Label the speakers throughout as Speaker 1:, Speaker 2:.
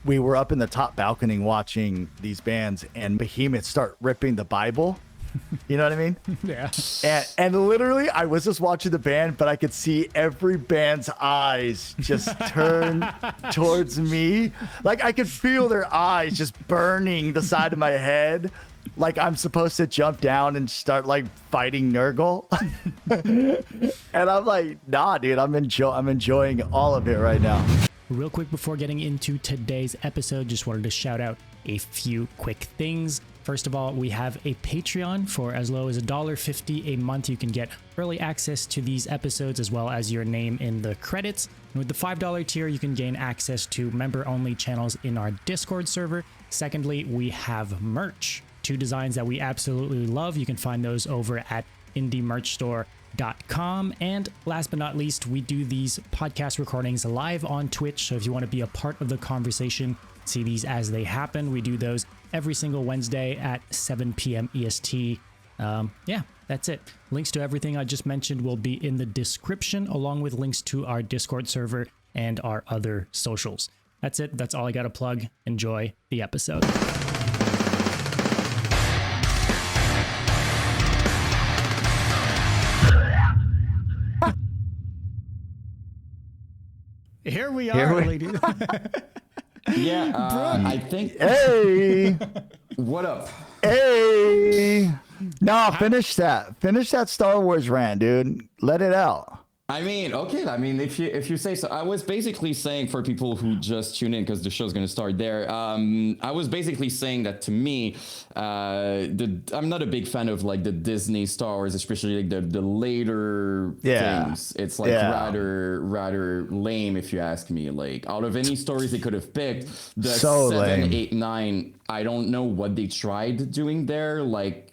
Speaker 1: we were up in the top balcony watching these bands, and behemoths start ripping the Bible. You know what I mean?
Speaker 2: Yeah.
Speaker 1: And literally, I was just watching the band, but I could see every band's eyes just turn towards me. Like I could feel their eyes just burning the side of my head. Like I'm supposed to jump down and start like fighting Nurgle. And I'm like, nah, dude, I'm enjoying all of it right now.
Speaker 2: Real quick before getting into today's episode, just wanted to shout out a few quick things. First of all, we have a Patreon. For as low as $1.50 a month, you can get early access to these episodes as well as your name in the credits. And with the $5 tier, you can gain access to member-only channels in our Discord server. Secondly, we have merch. 2 designs that we absolutely love. You can find those over at indiemerchstore.com. And last but not least, we do these podcast recordings live on Twitch. So if you want to be a part of the conversation, see these as they happen. We do those every single Wednesday at 7 p.m. EST. Yeah, that's it. Links to everything I just mentioned will be in the description, along with links to our Discord server and our other socials. That's it. That's all I got to plug. Enjoy the episode. Here we are, ladies.
Speaker 3: Yeah, I think.
Speaker 1: Hey,
Speaker 3: What up?
Speaker 1: hey. No, finish that. Finish that Star Wars rant, dude. Let it out.
Speaker 3: I mean, okay. I mean, if you say so, I was basically saying for people who just tune in because the show's going to start there. I was basically saying that to me, I'm not a big fan of like the Disney Star Wars, especially like the later things. It's like rather lame if you ask me. Like out of any stories they could have picked, the
Speaker 1: So
Speaker 3: 7,
Speaker 1: lame.
Speaker 3: 8, 9. I don't know what they tried doing there. Like.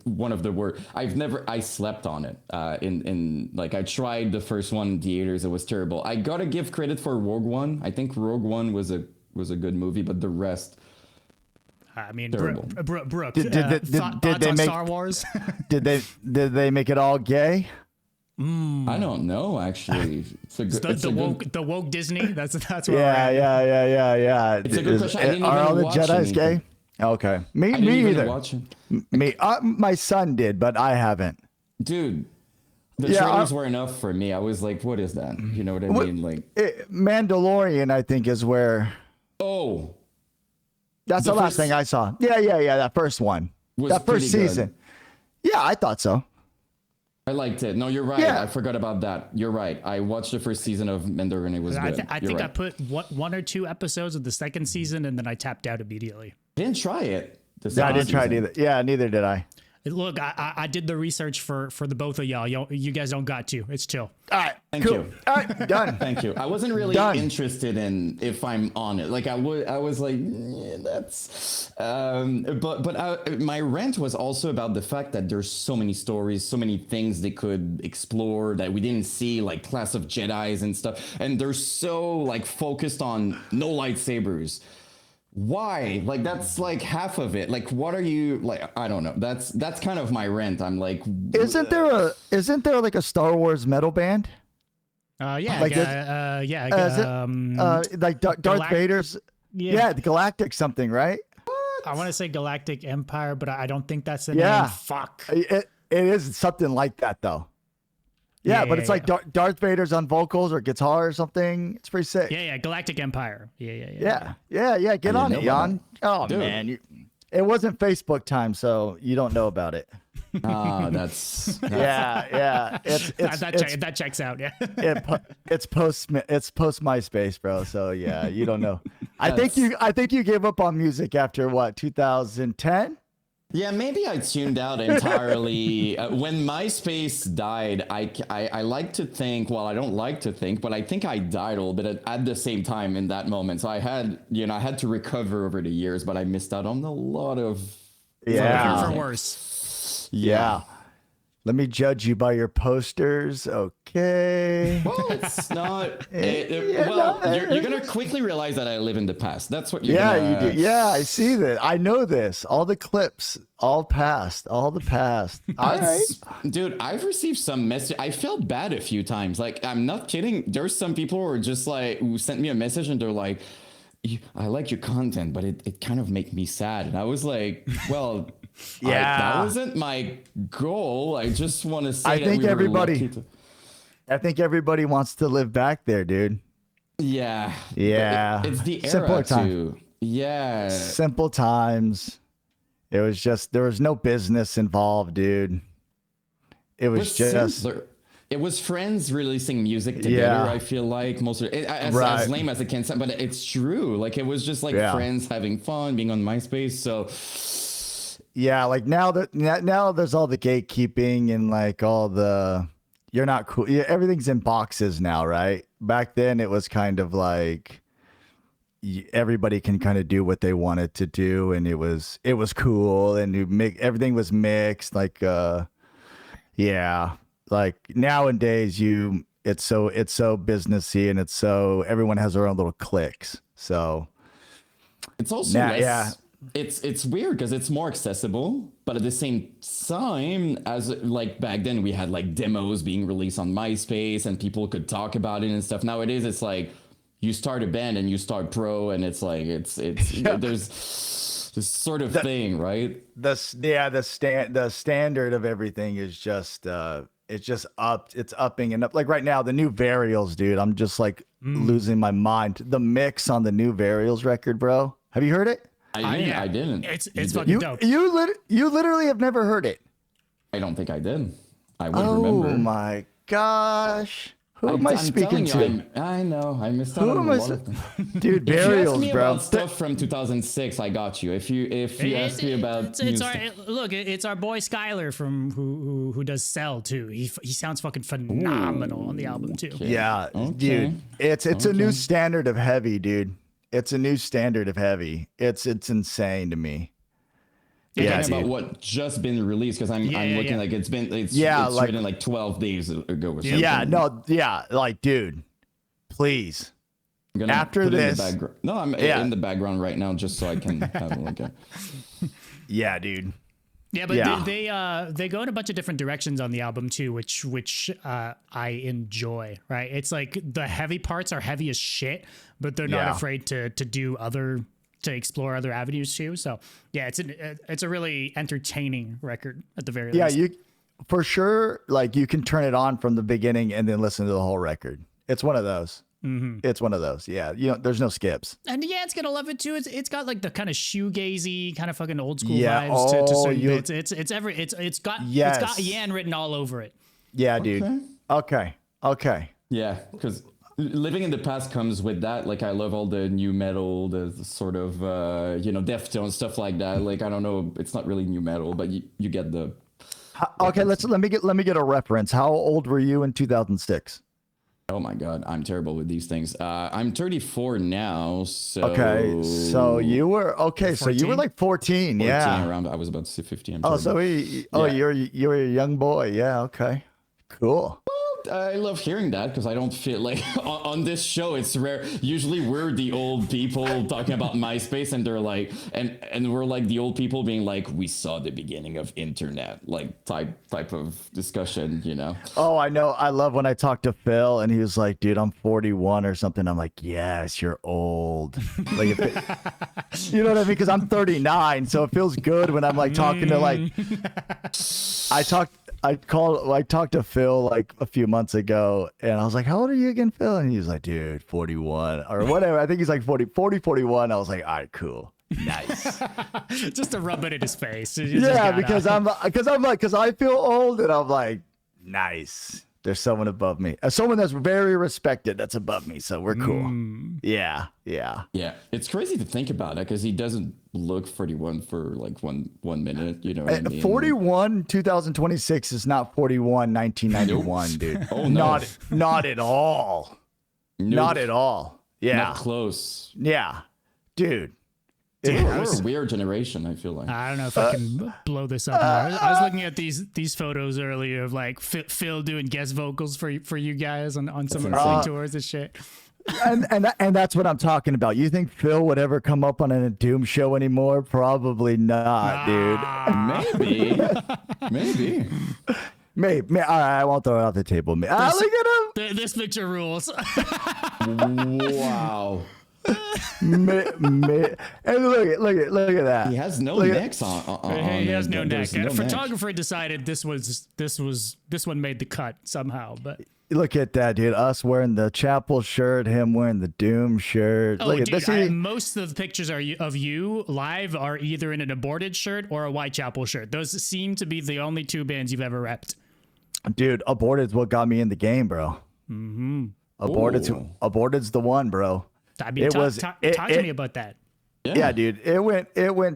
Speaker 3: One of the worst. I slept on it. In like I tried the first one in theaters. It was terrible. I gotta give credit for Rogue One. I think Rogue One was a good movie, but the rest.
Speaker 2: I mean,
Speaker 3: terrible.
Speaker 2: Brooke,
Speaker 1: Did
Speaker 2: thoughts
Speaker 1: they
Speaker 2: on
Speaker 1: make
Speaker 2: Star Wars?
Speaker 1: Did they make it all gay?
Speaker 3: I don't know actually. It's a good.
Speaker 2: The woke Disney. That's where
Speaker 1: Yeah.
Speaker 3: It's a good question. I didn't
Speaker 1: Are
Speaker 3: even
Speaker 1: all the
Speaker 3: watch
Speaker 1: Jedi's
Speaker 3: anything.
Speaker 1: gay? Okay, me either. Me, my son did, but I haven't.
Speaker 3: Dude, the
Speaker 1: Yeah,
Speaker 3: trailers were enough for me. I was like, what is that? You know what I mean? Like,
Speaker 1: Mandalorian, I think, is where.
Speaker 3: oh,
Speaker 1: That's the last thing I saw. Yeah. That first one.
Speaker 3: Was
Speaker 1: That first
Speaker 3: pretty good.
Speaker 1: season. Yeah, I thought so.
Speaker 3: I liked it. No, you're right.
Speaker 1: Yeah.
Speaker 3: I forgot about that. You're right. I watched the first season of Mandarin. It was good.
Speaker 2: I think I put 1 or 2 episodes of the second season, and then I tapped out immediately.
Speaker 3: Didn't try it.
Speaker 1: No, I didn't try it either. Yeah, neither did I.
Speaker 2: Look, I did the research for the both of y'all. You guys don't got to. It's chill.
Speaker 1: All right,
Speaker 3: Thank
Speaker 1: cool.
Speaker 3: you.
Speaker 1: All right, done.
Speaker 3: Thank you. I wasn't really
Speaker 1: Done.
Speaker 3: interested in if I'm on it. Like I was like, that's. But my rant was also about the fact that there's so many stories, so many things they could explore that we didn't see, like Class of Jedis and stuff, and they're so like focused on no lightsabers. Why? Like that's like half of it. Like what are you like? I don't know. That's kind of my rant. I'm like,
Speaker 1: Isn't there like a Star Wars metal band?
Speaker 2: Yeah,
Speaker 1: Like like Darth Vader's? Yeah, the Galactic something, right?
Speaker 2: I want to say Galactic Empire, but I don't think that's the
Speaker 1: Yeah.
Speaker 2: name. Fuck.
Speaker 1: It is something like that though. Yeah, but it's like Darth Vader's on vocals or guitar or something. It's pretty sick.
Speaker 2: Yeah, Galactic Empire. Yeah.
Speaker 1: Yeah. Get on
Speaker 3: didn't
Speaker 1: it,
Speaker 3: know
Speaker 1: Jan. Oh
Speaker 3: Dude.
Speaker 1: man, it wasn't Facebook time, so you don't know about it.
Speaker 3: that's
Speaker 1: Yeah.
Speaker 2: That checks out. Yeah.
Speaker 1: It's post MySpace, bro. So yeah, you don't know. I think you gave up on music after what, 2010?
Speaker 3: Yeah, maybe I tuned out entirely. When MySpace died, I like to think, well, I don't like to think, but I think I died a little bit at the same time in that moment. So I had to recover over the years, but I missed out on a lot of...
Speaker 1: Yeah.
Speaker 2: For worse.
Speaker 1: Yeah. Let me judge you by your posters. Okay.
Speaker 3: Well, it's not...
Speaker 1: Yeah,
Speaker 3: you're going to quickly realize that I live in the past. That's what you're
Speaker 1: Yeah, you do. Yeah, I see that. I know this. All the clips, all the past. All right.
Speaker 3: Dude, I've received some message. I felt bad a few times. Like, I'm not kidding. There's some people who are just like, who sent me a message and they're like, I like your content, but it kind of make me sad. And I was like, well,
Speaker 1: Yeah.
Speaker 3: that wasn't my goal. I just want to say
Speaker 1: I
Speaker 3: that
Speaker 1: think
Speaker 3: we were
Speaker 1: everybody-
Speaker 3: lucky to-
Speaker 1: I think everybody wants to live back there, dude.
Speaker 3: Yeah.
Speaker 1: Yeah.
Speaker 3: But it's the
Speaker 1: Simpler
Speaker 3: era
Speaker 1: time.
Speaker 3: too. Yeah.
Speaker 1: Simple times. It was just, there was no business involved, dude. It was just,
Speaker 3: simpler. It was friends releasing music together.
Speaker 1: Yeah.
Speaker 3: I feel like most of it, as
Speaker 1: Right.
Speaker 3: lame as it can sound, but it's true. Like it was just like
Speaker 1: Yeah.
Speaker 3: friends having fun, being on MySpace. So
Speaker 1: yeah, like now there's all the gatekeeping and like all the, you're not cool. Yeah, everything's in boxes now, right? Back then it was kind of like everybody can kind of do what they wanted to do, and it was cool, and everything was mixed. Like, yeah, like nowadays it's so businessy, and it's so everyone has their own little cliques. So
Speaker 3: it's also
Speaker 1: Nah,
Speaker 3: less,
Speaker 1: yeah.
Speaker 3: it's weird because it's more accessible, but at the same time, as like back then we had like demos being released on MySpace and people could talk about it and stuff. Nowadays it's like you start a band and you start pro, and it's like it's
Speaker 1: Yeah.
Speaker 3: there's this sort of thing, right?
Speaker 1: the standard of everything is just it's upping and up. Like right now, the new Varials, dude, I'm just like losing my mind. The mix on the new Varials record, bro. Have you heard it?
Speaker 3: I didn't.
Speaker 2: It's
Speaker 3: You did?
Speaker 2: fucking dope.
Speaker 1: You literally have never heard it.
Speaker 3: I don't think I did. I would
Speaker 1: Oh
Speaker 3: remember.
Speaker 1: my gosh. Who am I speaking to?
Speaker 3: I know. I missed out
Speaker 1: Who
Speaker 3: on
Speaker 1: am
Speaker 3: a
Speaker 1: I?
Speaker 3: lot of things.
Speaker 1: Dude,
Speaker 3: If you ask me
Speaker 1: Burials, bro.
Speaker 3: about stuff from 2006, I got you. If you ask me about
Speaker 2: it's
Speaker 3: new
Speaker 2: our
Speaker 3: stuff-
Speaker 2: look. It's our boy Skylar from who does Cell too. He sounds fucking phenomenal on the album too.
Speaker 1: Yeah,
Speaker 3: Okay.
Speaker 1: dude. It's a new standard of heavy, dude. It's a new standard of heavy. It's insane to me.
Speaker 3: You're
Speaker 1: Yeah,
Speaker 3: talking about
Speaker 1: dude.
Speaker 3: what just been released, because I'm looking
Speaker 2: yeah.
Speaker 3: like it's
Speaker 1: Yeah, like-
Speaker 3: written like 12 days ago or something.
Speaker 1: Yeah, no, yeah, like, dude, please.
Speaker 3: I'm gonna
Speaker 1: after
Speaker 3: put it in
Speaker 1: this-
Speaker 3: the background. No, I'm
Speaker 1: Yeah.
Speaker 3: in the background right now just so I can have a look at.
Speaker 1: Yeah, dude.
Speaker 2: Yeah, but
Speaker 1: Yeah.
Speaker 2: they go in a bunch of different directions on the album too, which I enjoy. Right, it's like the heavy parts are heavy as shit, but they're not
Speaker 1: Yeah.
Speaker 2: afraid to explore other avenues too. So yeah, it's a really entertaining record at the very
Speaker 1: Yeah,
Speaker 2: least.
Speaker 1: you for sure. Like you can turn it on from the beginning and then listen to the whole record. It's one of those. It's one of those. Yeah, there's no skips.
Speaker 2: And yeah, it's gonna love it too. It's got like the kind of shoegazy, kind of fucking old school
Speaker 1: Yeah,
Speaker 2: vibes to
Speaker 1: oh,
Speaker 2: certain
Speaker 1: you-
Speaker 2: bits. It's got
Speaker 1: Yes.
Speaker 2: Yan written all over it.
Speaker 1: Yeah, dude. Okay.
Speaker 3: Yeah, because living in the past comes with that. Like I love all the new metal, the sort of Deftones stuff like that. Like I don't know, it's not really new metal, but you get the.
Speaker 1: Okay, let me get a reference. How old were you in 2006?
Speaker 3: Oh my god, I'm terrible with these things. I'm 34 now, so.
Speaker 1: Okay, so you were so you were
Speaker 2: 14?
Speaker 1: like 14,
Speaker 3: 14
Speaker 1: yeah.
Speaker 3: around. I was about to say 50. I'm
Speaker 1: Oh,
Speaker 3: terrible.
Speaker 1: so
Speaker 3: Yeah.
Speaker 1: you're a young boy. Yeah, okay. Cool.
Speaker 3: I love hearing that because I don't feel like on this show it's rare. Usually we're the old people talking about MySpace, and they're like, and we're like the old people being like, we saw the beginning of internet, like type of discussion, you know.
Speaker 1: Oh, I know. I love when I talked to Phil and he was like, dude, I'm 41 or something. I'm like, yes, you're old. Like, you know what I mean? Because I'm 39. So it feels good when I'm like talking to like, I talked to Phil like a few months ago and I was like, how old are you again, Phil? And he was like, dude, 41 or whatever. I think he's like 41. I was like, all right, cool. Nice.
Speaker 2: Just to rub it in his face.
Speaker 1: Yeah, because I feel old and I'm like, nice. There's someone above me. Someone that's very respected that's above me. So we're cool. Yeah.
Speaker 3: Yeah, it's crazy to think about it because he doesn't look 41 for like one minute. You know what I mean?
Speaker 1: 41 2026 is not 41 1991, dude.
Speaker 3: Oh, no.
Speaker 1: Not at all.
Speaker 3: Nope.
Speaker 1: Not at all. Yeah.
Speaker 3: Not close.
Speaker 1: Yeah. Dude.
Speaker 3: We're a weird generation, I feel like.
Speaker 2: I don't know if I can blow this up more. I was looking at these photos earlier of like Phil doing guest vocals for you guys on some of the tours and shit.
Speaker 1: and that's what I'm talking about. You think Phil would ever come up on a Doom show anymore? Probably not,
Speaker 3: Maybe. Maybe.
Speaker 1: Maybe. All right, I won't throw it off the table. Look at him.
Speaker 2: This picture rules.
Speaker 3: Wow.
Speaker 1: And look at that.
Speaker 3: He has no
Speaker 1: Look at-
Speaker 3: necks on
Speaker 2: He has
Speaker 3: it.
Speaker 2: no neck.
Speaker 3: There's
Speaker 2: And
Speaker 3: no
Speaker 2: a
Speaker 3: neck.
Speaker 2: photographer decided this one made the cut somehow. But
Speaker 1: Look at that, dude. Us wearing the Chapel shirt, him wearing the Doom shirt.
Speaker 2: oh,
Speaker 1: Look at
Speaker 2: dude,
Speaker 1: this.
Speaker 2: most of the pictures of you live are either in an Aborted shirt or a Whitechapel shirt. Those seem to be the only two bands you've ever repped.
Speaker 1: Dude, Aborted's what got me in the game, bro. Mm-hmm. Aborted's the one, bro.
Speaker 2: I mean, talk to me about that.
Speaker 1: Yeah, dude. It went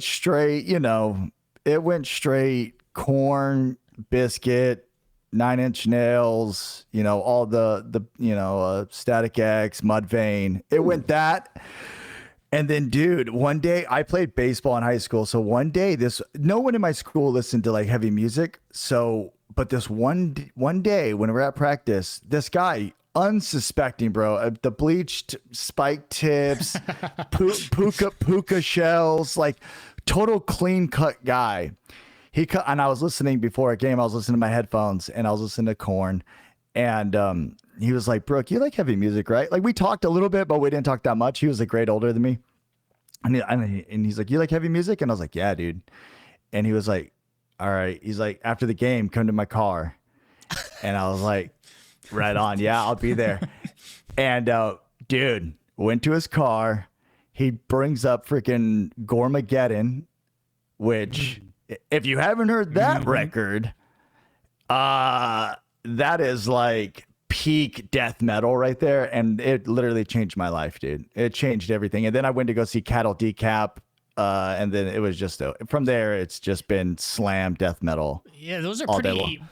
Speaker 1: straight, it went straight Korn, Biscuit, 9 Inch Nails, all the Static X, Mudvayne. It went that. And then, dude, one day I played baseball in high school. So one day no one in my school listened to like heavy music. But this one day when we were at practice, this guy, unsuspecting, bro, the bleached spike tips, puka shells, like total clean cut guy. And I was listening before a game. I was listening to my headphones and I was listening to Korn, and he was like, "Brooke, you like heavy music, right?" Like we talked a little bit, but we didn't talk that much. He was a grade older than me, and he's like, "You like heavy music?" And I was like, "Yeah, dude." And he was like, "All right." He's like, "After the game, come to my car," and I was like, "Right on, yeah, I'll be there." And dude went to his car. He brings up freaking Gormageddon, which, if you haven't heard that record, that is like peak death metal right there, and it literally changed my life, dude. It changed everything. And then I went to go see Cattle Decap, and then it was just from there. It's just been slam death metal.
Speaker 2: Yeah, those are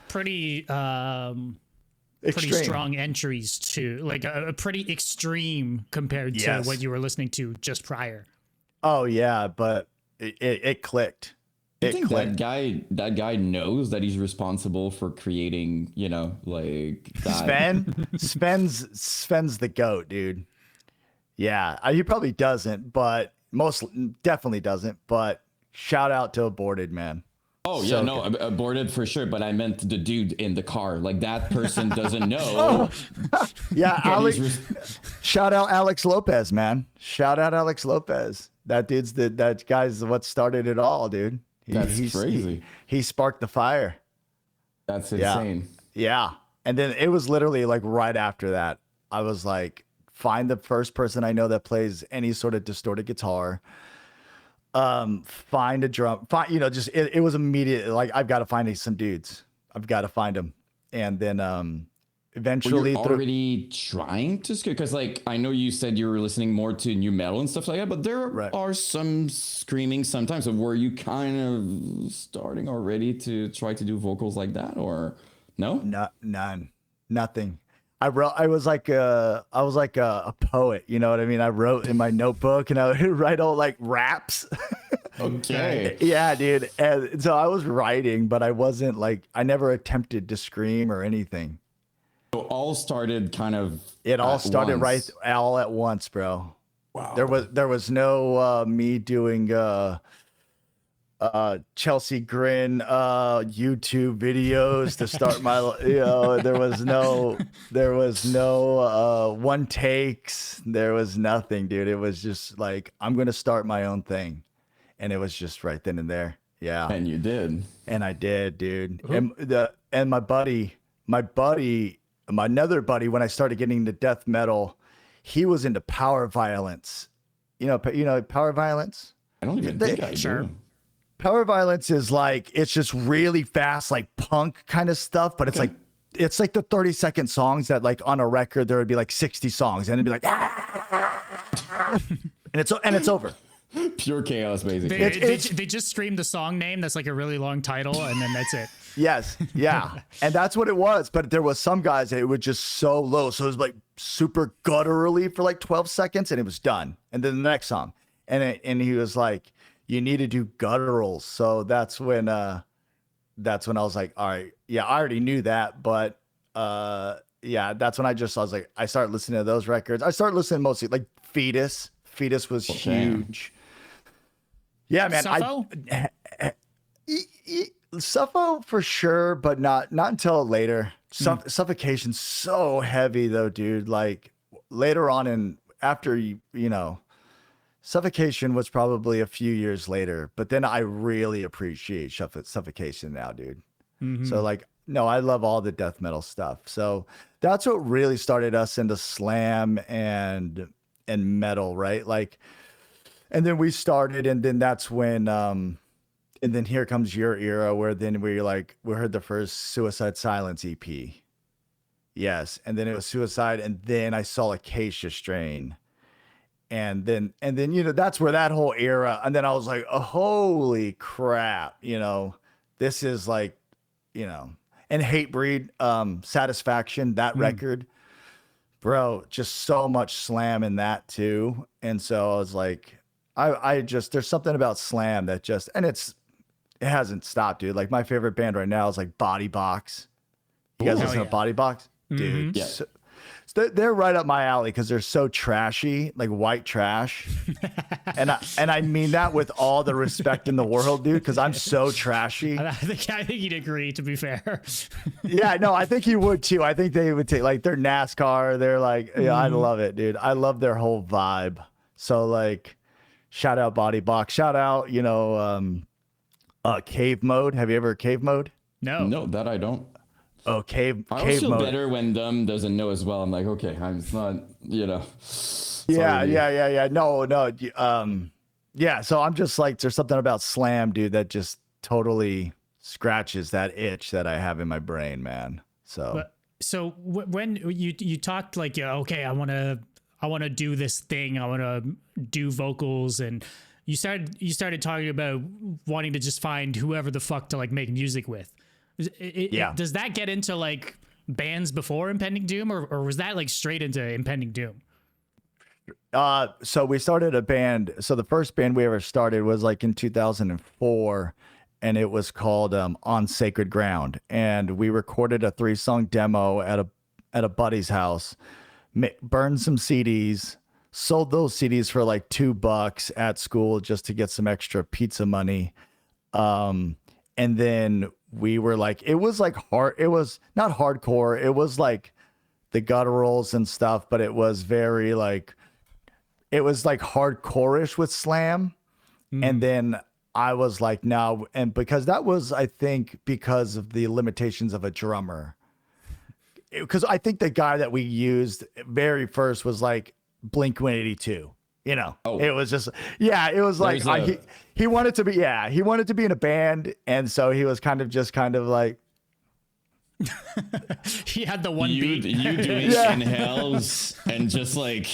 Speaker 2: pretty strong entries to like a pretty extreme compared to what you were listening to just prior.
Speaker 1: Oh yeah, but it clicked.
Speaker 3: I think that guy knows that he's responsible for creating, like that.
Speaker 1: Sven's the GOAT, dude. Yeah, he probably doesn't, but definitely doesn't. But shout out to Aborted, man.
Speaker 3: Oh yeah, no, Aborted for sure. But I meant the dude in the car. Like that person doesn't know.
Speaker 1: Yeah, shout out Alex Lopez, man. Shout out Alex Lopez. That guy's what started it all, dude.
Speaker 3: He's crazy.
Speaker 1: He sparked the fire.
Speaker 3: That's insane.
Speaker 1: Yeah. And then it was literally like right after that, I was like, find the first person I know that plays any sort of distorted guitar. Find a drum. It was immediate. Like, I've got to find some dudes. I've got to find them. And then eventually
Speaker 3: you're already trying to, because like I know you said you were listening more to new metal and stuff like that, but there are some screaming sometimes. So were you kind of starting already to try to do vocals like that, or no?
Speaker 1: None, nothing. I was like a poet, you know what I mean? I wrote in my notebook and I would write all like raps.
Speaker 3: Okay.
Speaker 1: Yeah, dude. And so I was writing, but I wasn't I never attempted to scream or anything.
Speaker 3: So all started kind of.
Speaker 1: It all started all at once, bro.
Speaker 3: Wow.
Speaker 1: There was no me doing Chelsea Grin YouTube videos to start my there was no one takes, there was nothing, dude. It was just like, I'm gonna start my own thing, and it was just right then and there. Yeah.
Speaker 3: And you did.
Speaker 1: And I did, dude. And my another buddy, when I started getting into death metal, he was into power violence. You know power violence?
Speaker 3: I don't even think I do.
Speaker 1: Power violence is like, it's just really fast, like punk kind of stuff, but it's like the 30-second songs that like on a record there would be like 60 songs, and it'd be like and it's over.
Speaker 3: Pure chaos, basically.
Speaker 2: They just scream the song name that's like a really long title, and then that's it.
Speaker 1: Yes, yeah. And that's what it was. But there was some guys that it was just so low, so it was like super gutturally for like 12 seconds, and it was done. And then the next song, and he was like, you need to do gutturals. So that's when I was like, all right, yeah, I already knew that, but yeah, that's when I was like, I started listening to those records. I started listening mostly like Fetus. Fetus was huge. Yeah, man.
Speaker 2: Suffo?
Speaker 1: Suffo for sure, but not until later. Suffocation's so heavy though, dude. Like later on after you know, Suffocation was probably a few years later, but then I really appreciate Suffocation now, dude. So like, no, I love all the death metal stuff. So that's what really started us into slam and metal, right? Like, and then we started, and then that's when, and then here comes your era where then we heard the first Suicide Silence EP. Yes. And then it was Suicide. And then I saw Acacia Strain. And then, you know, that's where that whole era. And then I was like, oh, holy crap. You know, this is like, you know, and Hatebreed, Satisfaction, that record, bro, just so much slam in that too. And so I was like, I just, there's something about slam that just, and it hasn't stopped, dude. Like my favorite band right now is like Body Box. You guys listen to Body Box? Dude,
Speaker 3: Yeah.
Speaker 1: so they're right up my alley because they're so trashy, like white trash. and I mean that with all the respect in the world, dude, because I'm so trashy.
Speaker 2: I think you'd agree, to be fair.
Speaker 1: Yeah, no, I think you would too. I think they would take, like, they're NASCAR. They're like, yeah, I love it, dude. I love their whole vibe. So like, shout out Body Box. Shout out, you know, Cave Mode. Have you ever heard Cave Mode?
Speaker 3: No, that I don't.
Speaker 1: Oh, Cave
Speaker 3: I always feel
Speaker 1: Mode.
Speaker 3: better when Dumb doesn't know as well. I'm like, okay, I'm not, you know.
Speaker 1: Yeah. No. Yeah. So I'm just like, there's something about slam, dude, that just totally scratches that itch that I have in my brain, man. So,
Speaker 2: When you talked like, okay, I want to do this thing. I want to do vocals, and you started talking about wanting to just find whoever the fuck to like make music with. Does that get into like bands before Impending Doom, or was that like straight into Impending Doom?
Speaker 1: So we started a band. So the first band we ever started was like in 2004, and it was called On Sacred Ground. And we recorded a 3-song demo at a buddy's house, burned some CDs, sold those CDs for like $2 at school just to get some extra pizza money. And then we were like, it was like it was not hardcore. It was like the gutturals and stuff, but it was very like, it was like hardcore-ish with slam. And then I was like, no. And because that was, I think, because of the limitations of a drummer. Because I think the guy that we used very first was like Blink-182. You know, it was just, it was like, he wanted to be, he wanted to be in a band. And so he was kind of like,
Speaker 2: he had the one beat.
Speaker 3: You doing inhales and just like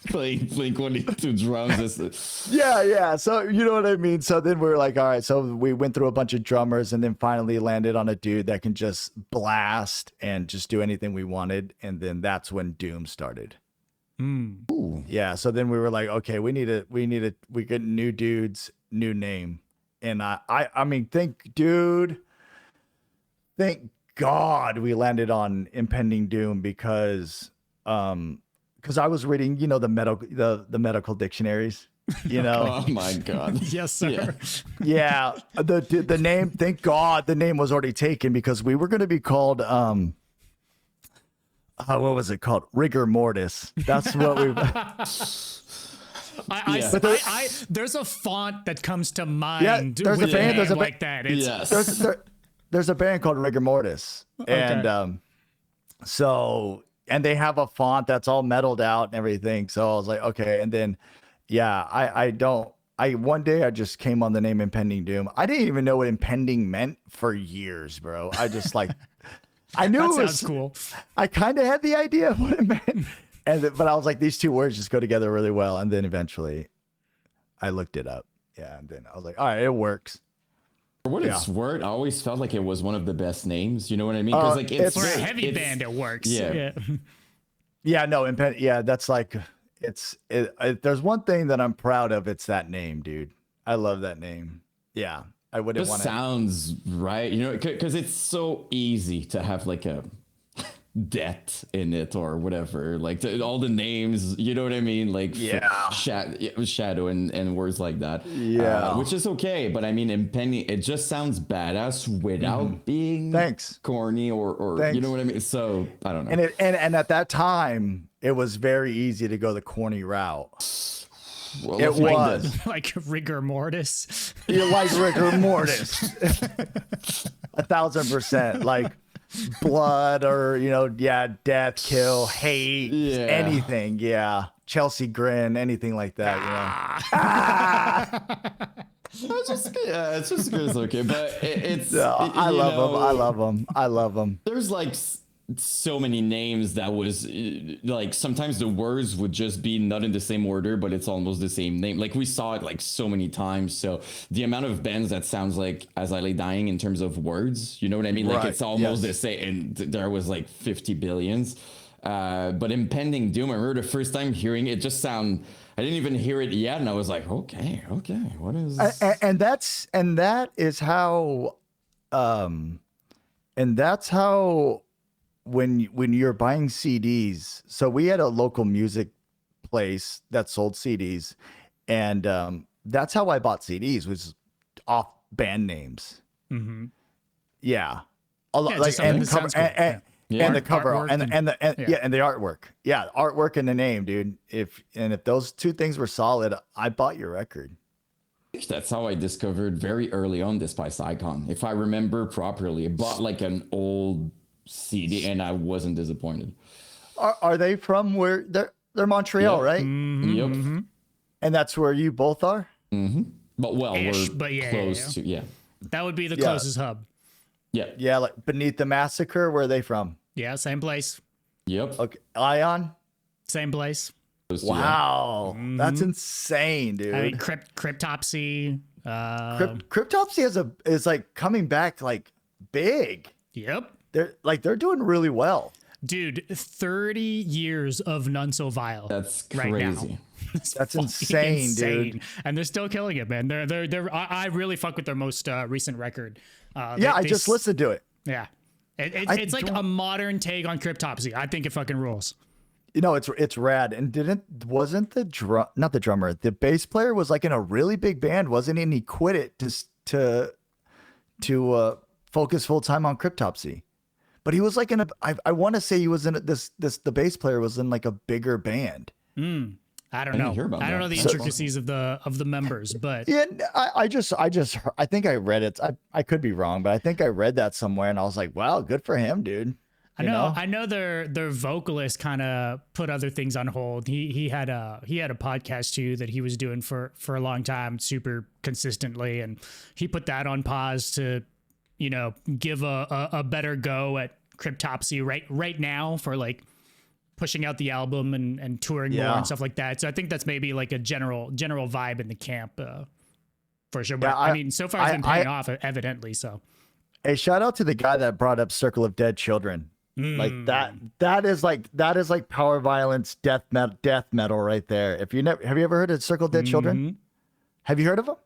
Speaker 3: playing Blink-182 drums.
Speaker 1: Yeah. So, you know what I mean? So then we were like, all right. So we went through a bunch of drummers and then finally landed on a dude that can just blast and just do anything we wanted. And then that's when Doom started. Yeah, so then we were like, okay, we get new dudes, new name. And I mean, thank God we landed on Impending Doom because I was reading, you know, the medical dictionaries, you know.
Speaker 3: Oh my God.
Speaker 2: Yes, sir.
Speaker 1: Yeah. The name, thank God the name was already taken because we were going to be called what was it called? Rigor Mortis. That's what we.
Speaker 2: There's a font that comes to mind.
Speaker 1: Yeah, there's a band. There's a
Speaker 2: like that. It's,
Speaker 1: there's a band called Rigor Mortis, and and they have a font that's all metaled out and everything. So I was like, okay, and then one day I just came on the name Impending Doom. I didn't even know what impending meant for years, bro. I just like. I knew
Speaker 2: that
Speaker 1: it was
Speaker 2: sounds cool.
Speaker 1: I kind of had the idea of what it meant, but I was like, these two words just go together really well. And then eventually, I looked it up. Yeah, and then I was like, all right, it works.
Speaker 3: For what it's worth, I always felt like it was one of the best names. You know what I mean? Because like it's
Speaker 2: for a heavy band, it works.
Speaker 3: Yeah.
Speaker 1: No, that's like there's one thing that I'm proud of. It's that name, dude. I love that name. Yeah. I wouldn't want to.
Speaker 3: Sounds right, you know, because it's so easy to have like a death in it or whatever, like all the names, you know what I mean, like shadow and words like that. Which is okay, but I mean, Impending, it just sounds badass without being corny or you know what I mean. So I don't know.
Speaker 1: And at that time, it was very easy to go the corny route.
Speaker 3: Well,
Speaker 1: It
Speaker 3: like
Speaker 1: was.
Speaker 2: Like rigor mortis.
Speaker 1: You're like rigor mortis. 1,000%. Like blood or, death, kill, hate, anything. Yeah. Chelsea grin, anything like that,
Speaker 3: It's just good. It's okay, but
Speaker 1: I love them. I love them.
Speaker 3: There's like so many names that was like sometimes the words would just be not in the same order, but it's almost the same name. Like we saw it like so many times. So the amount of bands that sounds like As I Lay Dying in terms of words, you know what I mean? Like
Speaker 1: Right.
Speaker 3: it's almost
Speaker 1: Yes.
Speaker 3: the same. And there was like 50 billions. But Impending Doom, I remember the first time hearing it, just I didn't even hear it yet, and I was like, okay, what is?
Speaker 1: And that is how, when you're buying CDs. So we had a local music place that sold CDs, and that's how I bought CDs, was off band names.
Speaker 2: Mm-hmm.
Speaker 1: Yeah,
Speaker 2: just something that sounds cool.
Speaker 1: And the cover
Speaker 2: Artwork
Speaker 1: and the artwork. Yeah, artwork and the name, dude. If those two things were solid, I bought your record.
Speaker 3: That's how I discovered very early on Despise Icon. If I remember properly, I bought like an old CD and I wasn't disappointed.
Speaker 1: Are they from where they're Montreal, right?
Speaker 2: Mm-hmm.
Speaker 3: Yep.
Speaker 2: Mm-hmm.
Speaker 1: And that's where you both are?
Speaker 3: Mm-hmm. But
Speaker 2: Ish,
Speaker 3: we're
Speaker 2: but
Speaker 3: close to
Speaker 2: That would be the closest hub.
Speaker 3: Yeah.
Speaker 1: Yeah, like Beneath the Massacre, where are they from?
Speaker 2: Yeah, same place.
Speaker 3: Yep.
Speaker 1: Okay. Ion?
Speaker 2: Same place.
Speaker 1: Wow. That's insane, dude.
Speaker 2: I mean, Cryptopsy.
Speaker 1: Cryptopsy is like coming back like big.
Speaker 2: Yep.
Speaker 1: They're doing really well.
Speaker 2: Dude, 30 years of None So Vile.
Speaker 3: That's
Speaker 2: right
Speaker 3: crazy.
Speaker 2: now.
Speaker 1: That's insane, dude.
Speaker 2: And they're still killing it, man. I really fuck with their most recent record.
Speaker 1: I just listened to it.
Speaker 2: Yeah. It's like a modern take on Cryptopsy. I think it fucking rules.
Speaker 1: It's rad. And wasn't the drummer, the bass player was like in a really big band, wasn't he? And he quit it to focus full time on Cryptopsy. But he was like I want to say he was in the bass player was in like a bigger band.
Speaker 2: I don't know. I don't know the intricacies of the members, but
Speaker 1: yeah, I think I read it. I could be wrong, but I think I read that somewhere, and I was like, wow, good for him, dude.
Speaker 2: I know their vocalist kind of put other things on hold. He had a podcast too that he was doing for a long time, super consistently, and he put that on pause to give a better go at Cryptopsy right now for like pushing out the album and touring more and stuff like that. So I think that's maybe like a general vibe in the camp for sure. But
Speaker 1: Yeah,
Speaker 2: I mean, so far it's been paying off evidently. So
Speaker 1: hey, shout out to the guy that brought up Circle of Dead Children. Like that is like power violence, death metal right there. Have you ever heard of Circle of Dead Children? Have you heard of them?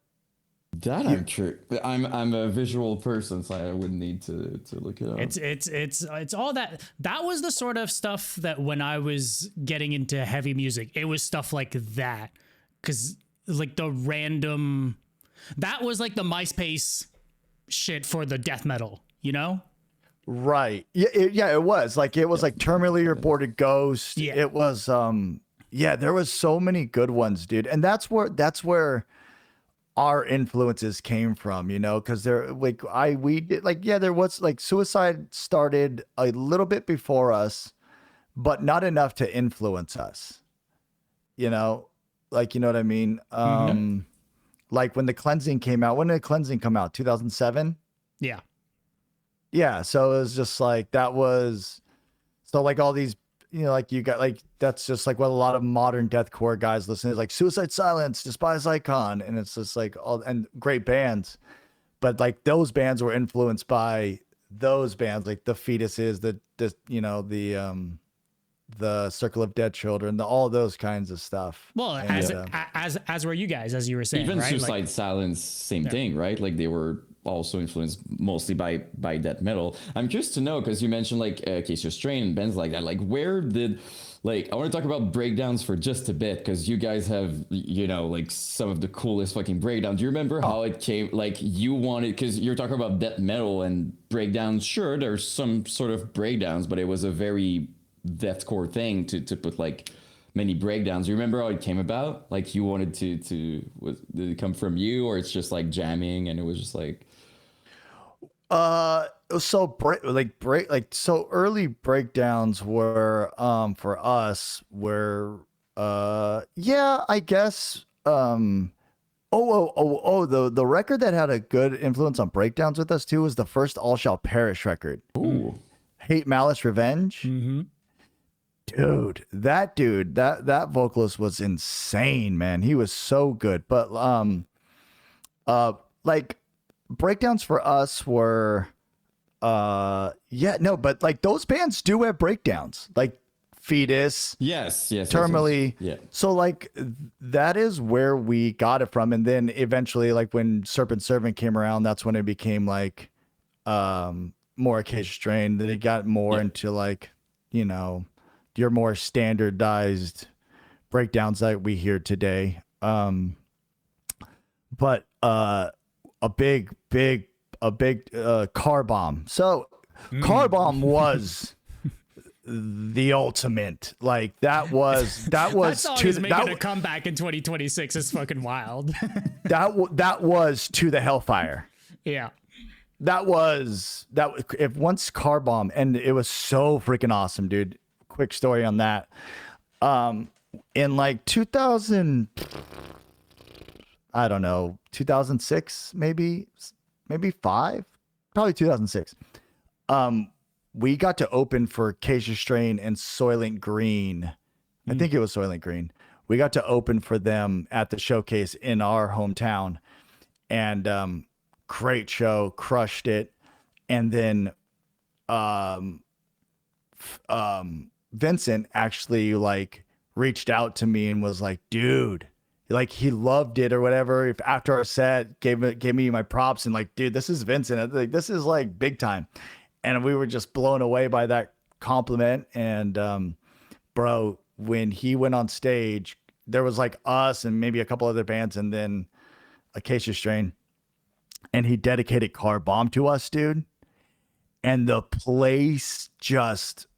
Speaker 3: That I'm true. I'm a visual person, so I would need to look it up.
Speaker 2: It's all that. That was the sort of stuff that when I was getting into heavy music, it was stuff like that. Cause like that was like the MySpace shit for the death metal,
Speaker 1: Right. Yeah, it was like Terminally Aborted Ghost.
Speaker 2: Yeah.
Speaker 1: It was there was so many good ones, dude. And that's where our influences came from, because there there was like Suicide started a little bit before us, but not enough to influence us. You know what I mean? Like when The Cleansing came out. When did The Cleansing come out? 2007?
Speaker 2: Yeah.
Speaker 1: Yeah, so it was just like like all these, like you got like that's just like what a lot of modern deathcore guys listen to, like Suicide Silence, Despise Icon, and it's just like all and great bands, but like those bands were influenced by those bands, like the Fetuses, the Circle of Dead Children, all those kinds of stuff.
Speaker 2: Well, as were you guys, as you were saying,
Speaker 3: even
Speaker 2: right?
Speaker 3: Suicide Silence, same thing, right? Like they were also influenced mostly by death metal. I'm curious to know, because you mentioned like Case Your Strain and bands like that. Like where did, like, I want to talk about breakdowns for just a bit, because you guys have, like some of the coolest fucking breakdowns. Do you remember how it came? Like you wanted, because you're talking about death metal and breakdowns. Sure, there's some sort of breakdowns, but it was a very deathcore thing to put like many breakdowns. You remember how it came about? Like you wanted did it come from you, or it's just like jamming and it was just like
Speaker 1: so early breakdowns were for us were yeah, I guess the record that had a good influence on breakdowns with us too was the first All Shall Perish record.
Speaker 3: ooh.
Speaker 1: Hate, Malice, Revenge.
Speaker 2: Mm-hmm.
Speaker 1: Dude, that vocalist was insane, man. He was so good. But like breakdowns for us were but like those bands do have breakdowns. Like Fetus,
Speaker 3: Yes.
Speaker 1: Termally.
Speaker 3: Yeah.
Speaker 1: So like that is where we got it from. And then eventually, like when Servant came around, that's when it became like more Acacia Strain. Then it got more into like, you know, your more standardized breakdowns that we hear today. But a big Car Bomb. So Car Bomb was the ultimate. Like that was
Speaker 2: That song is making a comeback in 2026. It's fucking wild.
Speaker 1: that was To the Hellfire.
Speaker 2: Yeah.
Speaker 1: If once Car Bomb, and it was so freaking awesome, dude. Quick story on that. In like 2000, I don't know, 2006, maybe 5, probably 2006. We got to open for Acacia Strain and Soylent Green. I think it was Soylent Green. We got to open for them at the showcase in our hometown, and great show, crushed it. And then Vincent actually like reached out to me and was like, dude, like he loved it or whatever. If after our set gave me my props and like, dude, this is Vincent. Like, this is like big time. And we were just blown away by that compliment. And bro, when he went on stage, there was like us and maybe a couple other bands and then Acacia Strain. And he dedicated Car Bomb to us, dude. And the place just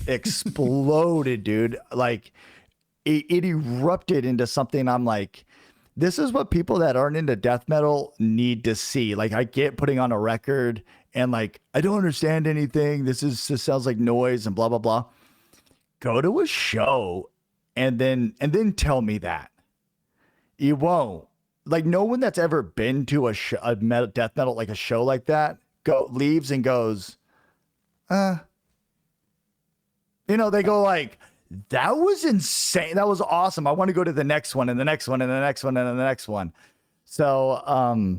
Speaker 1: exploded, dude. Like it erupted into something. I'm like, this is what people that aren't into death metal need to see. Like I get putting on a record and like, I don't understand anything. This sounds like noise and blah, blah, blah. Go to a show and then tell me that. You won't. Like no one that's ever been to a death metal, like a show like that, leaves and goes, you know, they go like, that was insane. That was awesome. I want to go to the next one and the next one and the next one and the next one. So,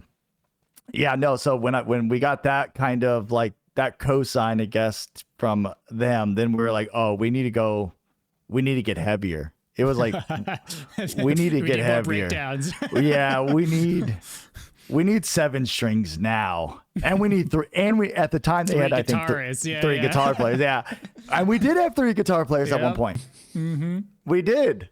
Speaker 1: yeah, no. So when we got that kind of like that cosign, I guess, from them, then we were like, oh, we need to get heavier. It was like, we need to get heavier. Yeah, we need 7 strings now, and we need 3. And we at the time they had I think 3 guitar players. Yeah, and we did have 3 guitar players at one point. Mm-hmm. We did.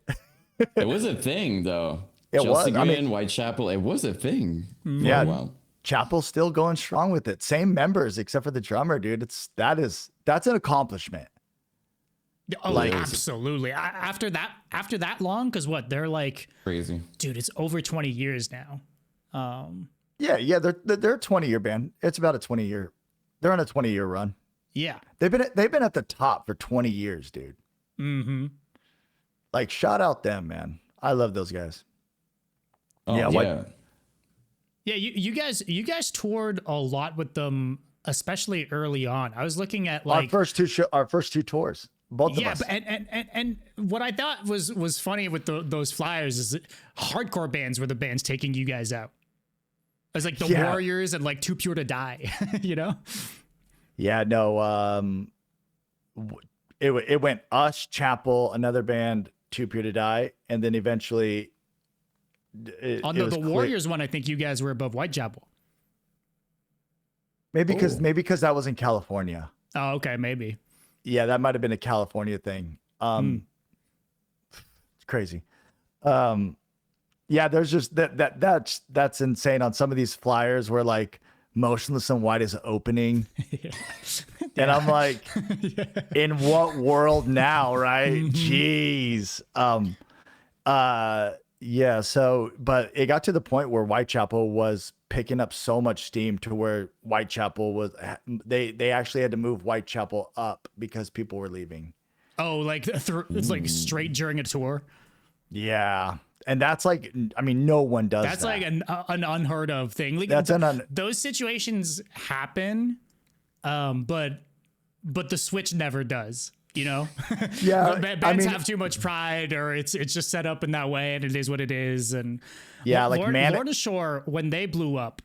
Speaker 3: It was a thing though.
Speaker 1: It
Speaker 3: Chelsea
Speaker 1: was.
Speaker 3: Green, Whitechapel. It was a thing.
Speaker 1: Yeah.
Speaker 3: Wow.
Speaker 1: Chapel's still going strong with it. Same members except for the drummer, dude. That's an accomplishment.
Speaker 2: Oh, like, absolutely. After that long, because what they're like
Speaker 3: crazy,
Speaker 2: dude. It's over 20 years now.
Speaker 1: Yeah, they're a 20-year band. It's about a 20-year. They're on a 20-year run.
Speaker 2: Yeah,
Speaker 1: they've been at the top for 20 years, dude.
Speaker 2: Mm-hmm.
Speaker 1: Like shout out them, man. I love those guys.
Speaker 3: Oh, yeah.
Speaker 2: Yeah, you guys toured a lot with them, especially early on. I was looking at like
Speaker 1: our first 2 tours. Both of us.
Speaker 2: And what I thought was funny with those flyers is that hardcore bands were the bands taking you guys out. It was like the Warriors and like Too Pure to Die, you know?
Speaker 1: Yeah, no. It went us, Chapel, another band, Too Pure to Die, and then eventually.
Speaker 2: The Warriors one, I think you guys were above Whitechapel.
Speaker 1: Maybe because that was in California.
Speaker 2: Oh, okay, maybe.
Speaker 1: Yeah, that might have been a California thing. It's crazy. Yeah, there's just that's insane on some of these flyers where like Motionless in White is opening. And I'm like, in what world now, right? Jeez. Yeah, so but it got to the point where Whitechapel was picking up so much steam to where Whitechapel was they actually had to move Whitechapel up because people were leaving.
Speaker 2: Oh, like it's like straight during a tour.
Speaker 1: Yeah. And that's like, I mean, no one does
Speaker 2: That's
Speaker 1: that.
Speaker 2: like an unheard of thing. Like,
Speaker 1: That's
Speaker 2: those situations happen, but the Switch never does. You know,
Speaker 1: Yeah,
Speaker 2: bands have too much pride, or it's just set up in that way, and it is what it is. And
Speaker 1: yeah, like
Speaker 2: Lorna Shore, when they blew up,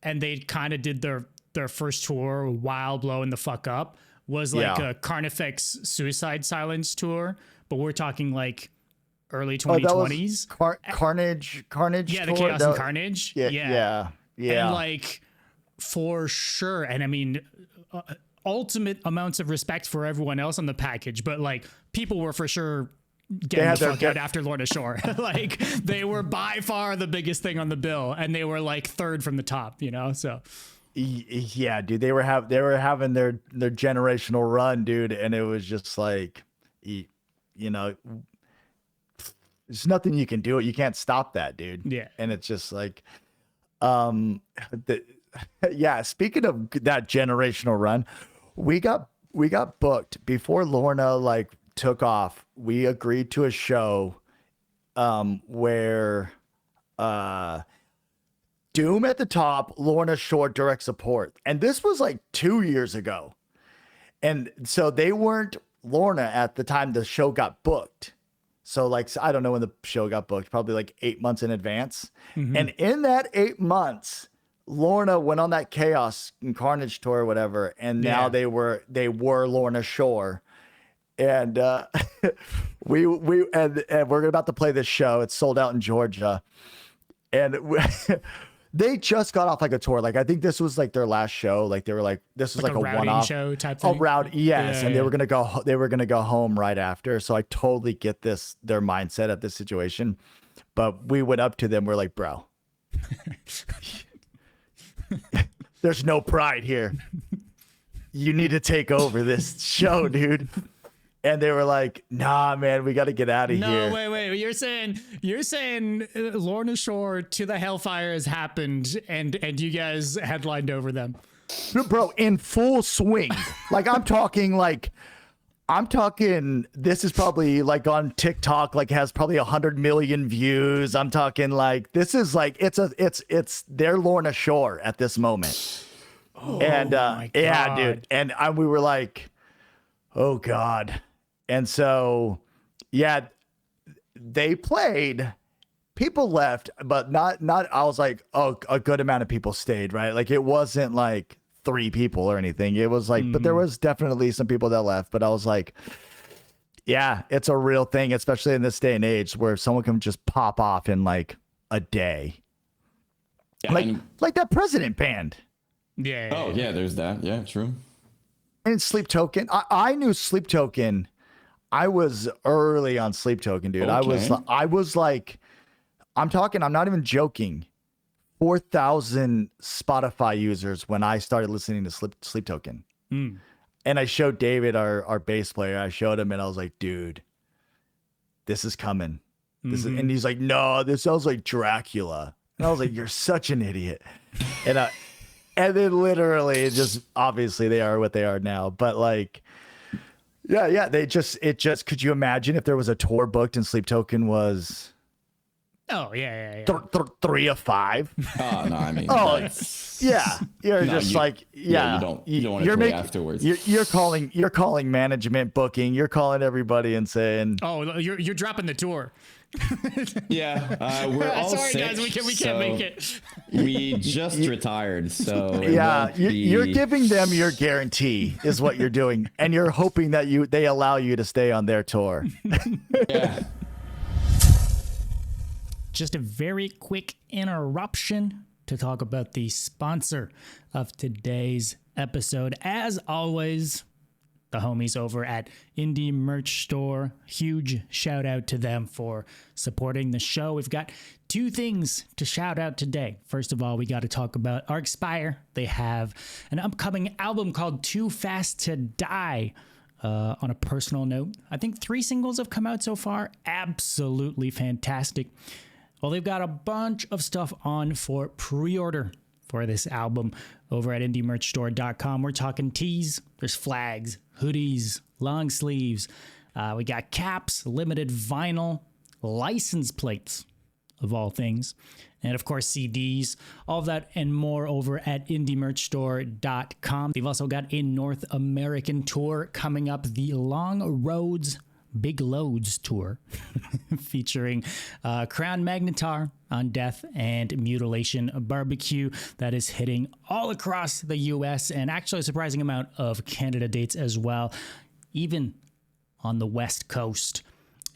Speaker 2: and they kind of did their first tour while blowing the fuck up, was like a Carnifex Suicide Silence tour, but we're talking like early 2020s.
Speaker 1: Carnage.
Speaker 2: Yeah,
Speaker 1: tour?
Speaker 2: the Chaos and Carnage.
Speaker 1: Yeah.
Speaker 2: And like, for sure. And I mean, ultimate amounts of respect for everyone else on the package, but like, people were for sure getting the fuck out after Lorna Shore. Like, they were by far the biggest thing on the bill, and they were like third from the top, you know? So
Speaker 1: yeah, dude, they were having their generational run, dude, and it was just like, you know, there's nothing you can do. You can't stop that, dude.
Speaker 2: Yeah.
Speaker 1: And it's just like, yeah, speaking of that generational run, we got booked before Lorna like took off. We agreed to a show where Doom at the top, Lorna Shore direct support. And this was like 2 years ago. And so they weren't Lorna at the time the show got booked. So like, I don't know when the show got booked, probably like 8 months in advance. And in that 8 months, Lorna went on that Chaos and Carnage tour or whatever. And now they were Lorna Shore. And we're about to play this show. It's sold out in Georgia. And they just got off like a tour. Like, I think this was like their last show. Like, they were like, this was like a one-off
Speaker 2: show type thing.
Speaker 1: Yes. And they were gonna go home right after. So I totally get their mindset at this situation. But we went up to them. We're like, bro, there's no pride here. You need to take over this show, dude. And they were like, nah, man, we got to get out of here.
Speaker 2: No, wait. You're saying Lorna Shore to the Hellfire has happened, and you guys headlined over them.
Speaker 1: Bro, in full swing. Like, I'm talking, this is probably like on TikTok, like has probably 100 million views. I'm talking like, this is like, it's their Lorna Shore at this moment.
Speaker 2: Oh,
Speaker 1: and
Speaker 2: my God.
Speaker 1: Yeah, dude. And we were like, oh God. And so, yeah, they played, people left, but not, I was like, oh, a good amount of people stayed, right? Like, it wasn't like 3 people or anything. It was like, but there was definitely some people that left, but I was like, yeah, it's a real thing, especially in this day and age where someone can just pop off in like a day. Yeah, like that President band.
Speaker 2: Yeah.
Speaker 3: Oh yeah, there's that. Yeah, true.
Speaker 1: And Sleep Token. I knew Sleep Token. I was early on Sleep Token, dude. Okay. I was like, I'm not even joking, 4,000 Spotify users when I started listening to Sleep Token. And I showed David, our bass player, I showed him and I was like, dude, this is coming. And he's like, no, this sounds like Dracula. And I was like, you're such an idiot. And then literally just, obviously they are what they are now, but like, yeah. Could you imagine if there was a tour booked and Sleep Token was,
Speaker 2: oh yeah.
Speaker 1: 3 of 5?
Speaker 3: Oh no, I mean,
Speaker 1: yeah. You're just like, yeah.
Speaker 3: You don't want to play afterwards.
Speaker 1: You're calling management, booking. You're calling everybody and saying,
Speaker 2: oh, you're dropping the tour.
Speaker 3: Yeah, we're all
Speaker 2: sorry
Speaker 3: sick,
Speaker 2: guys, we can't make it.
Speaker 3: We just retired, so
Speaker 1: yeah, you're giving them your guarantee is what you're doing, and you're hoping that they allow you to stay on their tour.
Speaker 3: Yeah.
Speaker 2: Just a very quick interruption to talk about the sponsor of today's episode. As always, the homies over at Indie Merch Store. Huge shout out to them for supporting the show. We've got two things to shout out today. First of all, we got to talk about Arcspire. They have an upcoming album called Too Fast to Die. On a personal note, I think 3 singles have come out so far. Absolutely fantastic. Well, they've got a bunch of stuff on for pre-order for this album over at indiemerchstore.com. We're talking tees, there's flags, hoodies, long sleeves. We got caps, limited vinyl, license plates, of all things, and of course CDs, all of that and more over at indiemerchstore.com. They've also got a North American tour coming up, the Long Roads Big Loads tour, featuring Crown Magnetar on Death and Mutilation Barbecue. That is hitting all across the US and actually a surprising amount of Canada dates as well, even on the West Coast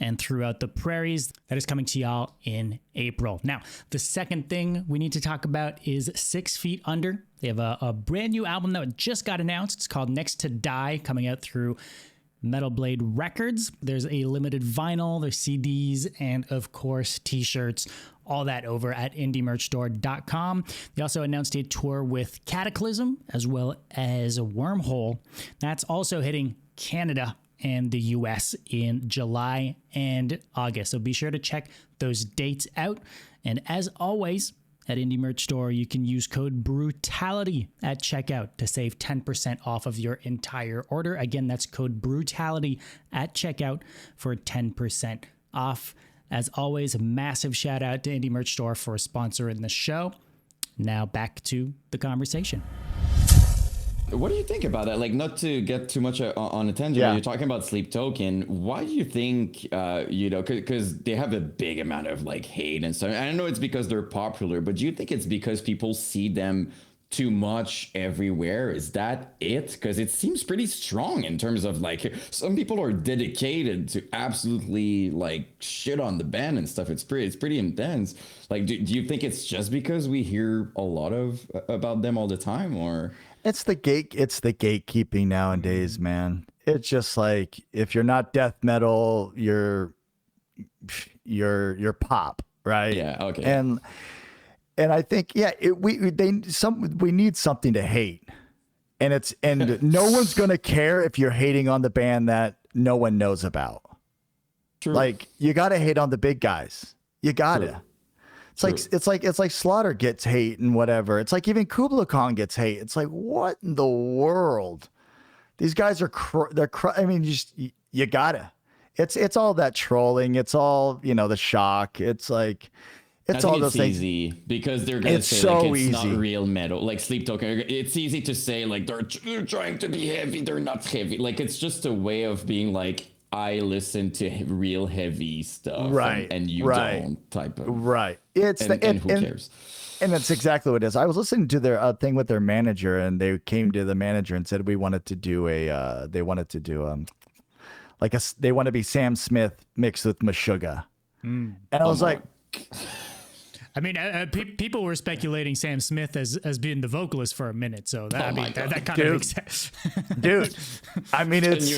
Speaker 2: and throughout the prairies. That is coming to y'all in April. Now, the second thing we need to talk about is 6 Feet Under. They have a brand new album that just got announced. It's called Next to Die, coming out through Metal Blade Records. There's a limited vinyl, there's CDs, and of course t-shirts, all that over at indiemerchstore.com. They also announced a tour with Cataclysm as well as Wormhole. That's also hitting Canada and the US in July and August. So be sure to check those dates out. And as always, at Indie Merch Store, you can use code BRUTALITY at checkout to save 10% off of your entire order. Again, that's code BRUTALITY at checkout for 10% off. As always, a massive shout out to Indie Merch Store for sponsoring the show. Now back to the conversation.
Speaker 3: What do you think about that? Like, not to get too much on a tangent, but you're talking about Sleep Token. Why do you think, because they have a big amount of like hate and stuff. I know it's because they're popular, but do you think it's because people see them too much everywhere? Is that it? Because it seems pretty strong in terms of like, some people are dedicated to absolutely like shit on the band and stuff. It's pretty intense. Like, do you think it's just because we hear a lot about them all the time, or?
Speaker 1: It's the gatekeeping nowadays, man. It's just like, if you're not death metal, you're pop, right?
Speaker 3: Yeah, okay.
Speaker 1: And I think, we need something to hate. And no one's gonna care if you're hating on the band that no one knows about.
Speaker 3: True.
Speaker 1: Like, you gotta hate on the big guys. You gotta.
Speaker 3: True.
Speaker 1: It's like Slaughter gets hate and whatever. It's like even Kubla Khan gets hate. It's like, what in the world? These guys are I mean, you gotta. It's all that trolling. It's all, the shock. It's like, it's all those things.
Speaker 3: It's easy because they're gonna say
Speaker 1: so
Speaker 3: like it's
Speaker 1: easy.
Speaker 3: not real metal. Like Sleep Token, it's easy to say like they're trying to be heavy. They're not heavy. Like, it's just a way of being like, I listen to real heavy stuff,
Speaker 1: right?
Speaker 3: And you don't, type of
Speaker 1: right. It's
Speaker 3: and who cares?
Speaker 1: And that's exactly what it is. I was listening to their thing with their manager, and they came to the manager and said they wanted to do they want to be Sam Smith mixed with Meshuggah, and I was like.
Speaker 2: I mean, people were speculating Sam Smith as being the vocalist for a minute, so that kind of makes sense.
Speaker 1: Dude, I mean, it's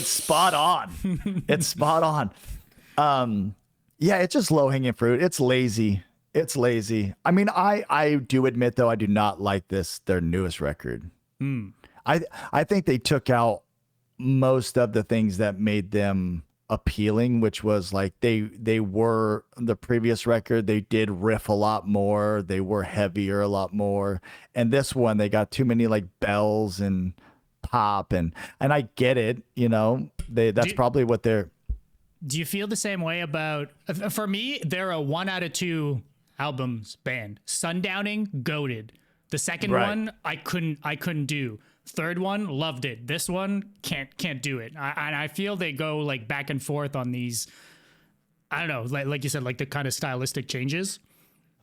Speaker 1: spot on. It's spot on. It's just low hanging fruit. It's lazy. I mean, I do admit though, I do not like their newest record. I think they took out most of the things that made them appealing, which was like they were the previous record, they did riff a lot more, they were heavier a lot more, and this one they got too many like bells and pop, and I get it, that's probably what they're.
Speaker 2: Do you feel the same way about? For me, they're a 1 out of 2 albums band. Sundowning, goated. The second one I couldn't do. Third one, loved it. This one, can't do it. I feel they go like back and forth on these, I don't know, like you said, like the kind of stylistic changes.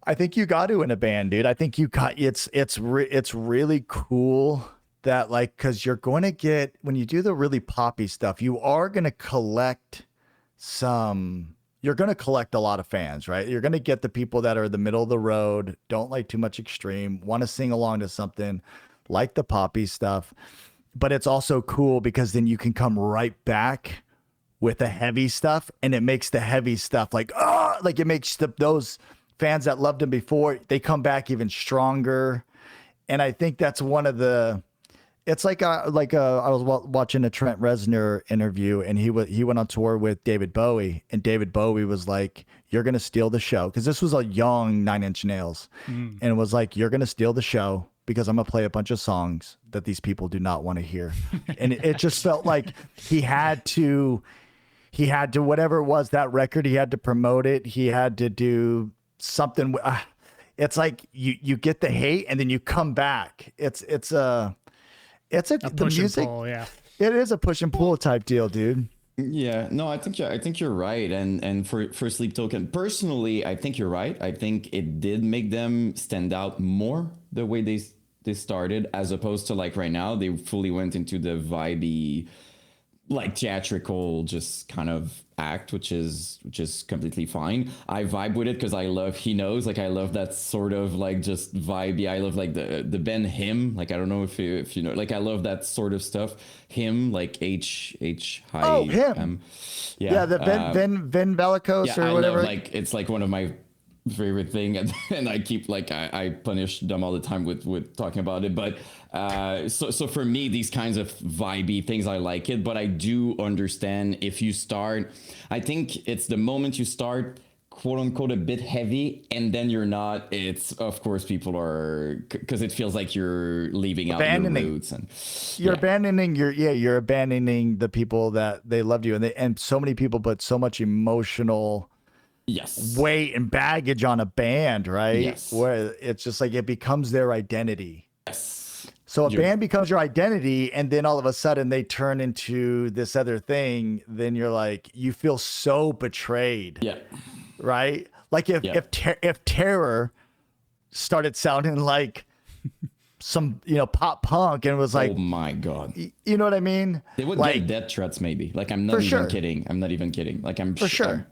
Speaker 1: I think you got to in a band, dude. I think it's really cool that, like, because you're going to get, when you do the really poppy stuff, you are going to collect you're going to collect a lot of fans, right? You're going to get the people that are the middle of the road, don't like too much extreme, want to sing along to something, like the poppy stuff. But it's also cool because then you can come right back with the heavy stuff, and it makes the heavy stuff like like it makes those fans that loved him before, they come back even stronger. And I think that's one of the, it's like I was watching a Trent Reznor interview, and he went on tour with David Bowie, and David Bowie was like, "You're gonna steal the show," because this was a young Nine Inch Nails, and it was like, "You're gonna steal the show because I'm gonna play a bunch of songs that these people do not want to hear," and it just felt like he had to whatever it was, that record, he had to promote it, he had to do something. It's like you get the hate and then you come back. It's a the
Speaker 2: push
Speaker 1: music.
Speaker 2: and pull, yeah.
Speaker 1: It is a push and pull type deal, dude.
Speaker 3: Yeah, no, I think you're right. And for Sleep Token, personally, I think you're right. I think it did make them stand out more the way they started, as opposed to like right now, they fully went into the vibey, like theatrical just kind of act, which is completely fine. I vibe with it because I love He Knows, like I love that sort of like just vibey. I love like the Ben Him, like I don't know if you know, like I love that sort of stuff. Him, like H high.
Speaker 1: Oh, him. Yeah, the Ben Bellicose or whatever.
Speaker 3: I love, like it's like one of my favorite thing, and I keep like I punish them all the time with talking about it, but so for me, these kinds of vibey things, I like it, but I do understand if you start, I think it's the moment you start quote unquote a bit heavy and then you're not, it's of course people are, because it feels like you're leaving out your roots, and
Speaker 1: you're abandoning you're abandoning the people that they loved you, and so many people put so much emotional weight and baggage on a band, right?
Speaker 3: Yes.
Speaker 1: Where it's just like it becomes their identity.
Speaker 3: Yes.
Speaker 1: So a band becomes your identity, and then all of a sudden they turn into this other thing. Then you're like, you feel so betrayed.
Speaker 3: Yeah.
Speaker 1: Right? Like if Terror started sounding like some, pop punk, and it was like,
Speaker 3: oh my God.
Speaker 1: You know what I mean?
Speaker 3: They would
Speaker 1: like,
Speaker 3: get death threats maybe. Like I'm not even kidding. I'm not even kidding. Like I'm
Speaker 1: for sure.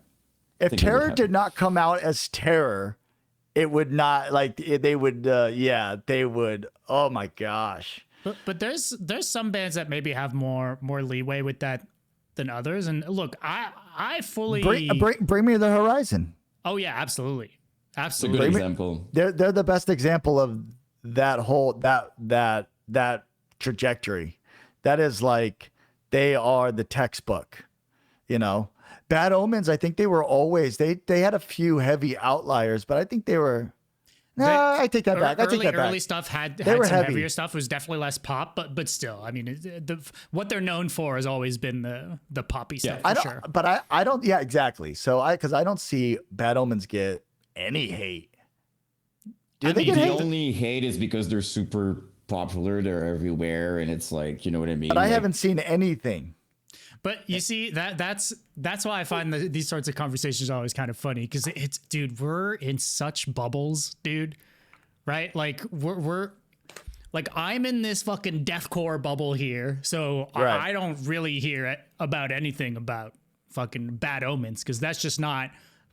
Speaker 1: If Terror did not come out as Terror, it would not, like they would they would, oh my gosh.
Speaker 2: But there's some bands that maybe have more leeway with that than others. And look, I fully
Speaker 1: bring me the Horizon.
Speaker 2: Oh yeah, absolutely.
Speaker 3: It's a good example.
Speaker 1: They're the best example of that whole that trajectory. That is like, they are the textbook, Bad Omens, I think they were always, they had a few heavy outliers, but I think they were, I take that back.
Speaker 2: Early stuff had some heavier stuff. It was definitely less pop, but still, I mean, what they're known for has always been the poppy stuff. Sure.
Speaker 1: But I don't. Yeah, exactly. So because I don't see Bad Omens get any hate. Do they get hate?
Speaker 3: The only hate is because they're super popular. They're everywhere, and it's like, you know what I mean.
Speaker 1: But I haven't seen anything.
Speaker 2: But you see, that's why I find these sorts of conversations always kind of funny, because it's, dude, we're in such bubbles, dude, right? Like we're like, I'm in this fucking deathcore bubble here, so right. I don't really hear about anything about fucking Bad Omens, because that's just not.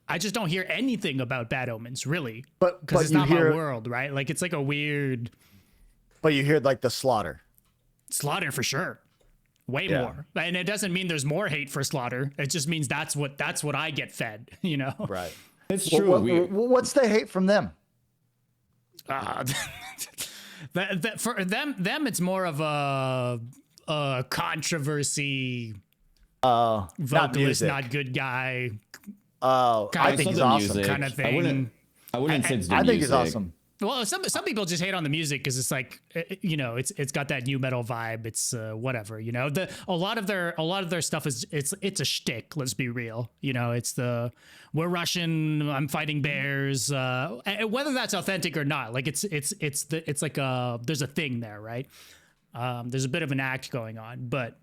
Speaker 2: I just don't hear anything about Bad Omens, really, because it's not my world, right? Like it's like a weird.
Speaker 1: But you hear like the Slaughter
Speaker 2: for sure. Way more. And it doesn't mean there's more hate for Slaughter. It just means that's what I get fed,
Speaker 1: Right.
Speaker 3: It's true.
Speaker 1: What's the hate from them?
Speaker 2: For them, it's more of a controversy. Vocalist, not good guy.
Speaker 1: I think he's awesome.
Speaker 2: Kind of thing.
Speaker 3: I wouldn't say it's the
Speaker 1: I
Speaker 3: music.
Speaker 1: think he's awesome.
Speaker 2: Well, some people just hate on the music because it's like, it's got that new metal vibe. It's whatever, a lot of their stuff is it's a shtick. Let's be real. It's we're Russian. I'm fighting bears. Whether that's authentic or not, like it's like there's a thing there, right? There's a bit of an act going on, but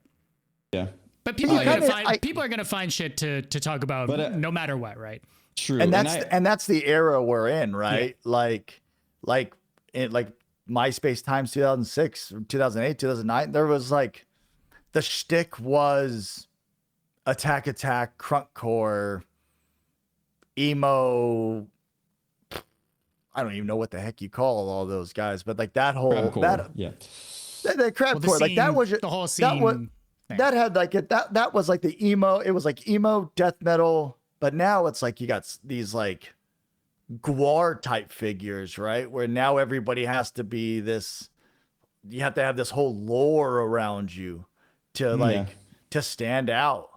Speaker 3: yeah.
Speaker 2: But people are gonna find shit to talk about, no matter what, right?
Speaker 3: True.
Speaker 1: And that's the era we're in, right? Yeah. Like MySpace times 2006, 2008, 2009, there was like, the shtick was attack, crunkcore, emo. I don't even know what the heck you call all those guys, but like that whole that crapcore, like that was
Speaker 2: the whole scene.
Speaker 1: That had like that was like the emo. It was like emo death metal, But now it's like you got these like Guar type figures, right? Where now everybody has to be this, you have to have this whole lore around you to like to stand out.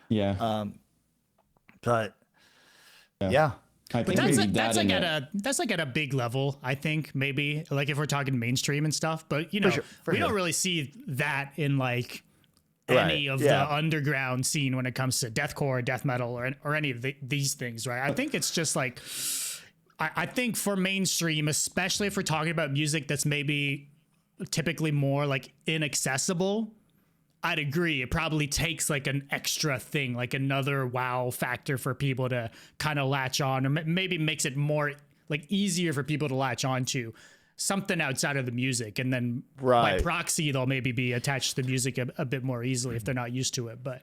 Speaker 3: Yeah.
Speaker 1: But
Speaker 3: I
Speaker 2: But
Speaker 3: think
Speaker 2: that's like at a big level, I think, maybe like if we're talking mainstream and stuff, but you know, we don't really see that in like any of the underground scene when it comes to deathcore, death metal, or any of these things, right? I think it's just like, I think for mainstream, especially if we're talking about music that's maybe typically more like inaccessible, I'd agree. It probably takes like an extra thing, like another wow factor for people to kind of latch on, or maybe makes it more like easier for people to latch on to something outside of the music. And then by proxy, they'll maybe be attached to the music a bit more easily if they're not used to it. But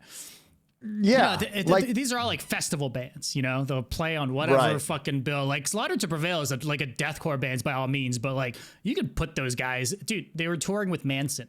Speaker 1: yeah,
Speaker 2: these are all like festival bands, you know, they'll play on whatever fucking bill. Like Slaughter to Prevail is like a deathcore band by all means, but like you could put those guys, dude, they were touring with Manson.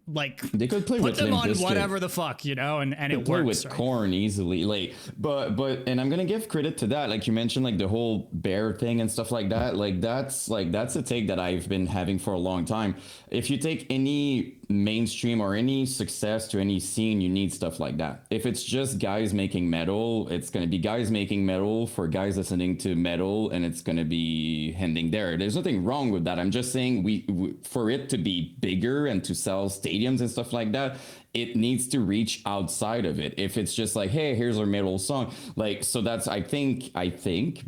Speaker 2: Like
Speaker 3: they could play
Speaker 2: put
Speaker 3: with
Speaker 2: them
Speaker 3: Limp
Speaker 2: on
Speaker 3: Bizkit.
Speaker 2: Whatever the fuck, you know, and it
Speaker 3: play
Speaker 2: works.
Speaker 3: with
Speaker 2: right?
Speaker 3: Korn easily, like, but and I'm gonna give credit to that. Like you mentioned, like the whole bear thing and stuff like that. Like that's a take that I've been having for a long time. If you take any mainstream or any success to any scene, you need stuff like that. If it's just guys making metal, it's gonna be guys making metal for guys listening to metal, and it's gonna be ending there. There's nothing wrong with that. I'm just saying we for it to be bigger and to sell stadiums and stuff like that, it needs to reach outside of it. If it's just like, hey, here's our metal song, like, so that's I think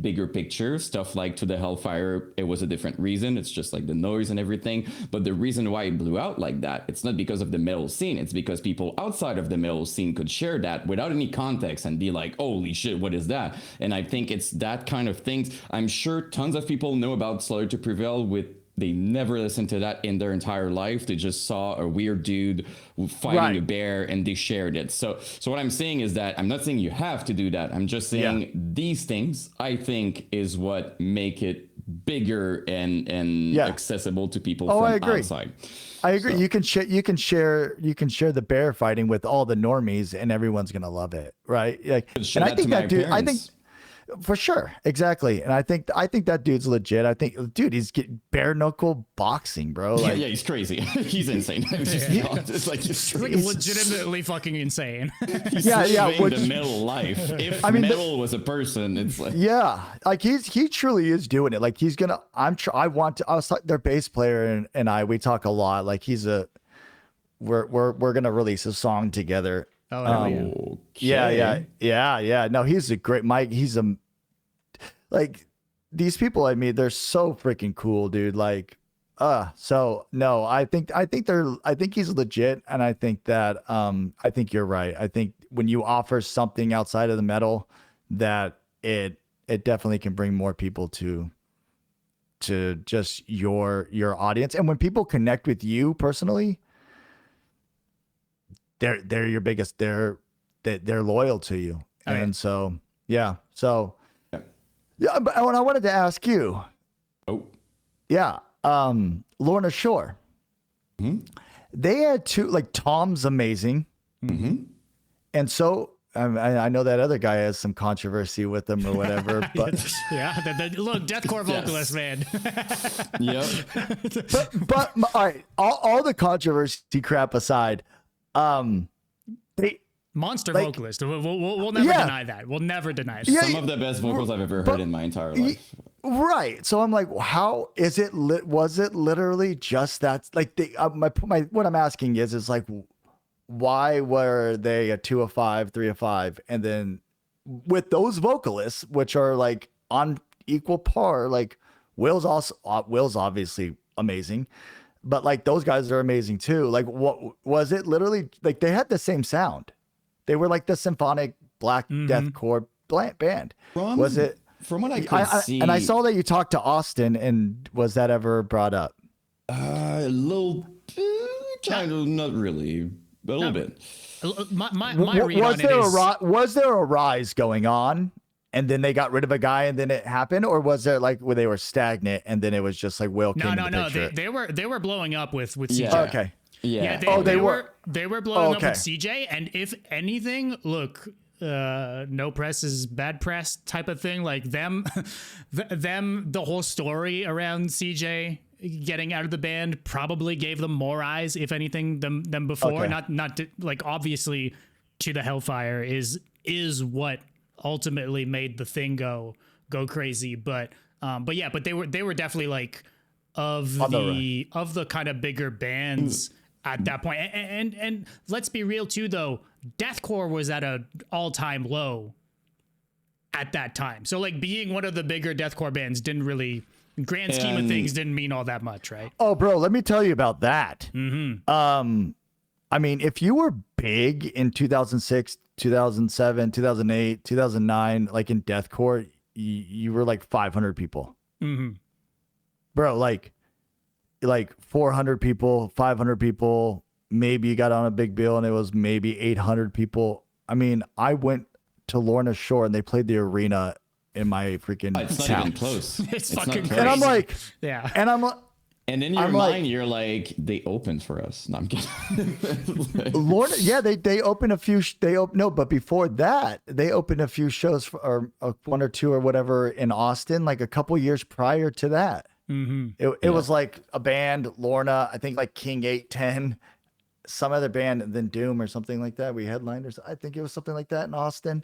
Speaker 3: bigger picture stuff like To the Hellfire, it was a different reason. It's just like the noise and everything. But the reason why it blew out like that, it's not because of the metal scene. It's because people outside of the metal scene could share that without any context and be like, holy shit, what is that? And I think it's that kind of things. I'm sure tons of people know about Slaughter to Prevail they never listened to that in their entire life. They just saw a weird dude fighting a bear and they shared it. So what I'm saying is that I'm not saying you have to do that. I'm just saying these things, I think, is what make it bigger and accessible to people from outside.
Speaker 1: I agree. So. You can share the bear fighting with all the normies and everyone's going to love it. Right. Like, and I think that dude, for sure. Exactly. And I think that dude's legit. I think, dude, he's getting bare knuckle boxing, bro. Like,
Speaker 3: yeah, he's crazy. He's insane. It's like he's
Speaker 2: like legitimately fucking insane.
Speaker 3: He's the metal life. If metal was a person, it's like
Speaker 1: like he truly is doing it. Like he's gonna. I was like their bass player and we talk a lot. Like we're gonna release a song together.
Speaker 2: Oh,
Speaker 1: yeah. No, he's a great Mike. He's like these people I meet, they're so freaking cool, dude. Like, so no, I think he's legit, and I think that I think you're right. I think when you offer something outside of the metal, that it definitely can bring more people to just your audience, and when people connect with you personally. They're your biggest. They're loyal to you, and so. But I wanted to ask you. Lorna Shore.
Speaker 3: Mm-hmm.
Speaker 1: They had two. Like Tom's amazing, and so I know that other guy has some controversy with him or whatever. But
Speaker 2: look, deathcore vocalist, man.
Speaker 1: but all right, all the controversy crap aside.
Speaker 2: Monster vocalist. We'll never deny that. We'll never deny that.
Speaker 3: Some of the best vocals I've ever heard in my entire life.
Speaker 1: Right. So I'm like, how is it? Was it literally just that? Like, what I'm asking is like, why were they a 2 of 5, 3 of 5, and then with those vocalists, which are like on equal par, like Will's obviously amazing. But like those guys are amazing too. Like, what was it? Literally, like they had the same sound. They were like the symphonic black deathcore band. Was it?
Speaker 3: From what I could see,
Speaker 1: and I saw that you talked to Austin. And was that ever brought up?
Speaker 3: A little, kind of, not really, but a little bit.
Speaker 2: My read on it is,
Speaker 1: was there a rise going on? And then they got rid of a guy, and then it happened, or was there like where they were stagnant, and then it was just like Will came to the picture?
Speaker 2: They were blowing up with CJ.
Speaker 3: Yeah.
Speaker 1: Okay.
Speaker 3: Yeah.
Speaker 2: They were blowing up with CJ, and if anything, look, no press is bad press type of thing. Like them, the whole story around CJ getting out of the band probably gave them more eyes, if anything, than before.
Speaker 1: Okay.
Speaker 2: Not to, like, obviously To the Hellfire is what ultimately made the thing go crazy. But they were definitely like of the kind of bigger bands at that point. And let's be real too, though. Deathcore was at an all-time low at that time. So like being one of the bigger deathcore bands didn't really, grand scheme of things, didn't mean all that much, right?
Speaker 1: Oh, bro, let me tell you about that. I mean, if you were big in 2006, 2007, 2008, 2009, like in deathcore, you were like 500 people. Bro, like 400 people, 500 people, maybe you got on a big bill and it was maybe 800 people. I mean, I went to Lorna Shore and they played the arena in my freaking
Speaker 3: It's not
Speaker 1: town.
Speaker 3: even close.
Speaker 2: It's
Speaker 3: not
Speaker 2: fucking
Speaker 3: close.
Speaker 1: And I'm like,
Speaker 2: yeah.
Speaker 1: and I'm like,
Speaker 3: And in your
Speaker 1: I'm
Speaker 3: mind,
Speaker 1: like-
Speaker 3: you're like, they opened for us. No, I'm kidding.
Speaker 1: Lorna, yeah, they opened a few. No, but before that, they opened a few shows or one or two or whatever in Austin, like a couple years prior to that. It was like a band, Lorna, I think like King 810, some other band, and then Doom or something like that. We headlined, or I think it was something like that in Austin.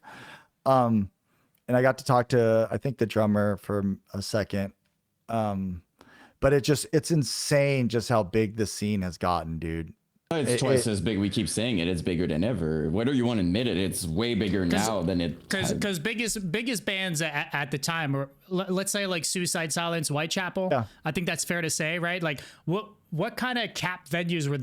Speaker 1: And I got to talk to, I think, the drummer for a second. But it's insane just how big the scene has gotten, dude.
Speaker 3: It's twice as big. We keep saying it. It's bigger than ever. Whether you want to admit it, it's way bigger now than it.
Speaker 2: Because biggest bands at the time, or let's say like Suicide Silence, Whitechapel.
Speaker 1: Yeah.
Speaker 2: I think that's fair to say, right? Like what kind of cap venues were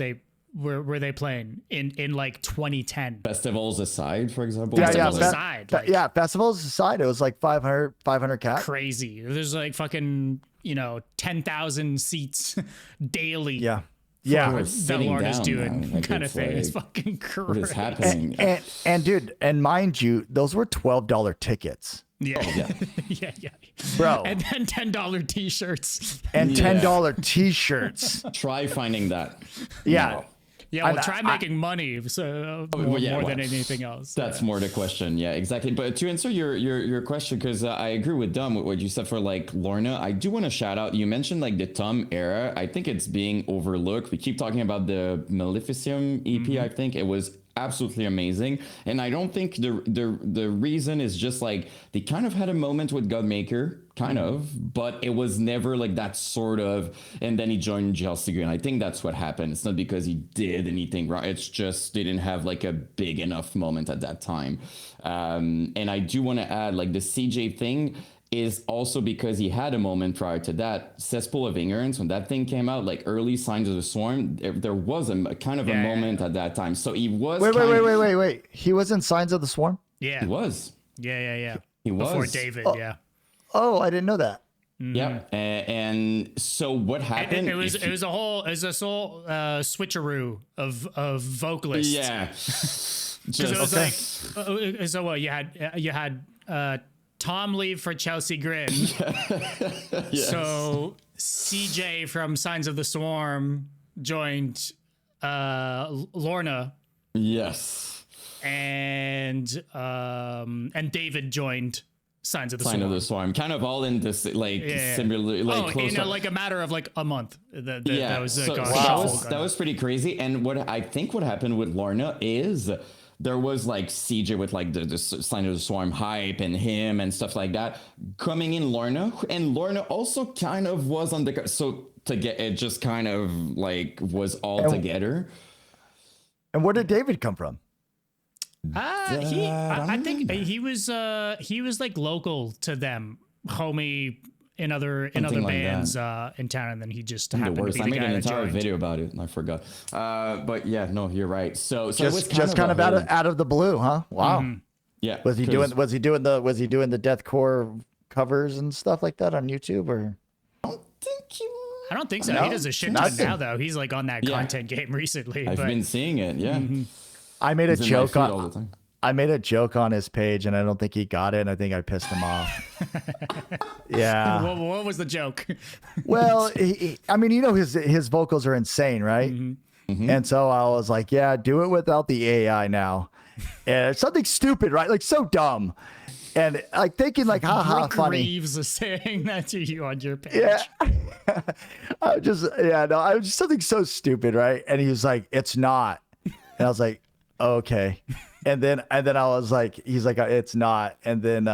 Speaker 2: they playing in like 2010?
Speaker 3: Festivals aside, for example.
Speaker 2: Festivals aside, like-
Speaker 1: festivals aside, it was like 500 cap.
Speaker 2: Crazy. There's like fucking 10,000 seats daily.
Speaker 1: Yeah.
Speaker 3: We're
Speaker 2: That
Speaker 3: sitting
Speaker 2: Lorna's
Speaker 3: down
Speaker 2: doing
Speaker 3: now. Like,
Speaker 2: kind of
Speaker 3: it's
Speaker 2: thing. It's
Speaker 3: like,
Speaker 2: fucking crazy.
Speaker 3: what is happening?
Speaker 1: And dude, and mind you, those were $12 tickets.
Speaker 2: Yeah. yeah.
Speaker 1: Bro.
Speaker 2: And then $10 t-shirts.
Speaker 1: And $10 t-shirts.
Speaker 3: Try finding that.
Speaker 1: Yeah.
Speaker 2: Yeah, well, try making money more than anything else.
Speaker 3: That's more the question. Yeah, exactly. But to answer your question, because I agree with Dom with what you said for like Lorna, I do want to shout out. You mentioned like the Tom era. I think it's being overlooked. We keep talking about the Maleficium EP. I think it was absolutely amazing, and I don't think the reason is just like they kind of had a moment with Godmaker, kind of, but it was never like that sort of, and then he joined Chelsea Green. I think that's what happened. It's not because he did anything wrong, it's just they didn't have like a big enough moment at that time. And I do want to add, like, the CJ thing is also because he had a moment prior to that. Cesspool of Ignorance, when that thing came out, like early Signs of the Swarm, there was a kind of a moment at that time. So he was
Speaker 1: Wait. He was in Signs of the Swarm?
Speaker 2: Yeah.
Speaker 3: He was.
Speaker 2: Yeah.
Speaker 3: He was.
Speaker 2: Before David, yeah.
Speaker 1: Oh, I didn't know that.
Speaker 3: Yeah. And so what happened?
Speaker 2: It was a whole switcheroo of vocalists.
Speaker 3: Yeah.
Speaker 2: Because it was like, so what, you had Tom leave for Chelsea Grin.
Speaker 3: Yes.
Speaker 2: So CJ from Signs of the Swarm joined Lorna.
Speaker 3: Yes.
Speaker 2: And David joined Signs of the Swarm.
Speaker 3: Sign of the Swarm, kind of all in this like similar, like close
Speaker 2: in like a matter of like a month. That was
Speaker 3: so
Speaker 2: gone.
Speaker 3: that was pretty crazy. And what I think what happened with Lorna is there was like CJ with like the Sign of the Swarm hype and him and stuff like that coming in Lorna, and Lorna also kind of was on the to get it just kind of like was all together.
Speaker 1: And where did David come from?
Speaker 2: I think he was like local to them, homie in other
Speaker 3: like
Speaker 2: bands in town, and then he just happened to be the
Speaker 3: I made
Speaker 2: guy
Speaker 3: an
Speaker 2: that
Speaker 3: entire
Speaker 2: joined.
Speaker 3: video about it and I forgot. But yeah, no, you're right. So it was
Speaker 1: Just kind of out of the blue, huh? Wow.
Speaker 3: yeah.
Speaker 1: Was he doing the deathcore covers and stuff like that on YouTube, or?
Speaker 2: I don't think so.
Speaker 1: No,
Speaker 2: He does a shit ton now, though. He's like on that content game recently.
Speaker 3: I've been seeing it. Yeah.
Speaker 1: I made a
Speaker 3: It's in my
Speaker 1: joke
Speaker 3: feed all the time.
Speaker 1: I made a joke on his page, and I don't think he got it. And I think I pissed him off. Yeah.
Speaker 2: What was the joke?
Speaker 1: Well, I mean, his vocals are insane, right? And so I was like, yeah, do it without the AI now. and something stupid, right? Like so dumb. And like thinking like, haha,
Speaker 2: Brooke
Speaker 1: funny.
Speaker 2: Reeves is saying that to you on your page.
Speaker 1: Yeah. I was just something so stupid, right? And he was like, it's not. And I was like, okay. And then I was like, he's like, it's not. And then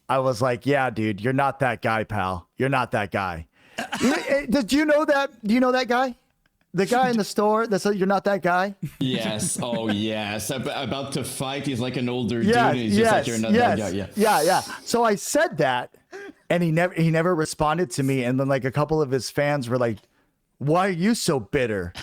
Speaker 1: I was like, yeah, dude, you're not that guy, pal. You're not that guy. Did you know that? Do you know that guy? The guy in the store that said you're not that guy?
Speaker 3: Yes. Oh, yes. About to fight. He's like an older dude.
Speaker 1: Yeah,
Speaker 3: And he's just like, you're not that guy.
Speaker 1: Yeah. So I said that, and he never responded to me. And then like a couple of his fans were like, "Why are you so bitter?"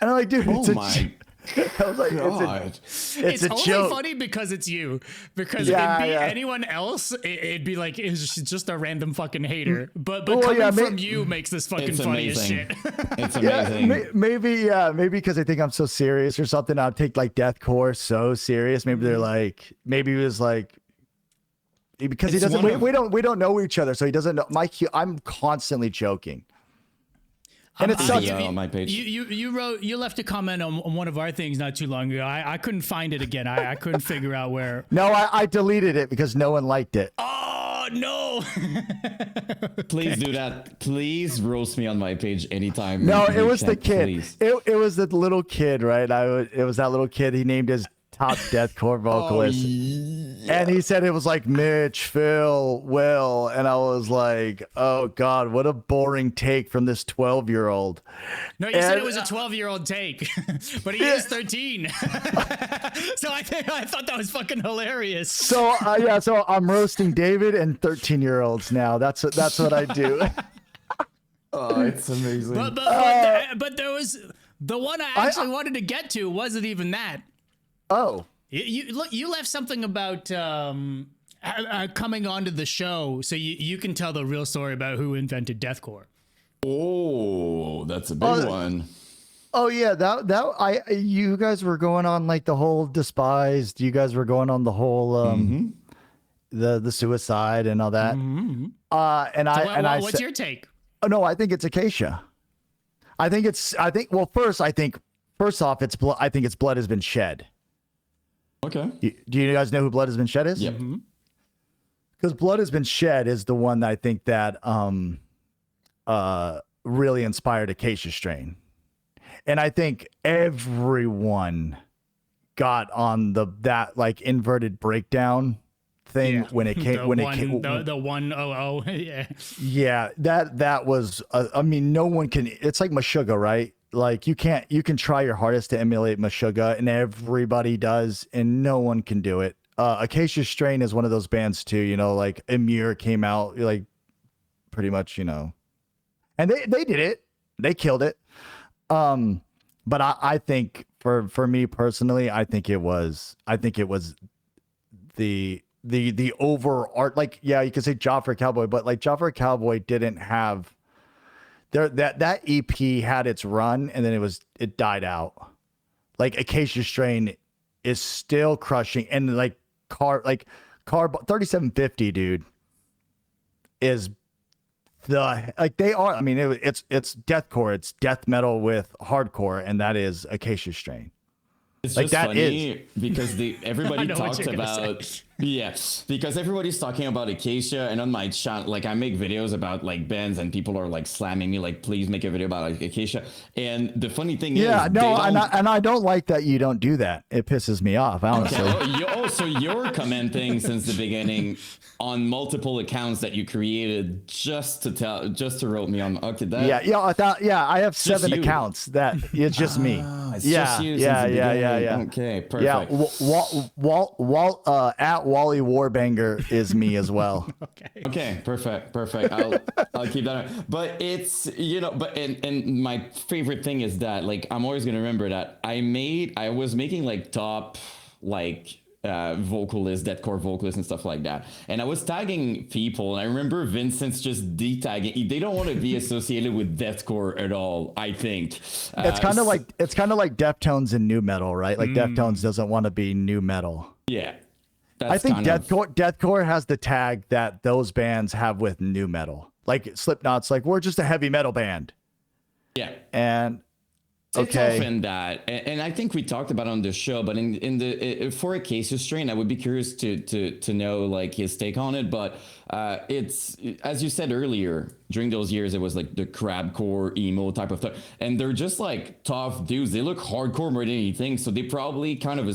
Speaker 1: And I'm like, "Dude,
Speaker 3: Oh my
Speaker 1: I was like,
Speaker 3: God.
Speaker 1: it's a
Speaker 2: only
Speaker 1: joke."
Speaker 2: funny because it's you. Because
Speaker 1: Yeah,
Speaker 2: it'd be
Speaker 1: yeah.
Speaker 2: anyone else, it'd be like it's just a random fucking hater. But
Speaker 1: Well,
Speaker 2: coming
Speaker 1: yeah,
Speaker 2: from you makes this fucking
Speaker 3: It's
Speaker 2: funny as
Speaker 3: amazing.
Speaker 2: shit.
Speaker 3: It's
Speaker 1: Yeah,
Speaker 3: amazing.
Speaker 1: maybe because I think I'm so serious or something. I'll take like Deathcore so serious. Maybe they're like, maybe he was like, because he
Speaker 3: It's
Speaker 1: doesn't.
Speaker 3: one of-
Speaker 1: We don't know each other, so he doesn't know. I'm constantly joking. And it sucks.
Speaker 3: on my page.
Speaker 2: You left a comment on one of our things not too long ago. I couldn't find it again. I couldn't figure out where.
Speaker 1: No, I deleted it because no one liked it.
Speaker 2: Oh no!
Speaker 3: Please do that. Please roast me on my page anytime.
Speaker 1: No,
Speaker 3: you
Speaker 1: it was
Speaker 3: can,
Speaker 1: the kid.
Speaker 3: please.
Speaker 1: It was the little kid, right? It was that little kid. He named his top deathcore vocalist. And he said it was like Mitch, Phil, Will. And I was like, oh, God, what a boring take from this 12-year-old.
Speaker 2: No, you said it was a 12-year-old take, but he is 13. So I thought that was fucking hilarious.
Speaker 1: So, so I'm roasting David and 13-year-olds now. That's what I do.
Speaker 3: Oh, it's amazing.
Speaker 2: But there was the one I actually wanted to get to wasn't even that.
Speaker 1: Oh.
Speaker 2: You left something about coming onto the show, so you can tell the real story about who invented deathcore.
Speaker 3: Oh, that's a big one.
Speaker 1: Oh yeah, you guys were going on like the whole Despised. You guys were going on the whole the suicide and all that.
Speaker 2: Mm-hmm.
Speaker 1: What's
Speaker 2: your take?
Speaker 1: Oh no, I think it's Acacia. I think first off I think it's Blood Has Been Shed.
Speaker 3: Okay.
Speaker 1: Do you guys know who Blood Has Been Shed is?
Speaker 3: Yep.
Speaker 1: Because Blood Has Been Shed is the one that I think that really inspired Acacia Strain. And I think everyone got on that like inverted breakdown thing when it came
Speaker 2: the 100.
Speaker 1: Yeah, that was I mean, no one can. It's like Meshuggah, right? Like you can try your hardest to emulate Meshuggah, and everybody does, and no one can do it. Acacia Strain is one of those bands too, you know, like Emir came out like pretty much, you know, and they did it, they killed it. But I think for me personally, I think it was the over art, like, yeah, you could say Joffrey Cowboy, but like Joffrey Cowboy didn't have that EP had its run and then it died out. Like Acacia Strain is still crushing, and like car 3750, dude, is they are. I mean, it's deathcore, it's death metal with hardcore, and that is Acacia Strain.
Speaker 3: It's
Speaker 1: like
Speaker 3: just
Speaker 1: that
Speaker 3: funny because everybody
Speaker 2: know what
Speaker 3: talked
Speaker 2: you're gonna
Speaker 3: about because everybody's talking about Acacia, and on my channel, like I make videos about like bands, and people are like slamming me like, please make a video about like, Acacia. And the funny thing is,
Speaker 1: I don't like that you don't do that. It pisses me off, honestly.
Speaker 3: So you're commenting since the beginning on multiple accounts that you created just to rope me on. Okay, that
Speaker 1: I have 7 accounts that it's just me.
Speaker 3: It's just you since the beginning. Okay, perfect.
Speaker 1: Yeah, at Wally Warbanger is me as well.
Speaker 3: Okay, perfect. I'll keep that on. But it's, you know, and my favorite thing is that like I'm always gonna remember that I was making like top like vocalists, deathcore vocalists and stuff like that, and I was tagging people, and I remember Vincent's just de-tagging. They don't want to be associated with deathcore at all, I think.
Speaker 1: It's kind of like Deftones and new metal, right? Like Deftones doesn't want to be new metal.
Speaker 3: Yeah,
Speaker 1: I think deathcore has the tag that those bands have with new metal. Like Slipknot's like, we're just a heavy metal band.
Speaker 3: Yeah,
Speaker 1: and
Speaker 3: It's
Speaker 1: Okay.
Speaker 3: often that, and I think we talked about it on the show. But for a Casey strain, I would be curious to know like his take on it. But it's, as you said earlier, during those years, it was like the crabcore emo type of thing, and they're just like tough dudes. They look hardcore more than anything, so they probably kind of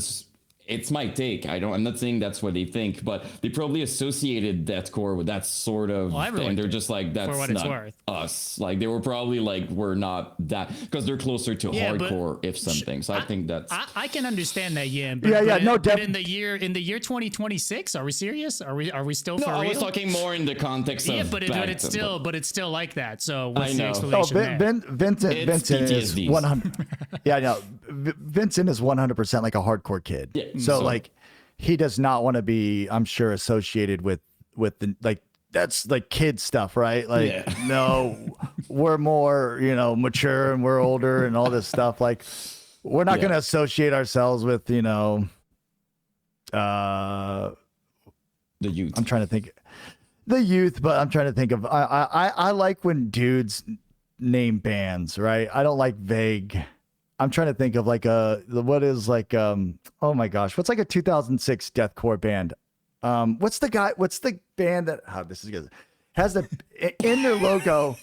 Speaker 3: it's my take. I'm not saying that's what they think, but they probably associated deathcore with that sort of, and they're just like, that's not us. Like they were probably like, we're not that, because they're closer to hardcore, if something. So I think that's.
Speaker 2: I can understand that, yeah. But in the year 2026, are we serious? Are we still for real?
Speaker 3: I was talking more in the context of.
Speaker 2: Yeah, but it's still like that. So what's the
Speaker 1: explanation
Speaker 2: there?
Speaker 1: Vincent is 100. Yeah, no, Vincent is 100% like a hardcore kid.
Speaker 3: Yeah.
Speaker 1: So like, he does not want to be, I'm sure, associated with the, like, that's like kid stuff, right? Like, no, we're more, mature and we're older and all this stuff. Like, we're not going to associate ourselves with, the
Speaker 3: youth.
Speaker 1: I'm trying to think the youth, but I'm trying to think of, I like when dudes name bands, right? I don't like vague. I'm trying to think of like oh my gosh, what's like a 2006 deathcore band? What's the band that, this is good, has in their logo,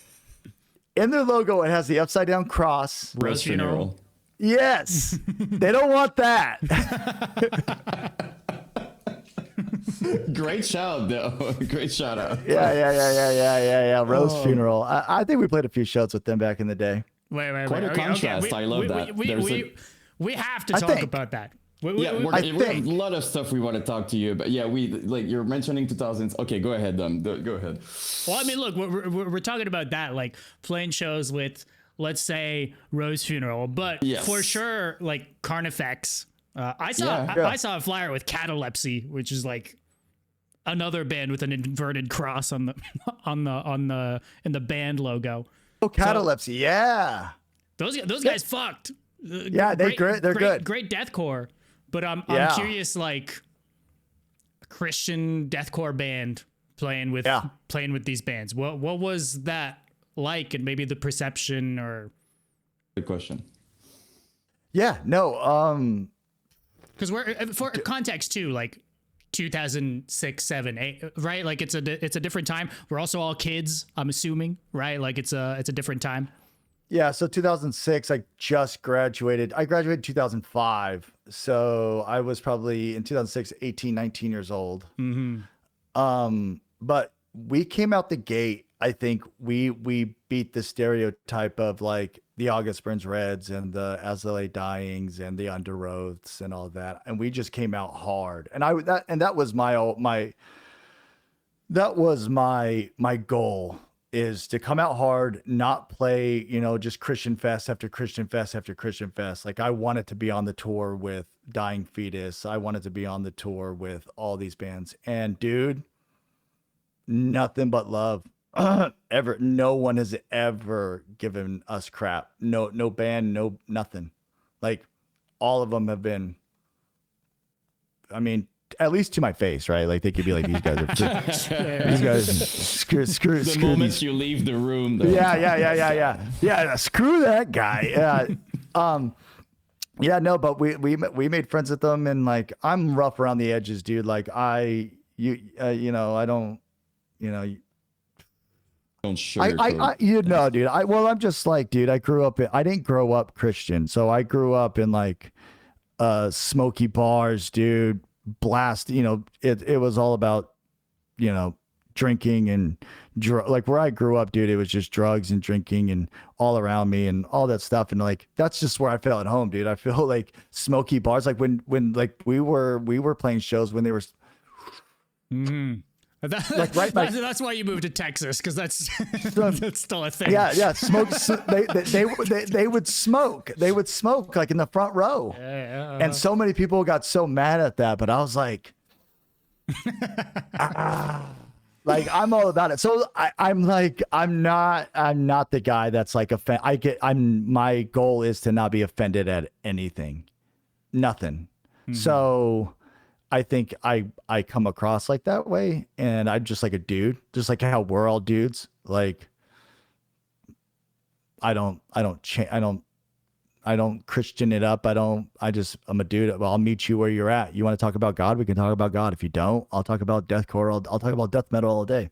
Speaker 1: it has the upside down cross.
Speaker 2: Rose Funeral.
Speaker 1: Yes. They don't want that.
Speaker 3: Great shout though. Great shout out.
Speaker 1: Yeah. Rose Funeral. I think we played a few shows with them back in the day.
Speaker 2: Wait.
Speaker 3: Quite a contrast. Okay. I love that.
Speaker 2: We have to talk about that.
Speaker 3: We have a lot of stuff we want to talk to you about. Yeah, you're mentioning 2000s. Okay, go ahead. Go ahead.
Speaker 2: Well, I mean, look, we're talking about that, like playing shows with, let's say, Rose Funeral, but for sure, like Carnifex. I saw a flyer with Catalepsy, which is like another band with an inverted cross in the band logo.
Speaker 1: Oh, Catalepsy, yeah.
Speaker 2: Those guys fucked.
Speaker 1: Yeah, they're good.
Speaker 2: Great deathcore, but I'm curious, like a Christian deathcore band playing with these bands. What was that like, and maybe the perception or?
Speaker 3: Good question.
Speaker 1: Yeah, no,
Speaker 2: because we're for context too, like 2006, 7, 8, right? Like it's a different time. We're also all kids, I'm assuming, right? Like it's a different time.
Speaker 1: Yeah, so 2006, I just graduated. I graduated 2005. So I was probably in 2006, 18, 19 years old. Mm-hmm. But we came out the gate. I think we beat the stereotype of like the August Burns Reds and the As the Lay Dyings and the Under Oaths and all that. And we just came out hard. And that was my goal, is to come out hard, not play, just Christian fest after Christian fest after Christian fest. Like I wanted to be on the tour with Dying Fetus. I wanted to be on the tour with all these bands. And dude, nothing but love. Ever. No one has ever given us crap. No band, no nothing. Like all of them have been, I mean, at least to my face, right? Like they could be like, these guys screw
Speaker 3: the moment you leave the room though.
Speaker 1: Yeah, screw that guy. Yeah, no, but we made friends with them, and like I'm rough around the edges, dude. Like I don't sugarcoat. Dude. I'm just like, dude, I didn't grow up Christian. So I grew up in like smoky bars, dude, blast, it was all about, drinking and like where I grew up, dude, it was just drugs and drinking and all around me and all that stuff. And like, that's just where I felt at home, dude. I feel like smoky bars, like when like we were playing shows when they were.
Speaker 2: Mm-hmm. That's why you moved to Texas, because that's still a thing.
Speaker 1: Yeah. Smoke. They would smoke. They would smoke like in the front row. And so many people got so mad at that, but I was like, like I'm all about it. So I'm not the guy that's like my goal is to not be offended at anything, nothing. Mm-hmm. So I think I come across like that way, and I'm just like a dude, just like how we're all dudes. Like I don't don't Christian it up. I'm a dude. Well, I'll meet you where you're at. You want to talk about God? We can talk about God. If you don't, I'll talk about deathcore. I'll talk about death metal all day.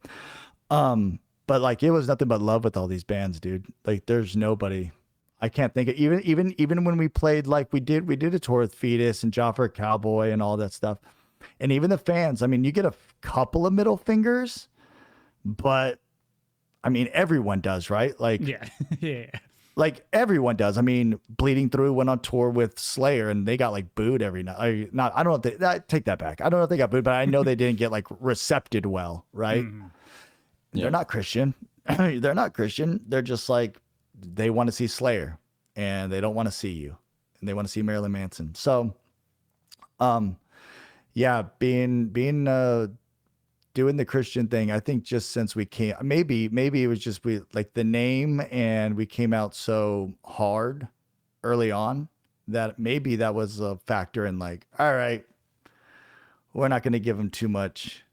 Speaker 1: But like, it was nothing but love with all these bands, dude. Like, there's nobody. I can't think of even when we played, like we did a tour with Fetus and Joffer Cowboy and all that stuff. And even the fans, I mean, you get a couple of middle fingers, but I mean, everyone does, right? Like,
Speaker 2: yeah.
Speaker 1: Like everyone does. I mean, Bleeding Through went on tour with Slayer and they got like booed every night. I don't know if they, take that back. I don't know if they got booed, but I know they didn't get like recepted well, right?
Speaker 3: Yeah.
Speaker 1: They're not Christian. They're not Christian. They're just like, they want to see Slayer and they don't want to see you and they want to see Marilyn Manson. So, yeah, being doing the Christian thing, I think just since we came, maybe it was just we like the name and we came out so hard early on that maybe that was a factor in like, all right, we're not going to give them too much,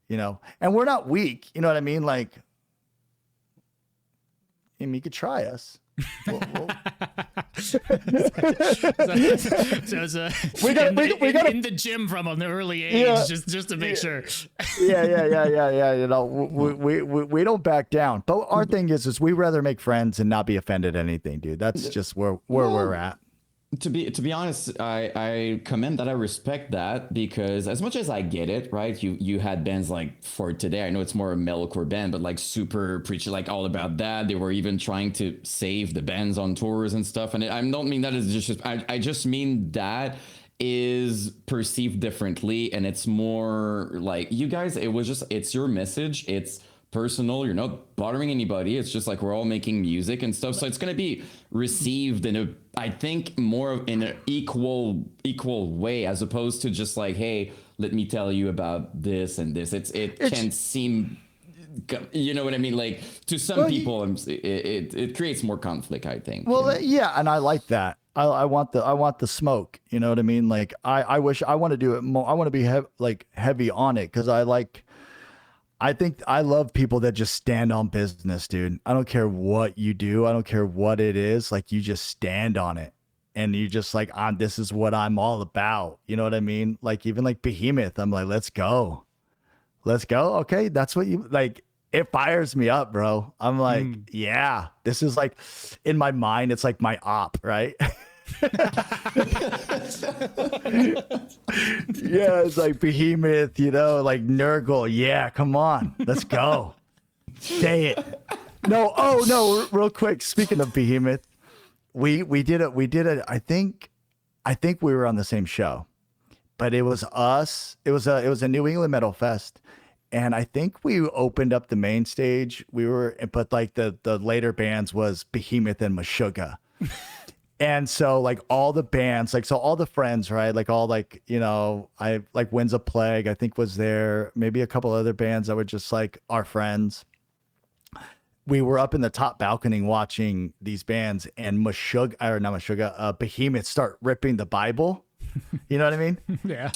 Speaker 1: you know, and we're not weak. You know what I mean? Like, I mean, you could try us. We'll
Speaker 2: So we got in the gym from an early age, just to make sure.
Speaker 1: Yeah. You know, we don't back down. But our thing is we rather make friends and not be offended at anything, dude. That's just where we're at.
Speaker 3: To be honest, I commend that. I respect that because as much as I get it, right? You had bands like For Today. I know it's more a metalcore band, but like super preachy, like all about that. They were even trying to save the bands on tours and stuff. And I don't mean that as just. I just mean that is perceived differently, and it's more like you guys. It's your message. It's personal. You're not bothering anybody. It's just like we're all making music and stuff. So it's going to be received I think more in an equal way as opposed to just like, hey, let me tell you about this and this. It can seem, you know what I mean? Like to some people, it creates more conflict, I think.
Speaker 1: Well, yeah, and I like that. I want the smoke. You know what I mean? Like I wish I want to do it more. I want to be heavy on it because I think I love people that just stand on business, dude. I don't care what you do. I don't care what it is. Like you just stand on it and you just like, this is what I'm all about. You know what I mean? Like even like Behemoth, I'm like, let's go. Okay. That's what you like. It fires me up, bro. I'm like, yeah, this is like in my mind. It's like my op, right? Yeah, it's like Behemoth, you know, like Nurgle. Yeah, come on, let's go. Say it. No, real quick. Speaking of Behemoth, we did it. I think we were on the same show, but it was us. It was a New England Metal Fest, and I think we opened up the main stage. But like the later bands was Behemoth and Meshuggah. And so like all the bands, like, so all the friends, right? Like all like, you know, I like Winds of Plague, I think was there, maybe a couple other bands that were just like our friends. We were up in the top balcony watching these bands and Behemoth start ripping the Bible. You know what I mean?
Speaker 2: Yeah.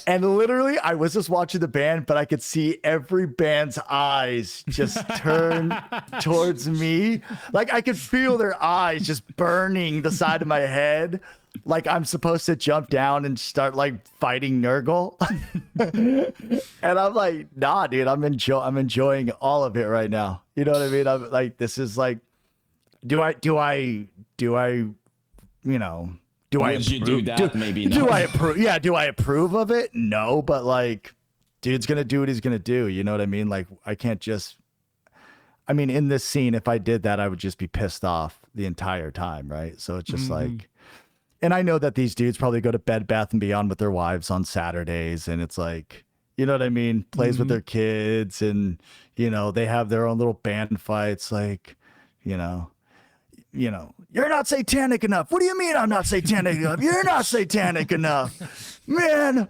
Speaker 1: And literally, I was just watching the band, but I could see every band's eyes just turn towards me. Like I could feel their eyes just burning the side of my head. Like I'm supposed to jump down and start like fighting Nurgle. And I'm like, nah, dude, I'm enjoying all of it right now. You know what I mean? I'm like, this is like, do I, you know, do I approve?
Speaker 3: You do that? Maybe not.
Speaker 1: Do I approve? Yeah. Do I approve of it? No, but like, dude's going to do what he's going to do. You know what I mean? Like, I can't just, I mean, in this scene, if I did that, I would just be pissed off the entire time. Right. So it's just like, and I know that these dudes probably go to Bed Bath and Beyond with their wives on Saturdays. And it's like, you know what I mean? Plays with their kids and, you know, they have their own little band fights. Like, you know, you're not satanic enough. What do you mean I'm not satanic enough? You're not satanic enough, man.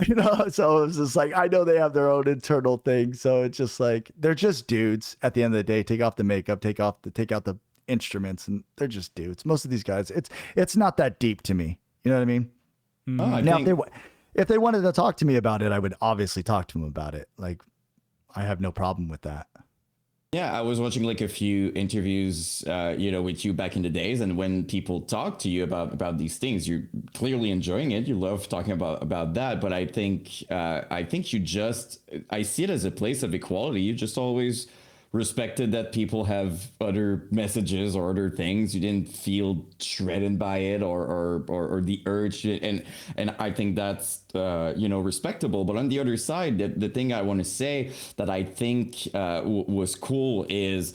Speaker 1: You know, so it's just like, I know they have their own internal thing. So it's just like, they're just dudes at the end of the day. Take off the makeup, take out the instruments, and they're just dudes. Most of these guys, it's not that deep to me. You know what I mean? If they wanted to talk to me about it, I would obviously talk to them about it. Like, I have no problem with that.
Speaker 3: Yeah, I was watching like a few interviews, with you back in the days, and when people talk to you about these things, you're clearly enjoying it. You love talking about that. But I think I see it as a place of equality. You just always respected that people have other messages or other things. You didn't feel threatened by it or the urge, and I think that's respectable. But on the other side, the thing I want to say that I think was cool is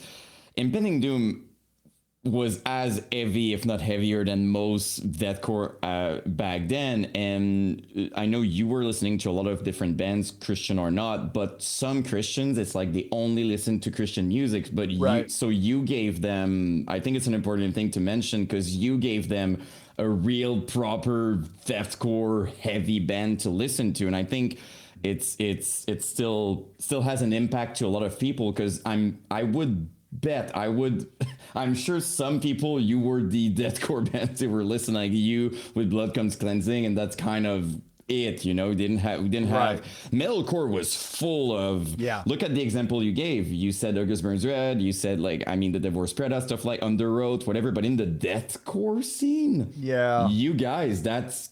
Speaker 3: Impending Doom was as heavy, if not heavier, than most deathcore back then. And I know you were listening to a lot of different bands, Christian or not, but some Christians, it's like they only listen to Christian music. But
Speaker 1: Right.
Speaker 3: you gave them, I think it's an important thing to mention, because you gave them a real proper deathcore heavy band to listen to. And I think it's still has an impact to a lot of people, because I'm sure some people, you were the deathcore band they were listening, like you with Blood Comes Cleansing, and that's kind of it, we didn't have
Speaker 1: Right.
Speaker 3: metalcore was full of.
Speaker 1: Yeah.
Speaker 3: Look at the example you gave. You said August Burns Red, you said the Divorce Preda, stuff like Underoath, whatever, but in the deathcore scene,
Speaker 1: Yeah.
Speaker 3: you guys, that's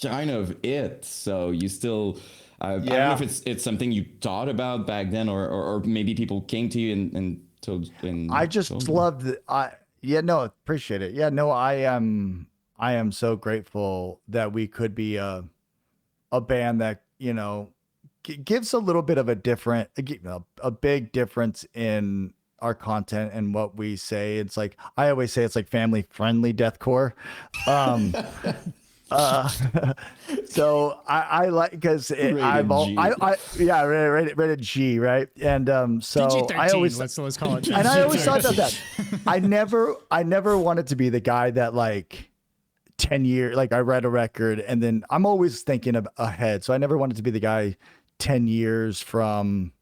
Speaker 3: kind of it. So you still I don't know
Speaker 1: Yeah.
Speaker 3: if it's something you thought about back then, or maybe people came to you and told.
Speaker 1: I just
Speaker 3: told you.
Speaker 1: love the yeah, no, appreciate it. Yeah, no, I am so grateful that we could be a band that, gives a little bit of a different a big difference in our content and what we say. It's like I always say it's like family friendly deathcore. Um uh so I like because I've
Speaker 3: Rated
Speaker 1: all
Speaker 3: G.
Speaker 1: I yeah, rated G, right? And so I
Speaker 2: PG-13,
Speaker 1: always
Speaker 2: let's call it.
Speaker 1: and I always thought that I never wanted to be the guy that like 10 years, like I read a record and then I'm always thinking of ahead. So I never wanted to be the guy 10 years from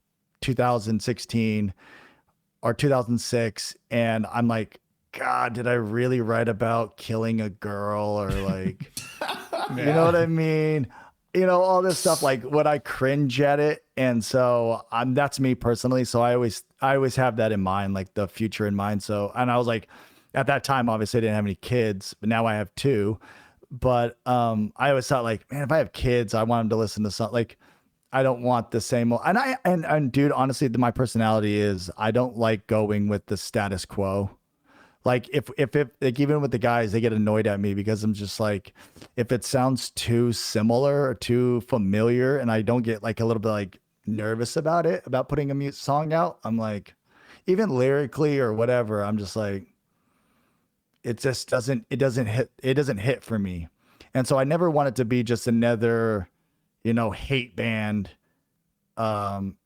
Speaker 1: 2016 or 2006. And I'm like, God, did I really write about killing a girl or like, you know what I mean? All this stuff, like would I cringe at it? And so that's me personally. So I always have that in mind, like the future in mind. So, and I was like, at that time, obviously I didn't have any kids, but now I have two. But I always thought like, man, if I have kids, I want them to listen to something like, I don't want the same. And dude, honestly, my personality is I don't like going with the status quo. Like if like even with the guys, they get annoyed at me because I'm just like, if it sounds too similar or too familiar, and I don't get like a little bit like nervous about it, about putting a mute song out, I'm like, even lyrically or whatever, I'm just like, it doesn't hit for me. And so I never want it to be just another, hate band. Um,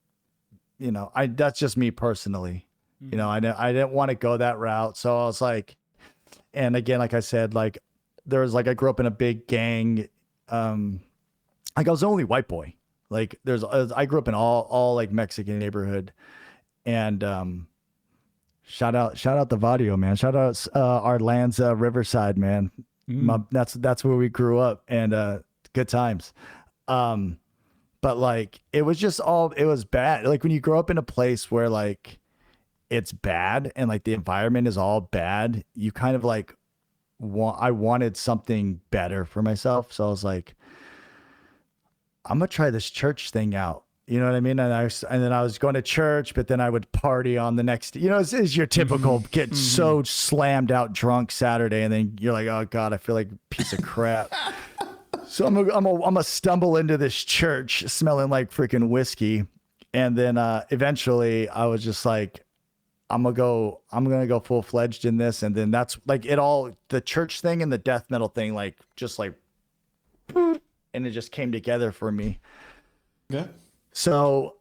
Speaker 1: that's just me personally. I didn't want to go that route. So I was like, and again, like I said, like there was like, I grew up in a big gang. Like I was the only white boy. Like I grew up in all like Mexican neighborhood, and shout out the Vadio, man. Shout out our lands, Riverside, man. That's where we grew up, and good times. But like it was bad. Like when you grow up in a place where like it's bad and like the environment is all bad, you kind of like I wanted something better for myself. So I was like, I'm gonna try this church thing out. You know what I mean? And then I was going to church, but then I would party on the next, it's your typical get so slammed out drunk Saturday. And then you're like, oh God, I feel like a piece of crap. So I'm gonna stumble into this church smelling like freaking whiskey. And then eventually I was just like, I'm gonna go full fledged in this. And then that's like the church thing and the death metal thing, like just like, and it just came together for me.
Speaker 3: Yeah.
Speaker 1: So,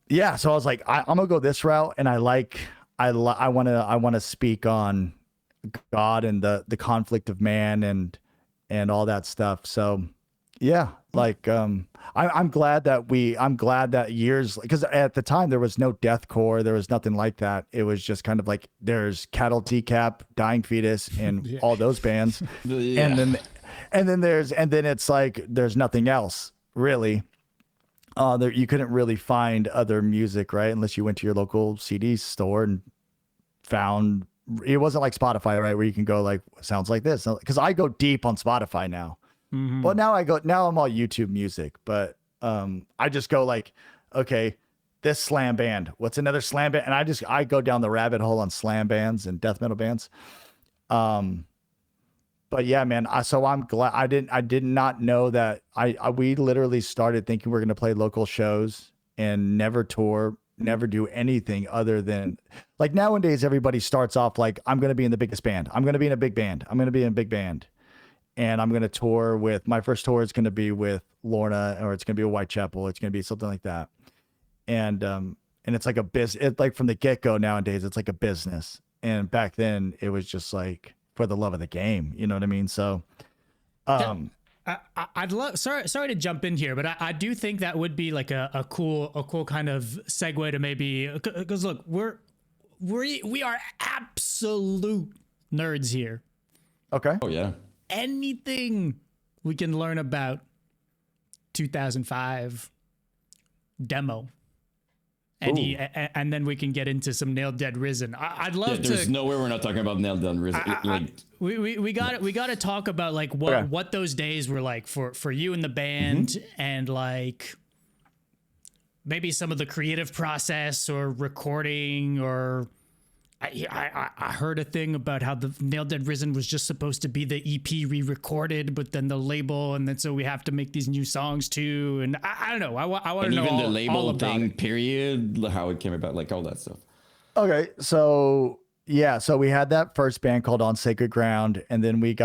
Speaker 1: yeah, so I was like, I'm gonna go this route. And I want to speak on God and the conflict of man and all that stuff. So yeah, like, I'm glad that years, because at the time there was no deathcore, there was nothing like that. It was just kind of like there's Cattle Teacup, Dying Fetus, and all those bands,
Speaker 3: Yeah.
Speaker 1: and then it's like there's nothing else really. there you couldn't really find other music, right? Unless you went to your local CD store and found. It wasn't like Spotify, right? Where you can go like, sounds like this. Because I go deep on Spotify now. Well, now I'm all YouTube music, but I just go like, okay, this slam band. What's another slam band? And I go down the rabbit hole on slam bands and death metal bands. But yeah, man. So I'm glad I did not know that we literally started thinking we're going to play local shows and never tour, never do anything other than like nowadays, everybody starts off like, I'm going to be in the biggest band. I'm going to be in a big band. I'm going to be in a big band. And I'm going to tour with, my first tour is going to be with Lorna, or it's going to be a Whitechapel. It's going to be something like that. And it's like a business, it's like from the get go nowadays, it's like a business. And back then it was just like for the love of the game. You know what I mean? So,
Speaker 2: I'd love, sorry to jump in here, but I do think that would be like a cool kind of segue to maybe, cause look, we are absolute nerds here.
Speaker 1: okay.
Speaker 3: Oh yeah.
Speaker 2: Anything we can learn about 2005 demo, and then we can get into some Nailed Dead Risen. I'd love to.
Speaker 3: There's no way we're not talking about Nailed Dead Risen.
Speaker 2: We got to talk about like what those days were like for you and the band, and like maybe some of the creative process or recording, or I heard a thing about how the Nailed Dead Risen was just supposed to be the EP re-recorded, but then the label, and then so we have to make these new songs too. And I don't know. I want to know
Speaker 3: even
Speaker 2: all,
Speaker 3: the label
Speaker 2: all about
Speaker 3: thing,
Speaker 2: it.
Speaker 3: period, how it came about, like all that stuff.
Speaker 1: Okay. So yeah, so we had that first band called On Sacred Ground, and then we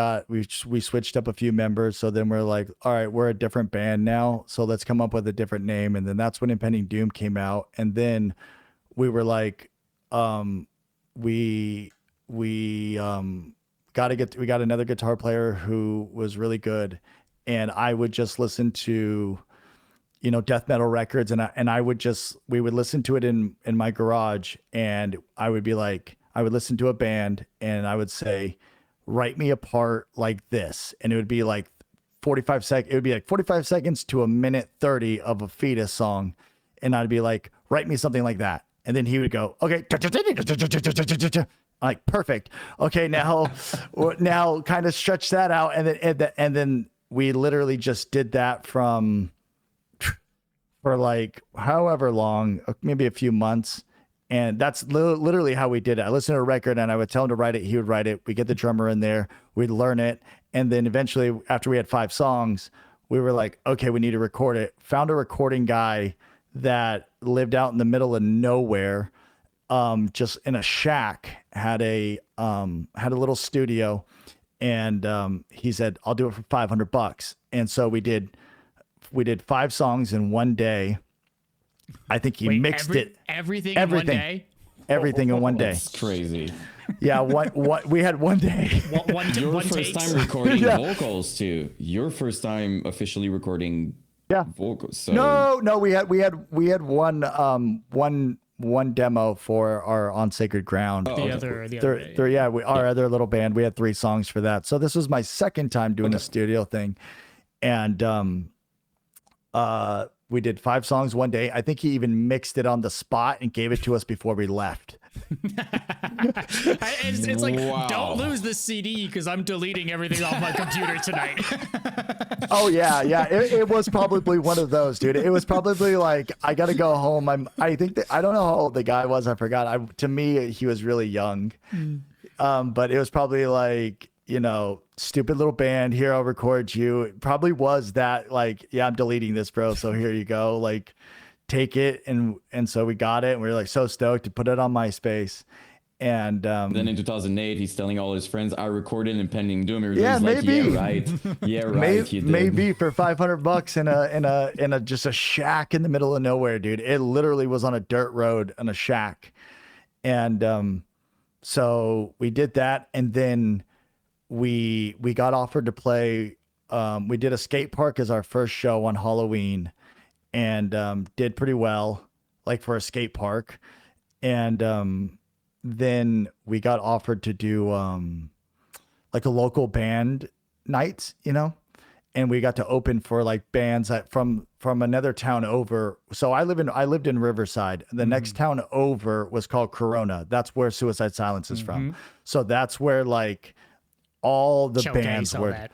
Speaker 1: switched up a few members. So then we're like, all right, we're a different band now. So let's come up with a different name. And then that's when Impending Doom came out. And then we were like, we got another guitar player who was really good, and I would just listen to, death metal records, and we would listen to it in my garage, and I would be like, I would listen to a band and I would say, write me a part like this, and it would be like 45 seconds to a minute 30 of a Fetus song, and I'd be like, write me something like that. And then he would go, okay, like perfect. Okay, now kind of stretch that out, and then we literally just did that for like however long, maybe a few months, and that's literally how we did it. I listened to a record, and I would tell him to write it. He would write it. We get the drummer in there. We'd learn it, and then eventually, after we had 5 songs, we were like, okay, we need to record it. Found a recording guy that lived out in the middle of nowhere, just in a shack, had a little studio, and he said, I'll do it for $500. And so we did 5 songs in one day. I think he mixed
Speaker 2: everything in one day.
Speaker 1: Everything in one day.
Speaker 3: That's crazy.
Speaker 1: Yeah, what we had one day.
Speaker 3: Your first time recording vocals too. Your first time officially recording vocals. So
Speaker 1: No, we had one demo for our On Sacred Ground.
Speaker 2: The other
Speaker 1: Our other little band, we had 3 songs for that. So this was my second time doing a studio thing, and we did 5 songs one day. I think he even mixed it on the spot and gave it to us before we left.
Speaker 2: It's like,
Speaker 3: wow.
Speaker 2: Don't lose the CD because I'm deleting everything off my computer tonight.
Speaker 1: Oh yeah. It was probably one of those, dude. It was probably like, I gotta go home. I think that, I don't know how old the guy was. I forgot. To me, he was really young. But it was probably like, stupid little band. Here, I'll record you. It probably was that, like, yeah, I'm deleting this, bro. So here you go. Like, take it. And so we got it, and we were like so stoked to put it on MySpace. And
Speaker 3: then in 2008, he's telling all his friends, I recorded Impending Doom. Everybody's
Speaker 1: like,
Speaker 3: maybe. Yeah, right. Yeah, right.
Speaker 1: Maybe for $500 in a just a shack in the middle of nowhere, dude. It literally was on a dirt road in a shack. And so we did that, and then we got offered to play. We did a skate park as our first show on Halloween, and did pretty well, like for a skate park. And then we got offered to do like a local band night, and we got to open for like bands from another town over. So I lived in Riverside. The next town over was called Corona. That's where Suicide Silence is from. So that's where like all the
Speaker 2: Showcase,
Speaker 1: bands
Speaker 2: all
Speaker 1: were.
Speaker 2: that.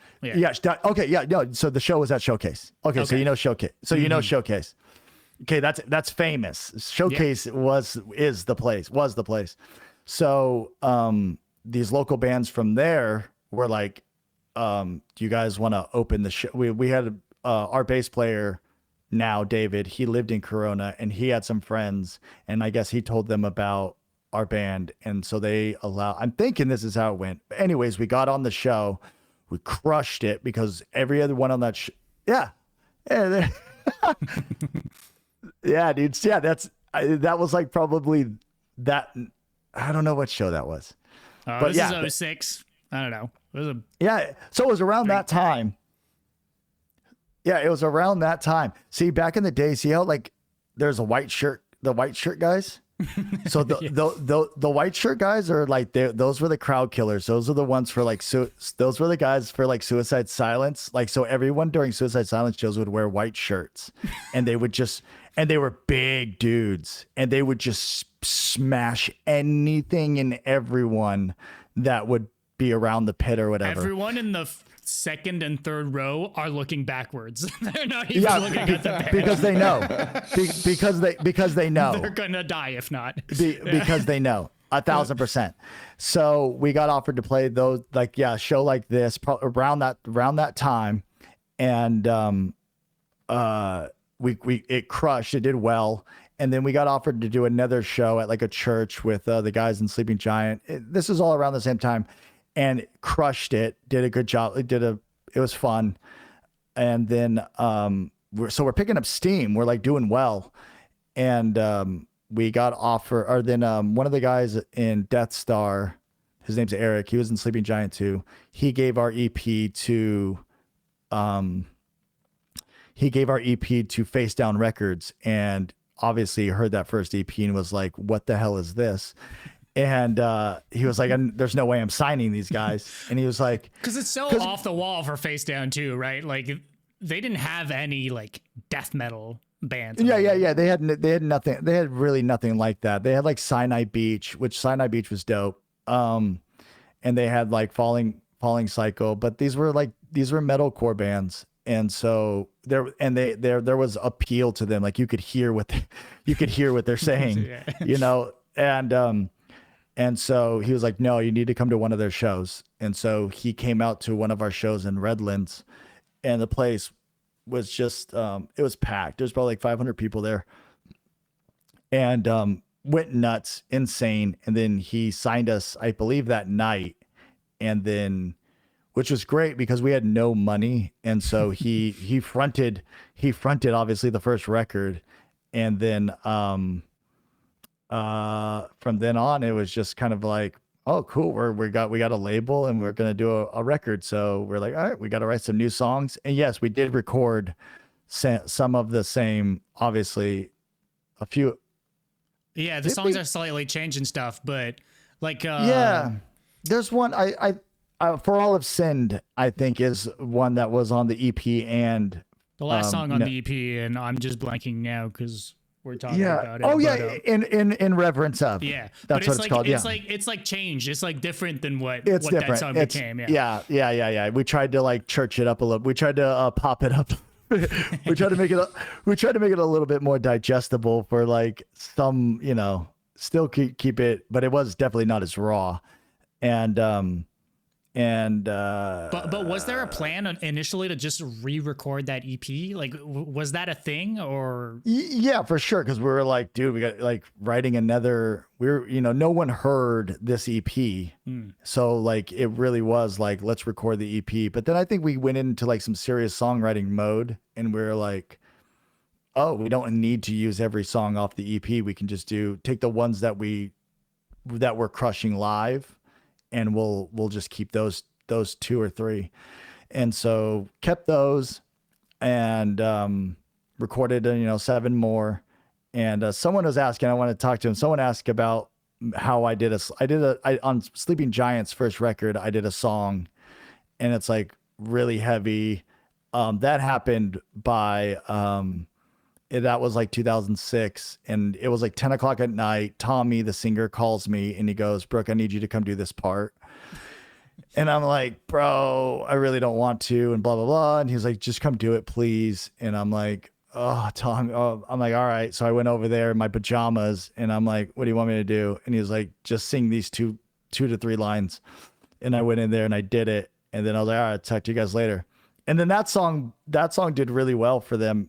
Speaker 1: Okay. Yeah. No. So the show was at Showcase. Okay. So you know Showcase. So you know Showcase. Okay. That's famous. Showcase was the place. So these local bands from there were like, do you guys want to open the show? We had our bass player now, David, he lived in Corona and he had some friends, and I guess he told them about our band. And so I'm thinking this is how it went. Anyways, we got on the show, we crushed it because every other one on that yeah, dude. Yeah, that was like probably that. I don't know what show that was.
Speaker 2: But this is 06. I don't know.
Speaker 1: So it was around that time. Yeah, it was around that time. See, back in the day, see how like there's the white shirt guys? So the white shirt guys are like, those were the crowd killers. Those are the ones for like, those were the guys for like Suicide Silence. Like, so everyone during Suicide Silence shows would wear white shirts, and they were big dudes, and they would just smash anything and everyone that would be around the pit or whatever.
Speaker 2: Everyone in the second and third row are looking backwards. They're not even looking at the band.
Speaker 1: Because they know. Because they know.
Speaker 2: They're gonna die if not.
Speaker 1: Because they know. 1,000%. So we got offered to play those, like, show like this around that time, and it crushed. It did well. And then we got offered to do another show at like a church with the guys in Sleeping Giant. This is all around the same time, and crushed it. Did a good job. It was fun. And then we're picking up steam. We're like doing well, and we got offered. Or then one of the guys in Death Star, his name's Eric. He was in Sleeping Giant too. He gave our EP to Face Down Records, and obviously heard that first EP and was like, what the hell is this? And he was like, there's no way I'm signing these guys. And he was like,
Speaker 2: because it's so off the wall for Face Down too, right? Like they didn't have any like death metal bands.
Speaker 1: Yeah. They had nothing. They had really nothing like that. They had like Cyanide Beach, which Cyanide Beach was dope. And they had like Falling Cycle, but these were metalcore bands. And so there was appeal to them. Like you could hear what they're saying, you know? And so he was like, no, you need to come to one of their shows. And so he came out to one of our shows in Redlands, and the place was just, it was packed. There's probably like 500 people there, and went nuts, insane. And then he signed us, I believe, that night. And then, which was great because we had no money. And so he fronted obviously the first record. And then, from then on, it was just kind of like, oh, cool. We got a label, and we're going to do a record. So we're like, all right, we got to write some new songs. And yes, we did record some of the same, obviously a few.
Speaker 2: Yeah. The songs are slightly changed and stuff, but like,
Speaker 1: there's one, I For All Have Sinned, I think, is one that was on the EP, and
Speaker 2: the last song on the EP, and I'm just blanking now because we're talking about it.
Speaker 1: Oh yeah, in reverence of.
Speaker 2: Yeah,
Speaker 1: that's what it's called.
Speaker 2: It's like changed. It's like different than what
Speaker 1: different.
Speaker 2: That song became.
Speaker 1: Yeah. We tried to like church it up a little. We tried to pop it up. we tried to make it. We tried to make it a little bit more digestible for like some, still keep it, but it was definitely not as raw. But
Speaker 2: was there a plan initially to just re-record that EP? Like, was that a thing, or?
Speaker 1: Yeah, for sure. Because we were like, dude, we got like writing another. No one heard this EP, so like it really was like, let's record the EP. But then I think we went into like some serious songwriting mode, and we were like, oh, we don't need to use every song off the EP. We can just take the ones that we're crushing live, and we'll just keep those 2 or 3. And so kept those, and recorded 7 more. And someone was asking, I want to talk to him. Someone asked about how I did on Sleeping Giant's first record, I did a song, and it's like really heavy. that happened by that was like 2006, and it was like 10 o'clock at night. Tommy, the singer, calls me and he goes, "Brooke, I need you to come do this part." And I'm like, "Bro, I really don't want to," and blah, blah, blah. And he's like, "Just come do it, please." And I'm like, "Oh, Tom," I'm like, "All right." So I went over there in my pajamas and I'm like, "What do you want me to do?" And he was like, "Just sing these two to three lines." And I went in there and I did it. And then I was like, "All right, talk to you guys later." And then that song did really well for them.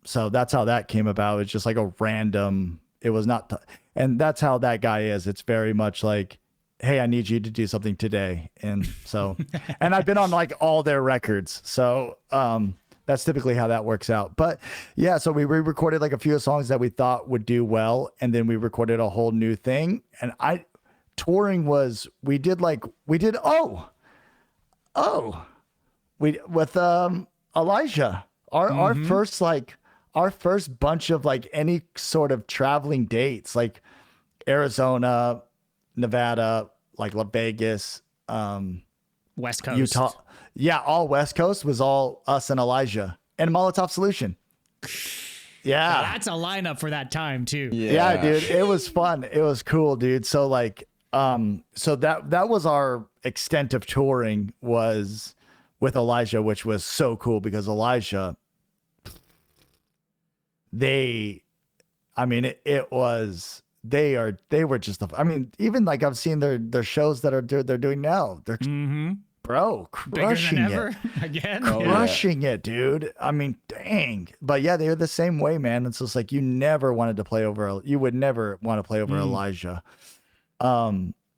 Speaker 1: So that's how that came about. It's just like a random, it was not, and that's how that guy is. It's very much like, "Hey, I need you to do something today." And so, and I've been on like all their records. So, that's typically how that works out. But yeah, so we re-recorded like a few songs that we thought would do well. And then we recorded a whole new thing. And touring was, we did with Elijah, our first bunch of like any sort of traveling dates, like Arizona, Nevada, like Las Vegas,
Speaker 2: West Coast,
Speaker 1: Utah. Yeah, all West Coast was all us and Elijah and Molotov Solution. Yeah.
Speaker 2: That's a lineup for that time too.
Speaker 1: Yeah, dude. It was fun. It was cool, dude. So like, so that was our extent of touring, was with Elijah, which was so cool because Elijah, they were just, even like I've seen their shows that they're doing now. They're bro, crushing it.
Speaker 2: Again.
Speaker 1: Crushing it, dude. I mean, dang. But yeah, they're the same way, man. It's just like you would never want to play over Elijah.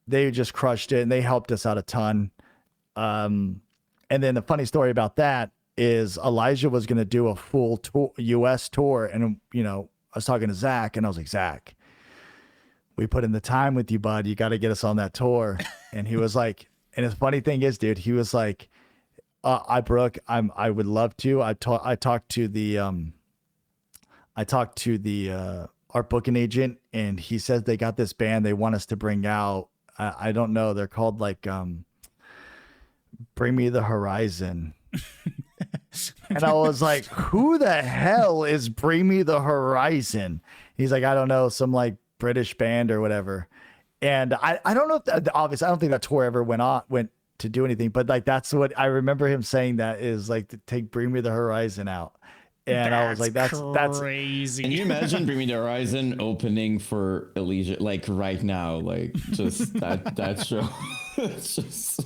Speaker 1: They just crushed it and they helped us out a ton. And then the funny story about that is Elijah was going to do a full tour, US tour. And, I was talking to Zach and I was like, "Zach, we put in the time with you, bud. You got to get us on that tour." And he was like, and the funny thing is, dude, he was like, Brooke, I would love to. I talked to the our booking agent, and he says they got this band they want us to bring out. I don't know. They're called like, Bring Me the Horizon. And I was like, "Who the hell is Bring Me the Horizon?" He's like, "I don't know, some like British band or whatever." And I don't know if obviously I don't think that tour ever went to do anything, but like that's what I remember him saying, that is like to take Bring Me the Horizon out. And I was like, that's
Speaker 2: crazy.
Speaker 3: Can you imagine Bring Me the Horizon opening for Elijah, like right now, like just that show? It's just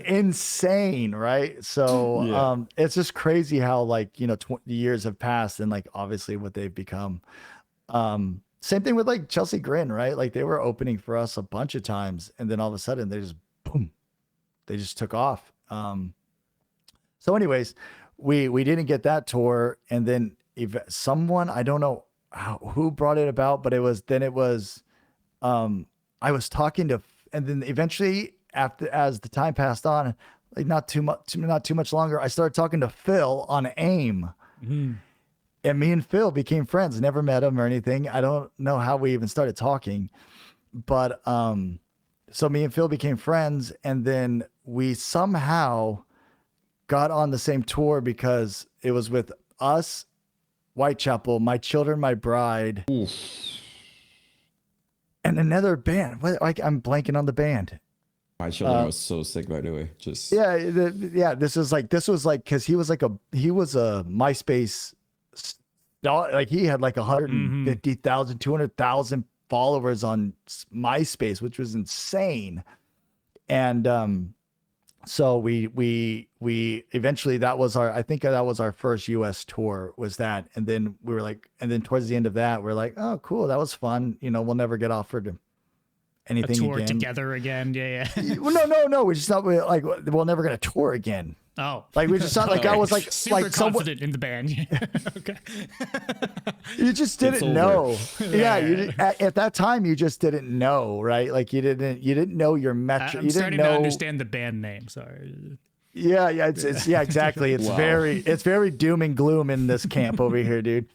Speaker 1: insane, right? So it's just crazy how like 20 years have passed and like obviously what they've become. Same thing with like Chelsea Grin, right? Like they were opening for us a bunch of times, and then all of a sudden they just boom, they just took off. So anyways, we didn't get that tour, and then someone, I don't know who brought it about, but it was I was talking to, and then eventually as the time passed on, like not too much longer, I started talking to Phil on AIM. And me and Phil became friends. Never met him or anything. I don't know how we even started talking, but so me and Phil became friends, and then we somehow got on the same tour because it was with us, Whitechapel, My Children, My Bride, and another band. I'm blanking on the band.
Speaker 3: My Children was so sick, by the way. Just
Speaker 1: This was like because he was a MySpace. Like he had like 150,000, 200,000 followers on MySpace, which was insane. And so we eventually, I think that was our first US tour, was that. And then we were like, and then towards the end of that, we're like, "Oh, cool, that was fun. We'll never get offered anything
Speaker 2: a tour
Speaker 1: again."
Speaker 2: together again. Yeah.
Speaker 1: Well, no. We just thought we're never gonna tour again.
Speaker 2: Oh,
Speaker 1: like we just thought like I was like
Speaker 2: super confident in the band. Okay.
Speaker 1: You just didn't know. Yeah. At that time you just didn't know, right? Like you didn't know your metric.
Speaker 2: I'm starting to understand the band name. Sorry.
Speaker 1: Yeah. It's exactly. It's very doom and gloom in this camp over here, dude.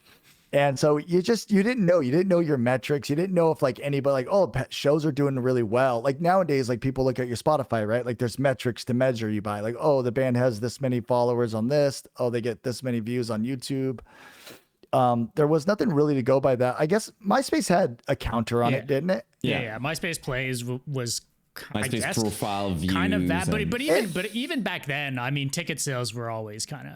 Speaker 1: And so you didn't know your metrics. You didn't know if like anybody like, oh, shows are doing really well. Like nowadays, like people look at your Spotify, right? Like there's metrics to measure you by, like, oh, the band has this many followers on this. Oh, they get this many views on YouTube. There was nothing really to go by that. I guess MySpace had a counter on it, didn't it?
Speaker 2: Yeah. MySpace Plays was
Speaker 3: MySpace profile views.
Speaker 2: Kind of that, but even back then, I mean, ticket sales were always kind of.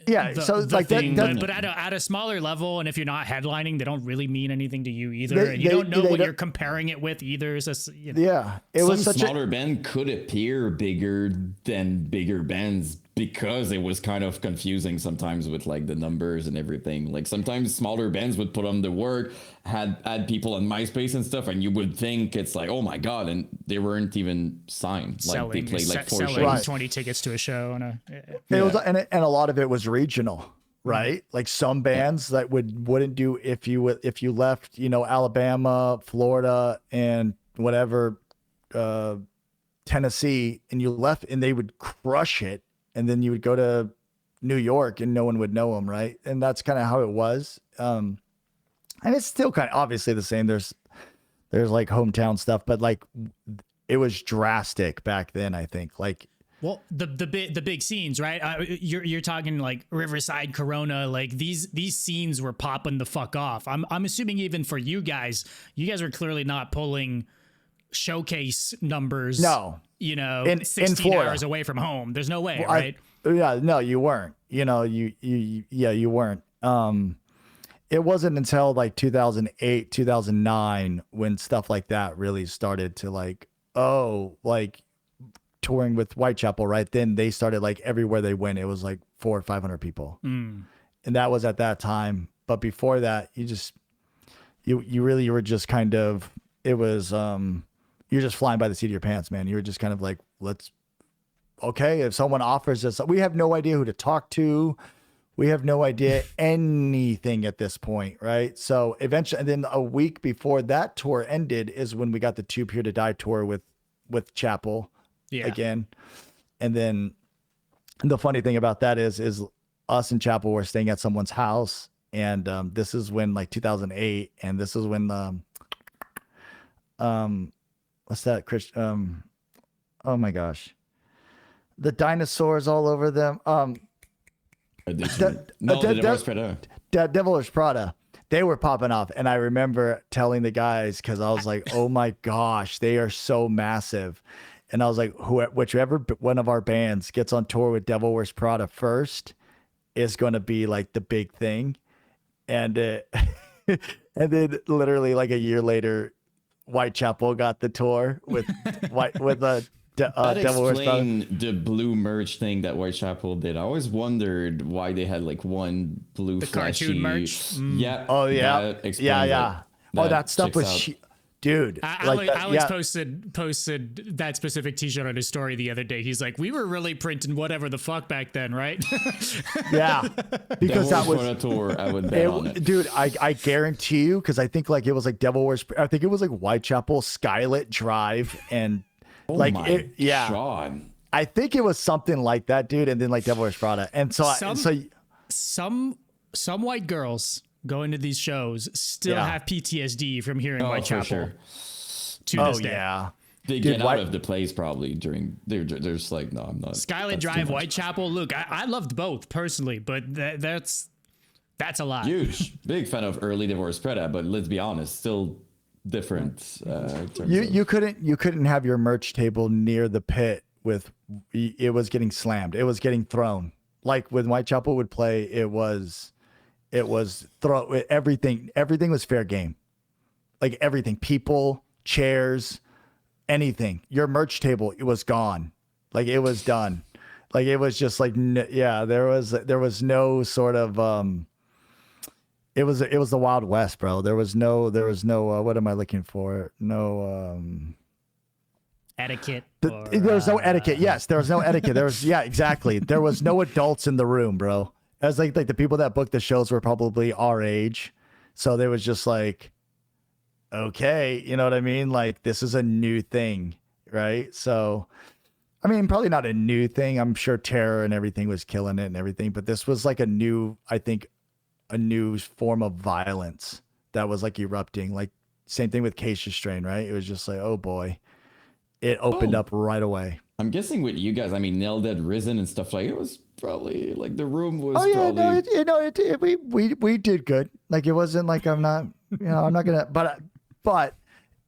Speaker 1: Yeah, so like
Speaker 2: thing, but at a smaller level, and if you're not headlining, they don't really mean anything to you either, and you don't know what you're comparing it with either. So, you know.
Speaker 1: Yeah, it was such
Speaker 3: smaller band could appear bigger than bigger bands because it was kind of confusing sometimes with like the numbers and everything. Like sometimes smaller bands would put on the work, had people on MySpace and stuff, and you would think it's like, oh my god, and they weren't even signed. Like they played like 4 shows,
Speaker 2: 20 tickets to a show, and
Speaker 1: it was, and a lot of it was regional, right? Like some bands that wouldn't do if you left, you know, Alabama, Florida, and whatever, Tennessee, and you left, and they would crush it. And then you would go to New York and no one would know them, right? And that's kind of how it was. And it's still kind of obviously the same. There's like hometown stuff, but like it was drastic back then, I think. Like,
Speaker 2: well, the big scenes, right? You're talking like Riverside, Corona, like these scenes were popping the fuck off. I'm assuming even for you guys were clearly not pulling showcase numbers.
Speaker 1: No.
Speaker 2: You know,
Speaker 1: in
Speaker 2: 16 hours away from home. There's no way, right?
Speaker 1: No, you weren't. You know, you weren't. It wasn't until like 2008, 2009 when stuff like that really started to like, like touring with Whitechapel, right? Then they started like everywhere they went, it was like 400 or 500 people. And that was at that time. But before that, you really were just kind of, it was, you're just flying by the seat of your pants, man. You were just kind of like, okay, if someone offers us, we have no idea who to talk to. We have no idea anything at this point, right? So eventually, and then a week before that tour ended is when we got the Tube Here to Die tour with Chapel again. And then the funny thing about that is us and Chapel were staying at someone's house. And this is when like 2008. And this is when, what's that, Chris? Oh my gosh, the dinosaurs all over them. Devil Wears Prada. They were popping off, and I remember telling the guys because I was like, "Oh my gosh, they are so massive," and I was like, "Whichever one of our bands gets on tour with Devil Wears Prada first is going to be like the big thing," and and then literally like a year later, Whitechapel got the tour with Devil Wears Prada.
Speaker 3: The blue merch thing that Whitechapel did. I always wondered why they had like one blue flashy
Speaker 2: cartoon merch.
Speaker 3: Yeah.
Speaker 1: Oh yeah. Yeah. That stuff was dude.
Speaker 2: Alex posted that specific T-shirt on his story the other day. He's like, we were really printing whatever the fuck back then, right?
Speaker 1: Yeah, because that was
Speaker 3: a tour. I would bet on it,
Speaker 1: dude. I guarantee you, because I think like it was like Devil Wears. I think it was like Whitechapel, Skylit Drive, and
Speaker 3: God.
Speaker 1: I think it was something like that, dude. And then like Devil Wears Prada, and so
Speaker 2: some white girls going to these shows still have PTSD from hearing Whitechapel.
Speaker 3: Sure.
Speaker 2: To this day.
Speaker 1: Yeah.
Speaker 3: They get out of the place probably during. They're just like, no, I'm not.
Speaker 2: Skylit Drive, Whitechapel. Look, I loved both personally, but that's a lot.
Speaker 3: Huge, big fan of early Devil Wears Prada, but let's be honest, still different.
Speaker 1: You couldn't have your merch table near the pit with. It was getting slammed. It was getting thrown. Like when Whitechapel would play, it was throw everything. Everything was fair game. Like everything, people, chairs, anything. Your merch table, it was gone. Like it was done. Like it was just like there was no sort of it was the Wild West, bro. There was no what am I looking for? No
Speaker 2: etiquette.
Speaker 1: There was no etiquette. Yes, there was no etiquette. There was exactly. There was no adults in the room, bro. It was like the people that booked the shows were probably our age. So there was just like, okay, you know what I mean? Like this is a new thing, right? So, I mean, probably not a new thing. I'm sure Terror and everything was killing it and everything, but this was like a new, I think, a new form of violence that was like erupting. Like same thing with Case Restrain, right? It was just like, oh boy, it opened up right away.
Speaker 3: I'm guessing with you guys, I mean, Nailed Dead, Risen, and stuff like it was probably like the room was.
Speaker 1: Oh yeah,
Speaker 3: probably...
Speaker 1: we did good. Like it wasn't like I'm not gonna, but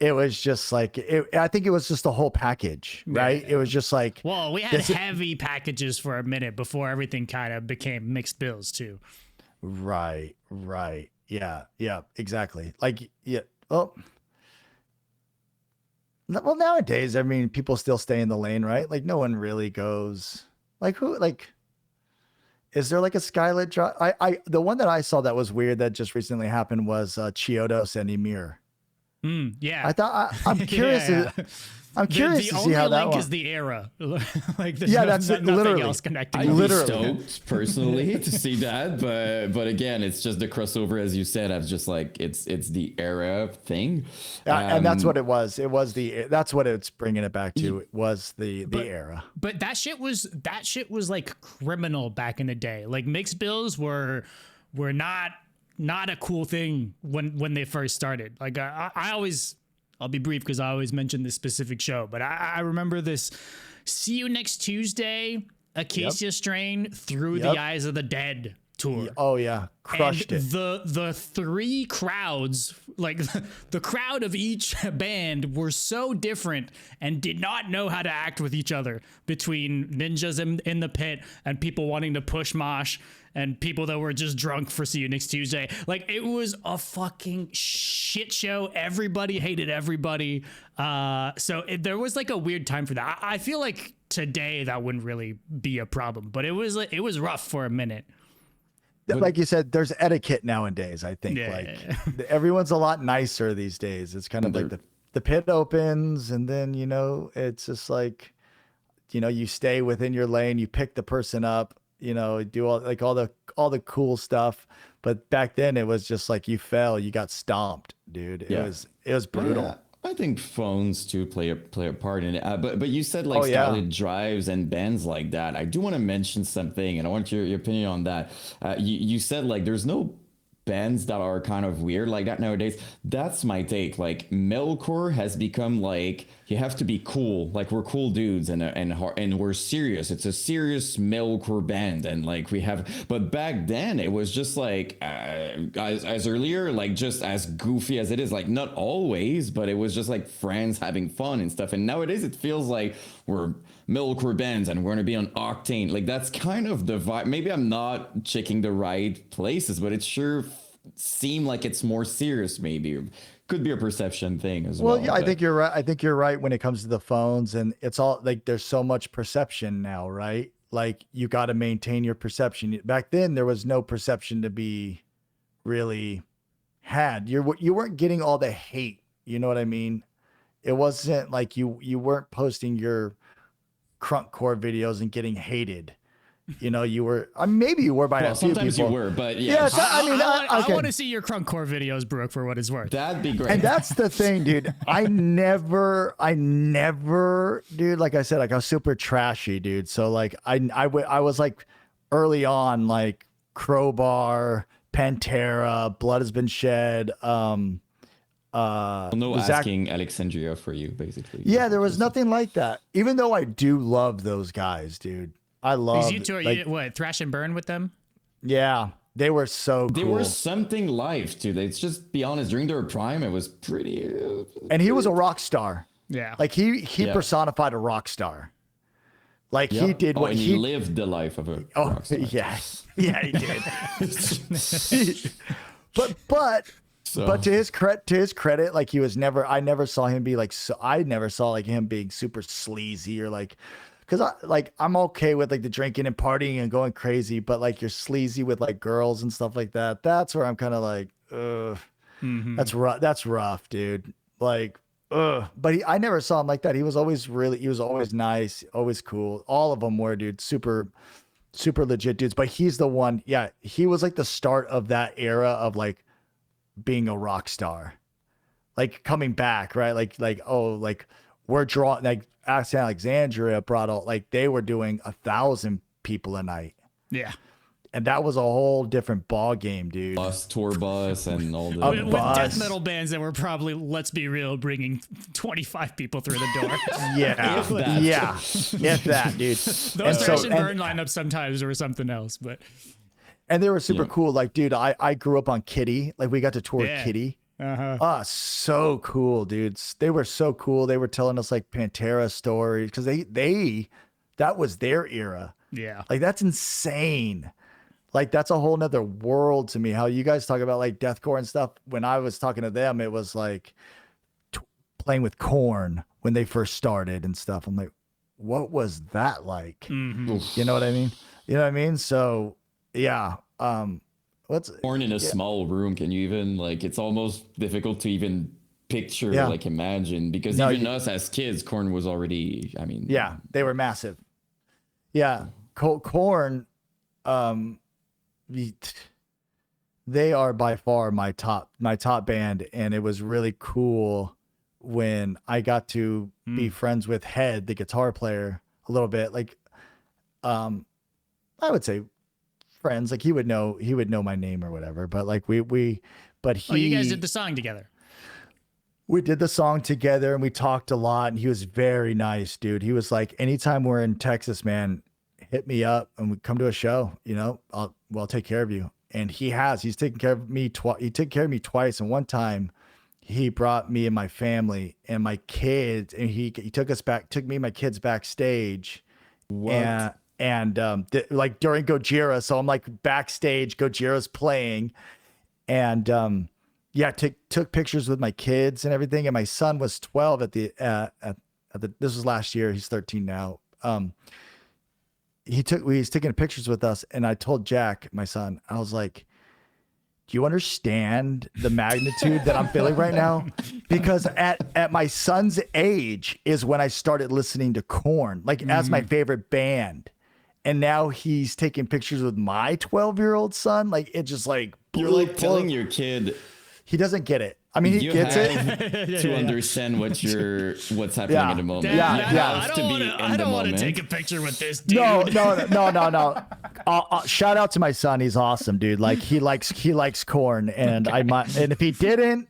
Speaker 1: it was just like I think it was just the whole package, right? It was just like,
Speaker 2: well, we had heavy packages for a minute before everything kind of became mixed bills too.
Speaker 1: Right. Yeah, exactly. Like, yeah. Well, nowadays, I mean, people still stay in the lane, right? Like, no one really goes. Like, who? Like, is there like a Skylit drop? The one that I saw that was weird that just recently happened was Chiodos and Emir.
Speaker 2: Yeah,
Speaker 1: I thought I'm curious.
Speaker 2: Yeah.
Speaker 1: I'm curious to see how that
Speaker 2: link
Speaker 1: one.
Speaker 2: is the era. Like, there's
Speaker 1: that's
Speaker 2: nothing
Speaker 1: literally
Speaker 2: else connecting.
Speaker 3: I'd be
Speaker 1: Literally.
Speaker 3: stoked personally to see that, but again, it's just the crossover, as you said. I was just like, it's the era thing,
Speaker 1: And that's what it was. It was that's what it's bringing it back to. It was the era.
Speaker 2: But that shit was like criminal back in the day. Like mixed bills were not a cool thing when they first started. Like I'll be brief because I always mention this specific show, but I remember this See You Next Tuesday, Acacia Strain, Through the Eyes of the Dead tour.
Speaker 1: Oh yeah, crushed
Speaker 2: and
Speaker 1: it.
Speaker 2: The three crowds, like the crowd of each band, were so different and did not know how to act with each other, between ninjas in the pit and people wanting to push mosh and people that were just drunk for See You Next Tuesday. Like, it was a fucking shit show. Everybody hated everybody. So there was like a weird time for that. I feel like today that wouldn't really be a problem, but it was rough for a minute.
Speaker 1: Like you said, there's etiquette nowadays. I think everyone's a lot nicer these days. It's kind of like the pit opens, and then it's just like, you stay within your lane. You pick the person up. Do all the cool stuff. But back then it was just like you fell, you got stomped, dude. It was brutal.
Speaker 3: Yeah. I think phones too play a part in it. But you said like Skylit drives and bands like that. I do want to mention something, and I want your opinion on that. You said like there's no bands that are kind of weird like that nowadays. That's my take. Like metalcore has become like, you have to be cool. Like we're cool dudes and we're serious. It's a serious metalcore band, and like we have. But back then it was just like as earlier, like just as goofy as it is. Like not always, but it was just like friends having fun and stuff. And nowadays it feels like we're metalcore bands and we're gonna be on Octane. Like that's kind of the vibe. Maybe I'm not checking the right places, but it sure seemed like it's more serious. Maybe could be a perception thing as well.
Speaker 1: Well, yeah, I think you're right. I think you're right when it comes to the phones, and it's all like there's so much perception now, right? Like you got to maintain your perception. Back then there was no perception to be really had. You weren't getting all the hate. You know what I mean? It wasn't like you weren't posting your crunkcore videos and getting hated. You were, maybe you were by a few people.
Speaker 3: Sometimes you were, but yeah.
Speaker 2: I want to see your crunkcore videos, Brooke, for what it's worth.
Speaker 3: That'd be great.
Speaker 1: And that's the thing, dude. I never, dude, like I said, like I was super trashy, dude. So like I was like early on, like Crowbar, Pantera, Blood Has Been Shed,
Speaker 3: asking Alexandria for you, basically.
Speaker 1: Yeah, there was nothing like that. Even though I do love those guys, dude. I love.
Speaker 2: You two are Thrash and Burn with them?
Speaker 1: Yeah, they were so cool.
Speaker 3: They were something live too. Let's just be honest. During their prime, it was pretty.
Speaker 1: And he was a rock star.
Speaker 2: Yeah,
Speaker 1: like he personified a rock star. Like he did what
Speaker 3: he lived the life of a rock star.
Speaker 1: Yeah, he did. But to his credit, like I never saw him be like, I never saw like him being super sleazy or like, because I'm okay with like the drinking and partying and going crazy, but like you're sleazy with like girls and stuff like that. That's where I'm kind of like, ugh, that's rough. That's rough, dude. Like, ugh. But I never saw him like that. He was always nice, always cool. All of them were, dude, super legit dudes. But he's the one. Yeah, he was like the start of that era of like being a rock star, like coming back, right? Like we're drawing, like Alexandria brought out, like they were doing 1,000 people a night.
Speaker 2: Yeah.
Speaker 1: and that was a whole different ball game, dude.
Speaker 3: Tour bus and all the
Speaker 2: With death metal bands that were probably, let's be real, bringing 25 people through the door.
Speaker 1: Yeah, if that, dude.
Speaker 2: Those Crash and Burn lineups sometimes were something else, but.
Speaker 1: And they were super cool. Like, dude, I grew up on Kitty. Like, we got to tour Kitty. So cool, dudes. They were so cool. They were telling us like Pantera stories because that was their era.
Speaker 2: Yeah.
Speaker 1: Like, that's insane. Like, that's a whole nother world to me. How you guys talk about like deathcore and stuff. When I was talking to them, it was like playing with Korn when they first started and stuff. I'm like, what was that like?
Speaker 2: Mm-hmm.
Speaker 1: You know what I mean? You know what I mean? So yeah. What's
Speaker 3: Korn in a small room? Can you even like? It's almost difficult to even picture, like imagine, because even us as kids, Korn was already. I mean,
Speaker 1: yeah, they were massive. Yeah, Korn. They are by far my top band, and it was really cool when I got to be friends with Head, the guitar player, a little bit. Like, I would say friends. Like, he would know my name or whatever. But like you guys did the song together. We did the song together, and we talked a lot. And he was very nice, dude. He was like, anytime we're in Texas, man, hit me up and we come to a show. You know, I'll take care of you. And he's taken care of me twice. He took care of me twice. And one time he brought me and my family and my kids, and he took me and my kids backstage.
Speaker 3: What?
Speaker 1: And like during Gojira. So I'm like backstage, Gojira's playing, and took pictures with my kids and everything. And my son was 12 at the this was last year. He's 13 now. He's taking pictures with us, and I told Jack, my son, I was like, do you understand the magnitude that I'm feeling right now? Because at my son's age is when I started listening to Korn, like as my favorite band. And now he's taking pictures with my 12-year-old son. Like, it just like,
Speaker 3: you're like telling your kid.
Speaker 1: He doesn't get it. I mean, he gets it
Speaker 3: to understand what's happening in the moment.
Speaker 2: I don't want to take a picture with this dude.
Speaker 1: No. Shout out to my son. He's awesome, dude. Like, he likes Korn, and and if he didn't,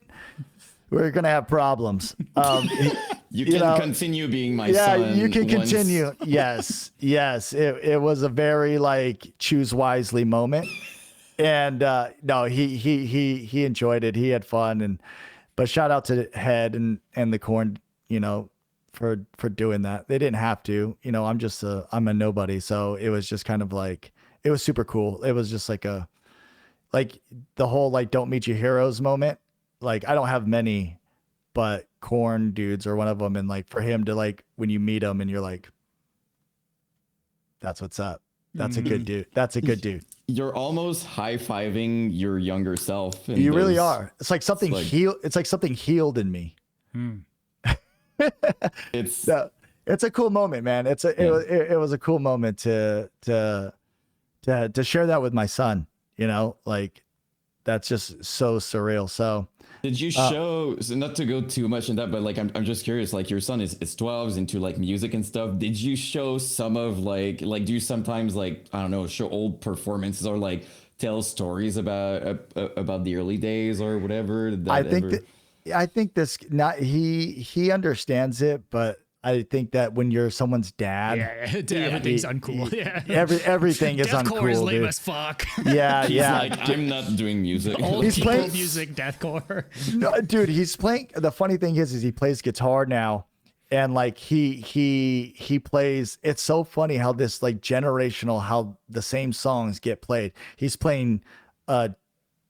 Speaker 1: we're gonna have problems.
Speaker 3: You can continue being my son.
Speaker 1: Yeah, you can continue. Yes. It was a very like choose wisely moment. And no, he enjoyed it. He had fun, but shout out to Head and the Korn, you know, for doing that. They didn't have to, you know. I'm a nobody, so it was just kind of like, it was super cool. It was just like the whole like don't meet your heroes moment. Like, I don't have many, but Korn dudes are one of them. And like for him to like, when you meet him and you're like, that's what's up. That's a good dude. That's a good dude.
Speaker 3: You're almost high-fiving your younger self.
Speaker 1: You really are. It's like something healed. It's like something healed in me. It's a cool moment, man. It was a cool moment to share that with my son. You know, like, that's just so surreal. So
Speaker 3: did you show, so not to go too much in that, but like, I'm just curious, like your son is 12, is into like music and stuff. Did you show some of like do you sometimes like, I don't know, show old performances or like tell stories about the early days or whatever?
Speaker 1: I think this, not, he understands it, but I think that when you're someone's dad,
Speaker 2: everything's uncool.
Speaker 1: Everything is uncool.
Speaker 2: Deathcore is lame as fuck.
Speaker 1: Yeah.
Speaker 3: Like, I'm not doing music.
Speaker 2: He's playing music, deathcore.
Speaker 1: No, dude, he's playing. The funny thing is he plays guitar now, and like he plays. It's so funny how this like generational, how the same songs get played. He's playing,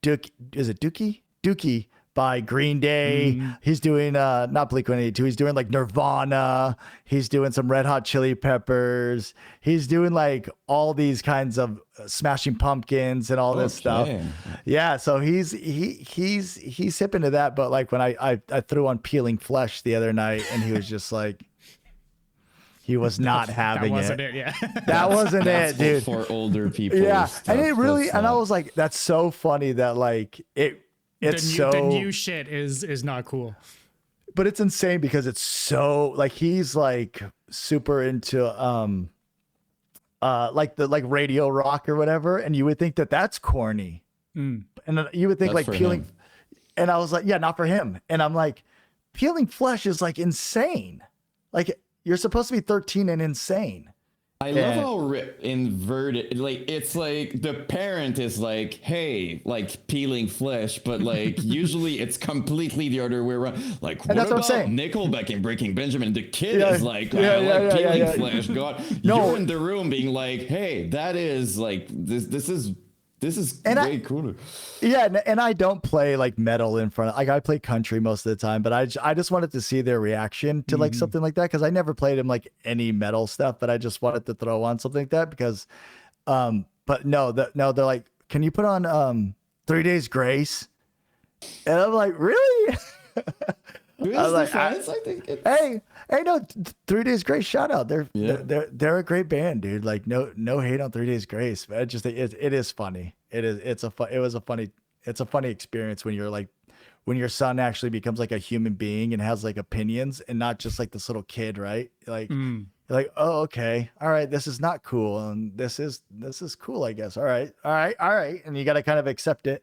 Speaker 1: Dookie by Green Day. He's doing not Blink-182. He's doing like Nirvana. He's doing some Red Hot Chili Peppers. He's doing like all these kinds of Smashing Pumpkins and all this stuff. Yeah, so he's hip into that. But like when I threw on Peeling Flesh the other night, and he was just like, he was not having
Speaker 2: that wasn't it.
Speaker 1: That wasn't it, dude.
Speaker 3: For older people.
Speaker 1: Yeah,
Speaker 3: stuff.
Speaker 1: and it really, and I was like, that's so funny that like the
Speaker 2: new shit is not cool,
Speaker 1: but it's insane because it's so like, he's like super into like the like radio rock or whatever, and you would think that that's corny, and then you would think
Speaker 3: That's
Speaker 1: like
Speaker 3: for
Speaker 1: peeling,
Speaker 3: him.
Speaker 1: and I was like, yeah, not for him, and I'm like, peeling flesh is like insane, like you're supposed to be 13 and insane.
Speaker 3: I love how inverted, like it's like the parent is like, hey, like peeling flesh, but like usually it's completely the other way around. Like, what
Speaker 1: that's what I'm
Speaker 3: about
Speaker 1: saying.
Speaker 3: Nickelback and Breaking Benjamin? The kid
Speaker 1: Yeah,
Speaker 3: is like,
Speaker 1: yeah,
Speaker 3: I like peeling
Speaker 1: yeah.
Speaker 3: flesh. God,
Speaker 1: No.
Speaker 3: you're in the room being like, hey, that is like this is
Speaker 1: And
Speaker 3: way cooler.
Speaker 1: Yeah, and I don't play like metal in front of, like I play country most of the time, but I just wanted to see their reaction to like something like that because I never played them like any metal stuff, but I just wanted to throw on something like that because but no, they're like, can you put on 3 Days Grace? And I'm like, really?
Speaker 3: Who
Speaker 1: I was
Speaker 3: is
Speaker 1: like,
Speaker 3: the fans? I think it's
Speaker 1: hey, no, 3 Days Grace, shout out. They're a great band, dude. Like no hate on 3 Days Grace, but it is funny. It's a funny experience when you're like, when your son actually becomes like a human being and has like opinions and not just like this little kid, right? Like you're like, oh, okay, all right, this is not cool, and this is cool, I guess. All right, and you got to kind of accept it.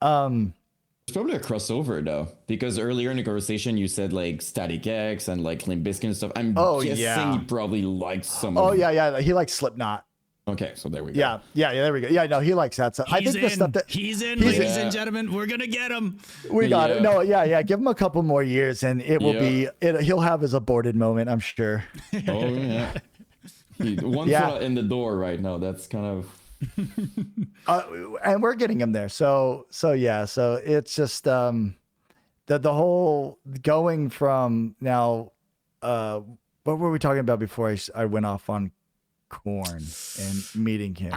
Speaker 3: It's probably a crossover though, because earlier in the conversation you said like Static X and like Limp Bizkit and stuff. I'm guessing
Speaker 1: yeah.
Speaker 3: he probably likes some.
Speaker 1: Oh
Speaker 3: of
Speaker 1: yeah, he likes Slipknot.
Speaker 3: Okay, so there we go.
Speaker 1: Yeah, there we go. Yeah, no, he likes that stuff. I think the stuff that
Speaker 2: he's in, ladies and gentlemen. We're gonna get him.
Speaker 1: we got it. No, yeah. Give him a couple more years, and it will be. He'll have his aborted moment, I'm sure.
Speaker 3: Oh yeah. One foot in the door right now. That's kind of.
Speaker 1: And we're getting him there. So it's just the whole going from now. What were we talking about before I went off on Korn and meeting him?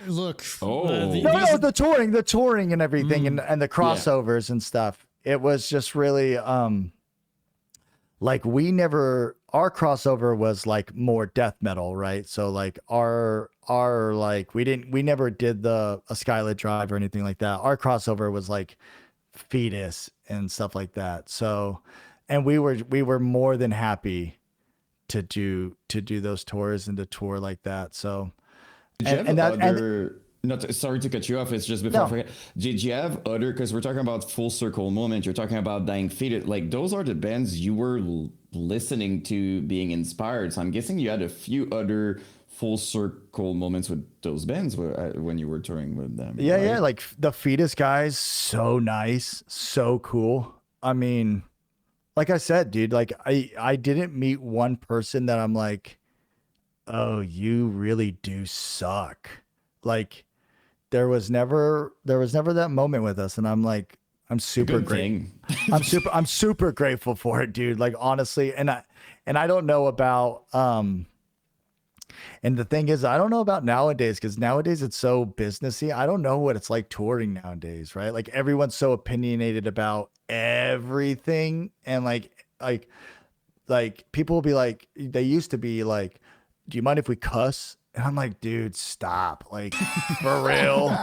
Speaker 2: Look,
Speaker 1: The touring and everything, and the crossovers and stuff. It was just really like our crossover was like more death metal, right? So like our like we never did a Skylit Drive or anything like that. Our crossover was like Fetus and stuff like that. So, and we were more than happy to do those tours and to tour like that. So,
Speaker 3: sorry to cut you off. It's just before I forget. Did you have other? Because we're talking about Full Circle Moment. You're talking about Dying Feet. Like those are the bands you were listening to, being inspired. So I'm guessing you had a few other full circle moments with those bands when you were touring with them.
Speaker 1: Yeah,
Speaker 3: right?
Speaker 1: yeah. Like the Fetus guys, so nice, so cool. I mean, like I said, dude, like I didn't meet one person that I'm like, oh, you really do suck. Like there was never that moment with us, and I'm like, I'm super grateful. I'm super grateful for it, dude. Like honestly, and I don't know about and the thing is, I don't know about nowadays, because nowadays it's so businessy. I don't know what it's like touring nowadays, right? Like everyone's so opinionated about everything, and like people will be like, they used to be like, do you mind if we cuss? And I'm like, dude, stop. Like, for real.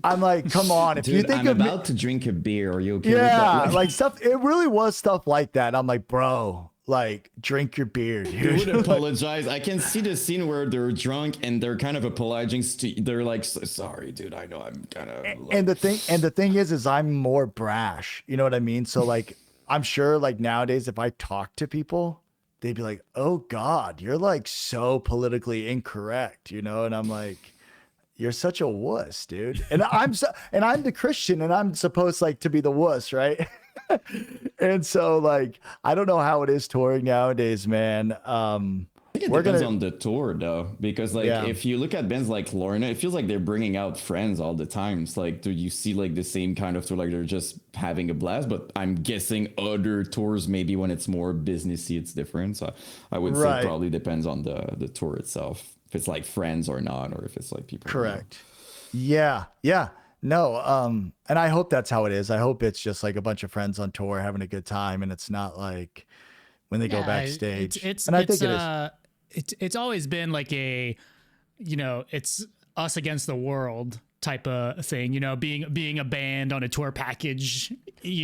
Speaker 1: I'm like, come on. If
Speaker 3: Dude,
Speaker 1: you think
Speaker 3: I'm about to drink a beer. Are you okay with that?
Speaker 1: like stuff, it really was stuff like that. And I'm like, bro, like, drink your beer, dude.
Speaker 3: They would apologize. I can see the scene where they're drunk and they're kind of apologizing. They're like, sorry, dude. I know I'm kind of.
Speaker 1: And the thing is I'm more brash. You know what I mean? So like, I'm sure like nowadays, if I talk to people, they'd be like, oh God, you're like so politically incorrect, you know? And I'm like, you're such a wuss, dude. And I'm the Christian, and I'm supposed like to be the wuss, right? And so like, I don't know how it is touring nowadays, man.
Speaker 3: I think it depends on the tour though, because like if you look at bands like Lorna, it feels like they're bringing out friends all the time. It's like, do you see like the same kind of tour, like they're just having a blast? But I'm guessing other tours, maybe when it's more businessy, it's different. So I would say it probably depends on the tour itself, if it's like friends or not, or if it's like people.
Speaker 1: Correct. Yeah. No, and I hope that's how it is. I hope it's just like a bunch of friends on tour having a good time, and it's not like when they go backstage. I think it is.
Speaker 2: It's always been like a, you know, it's us against the world type of thing, you know, being a band on a tour package.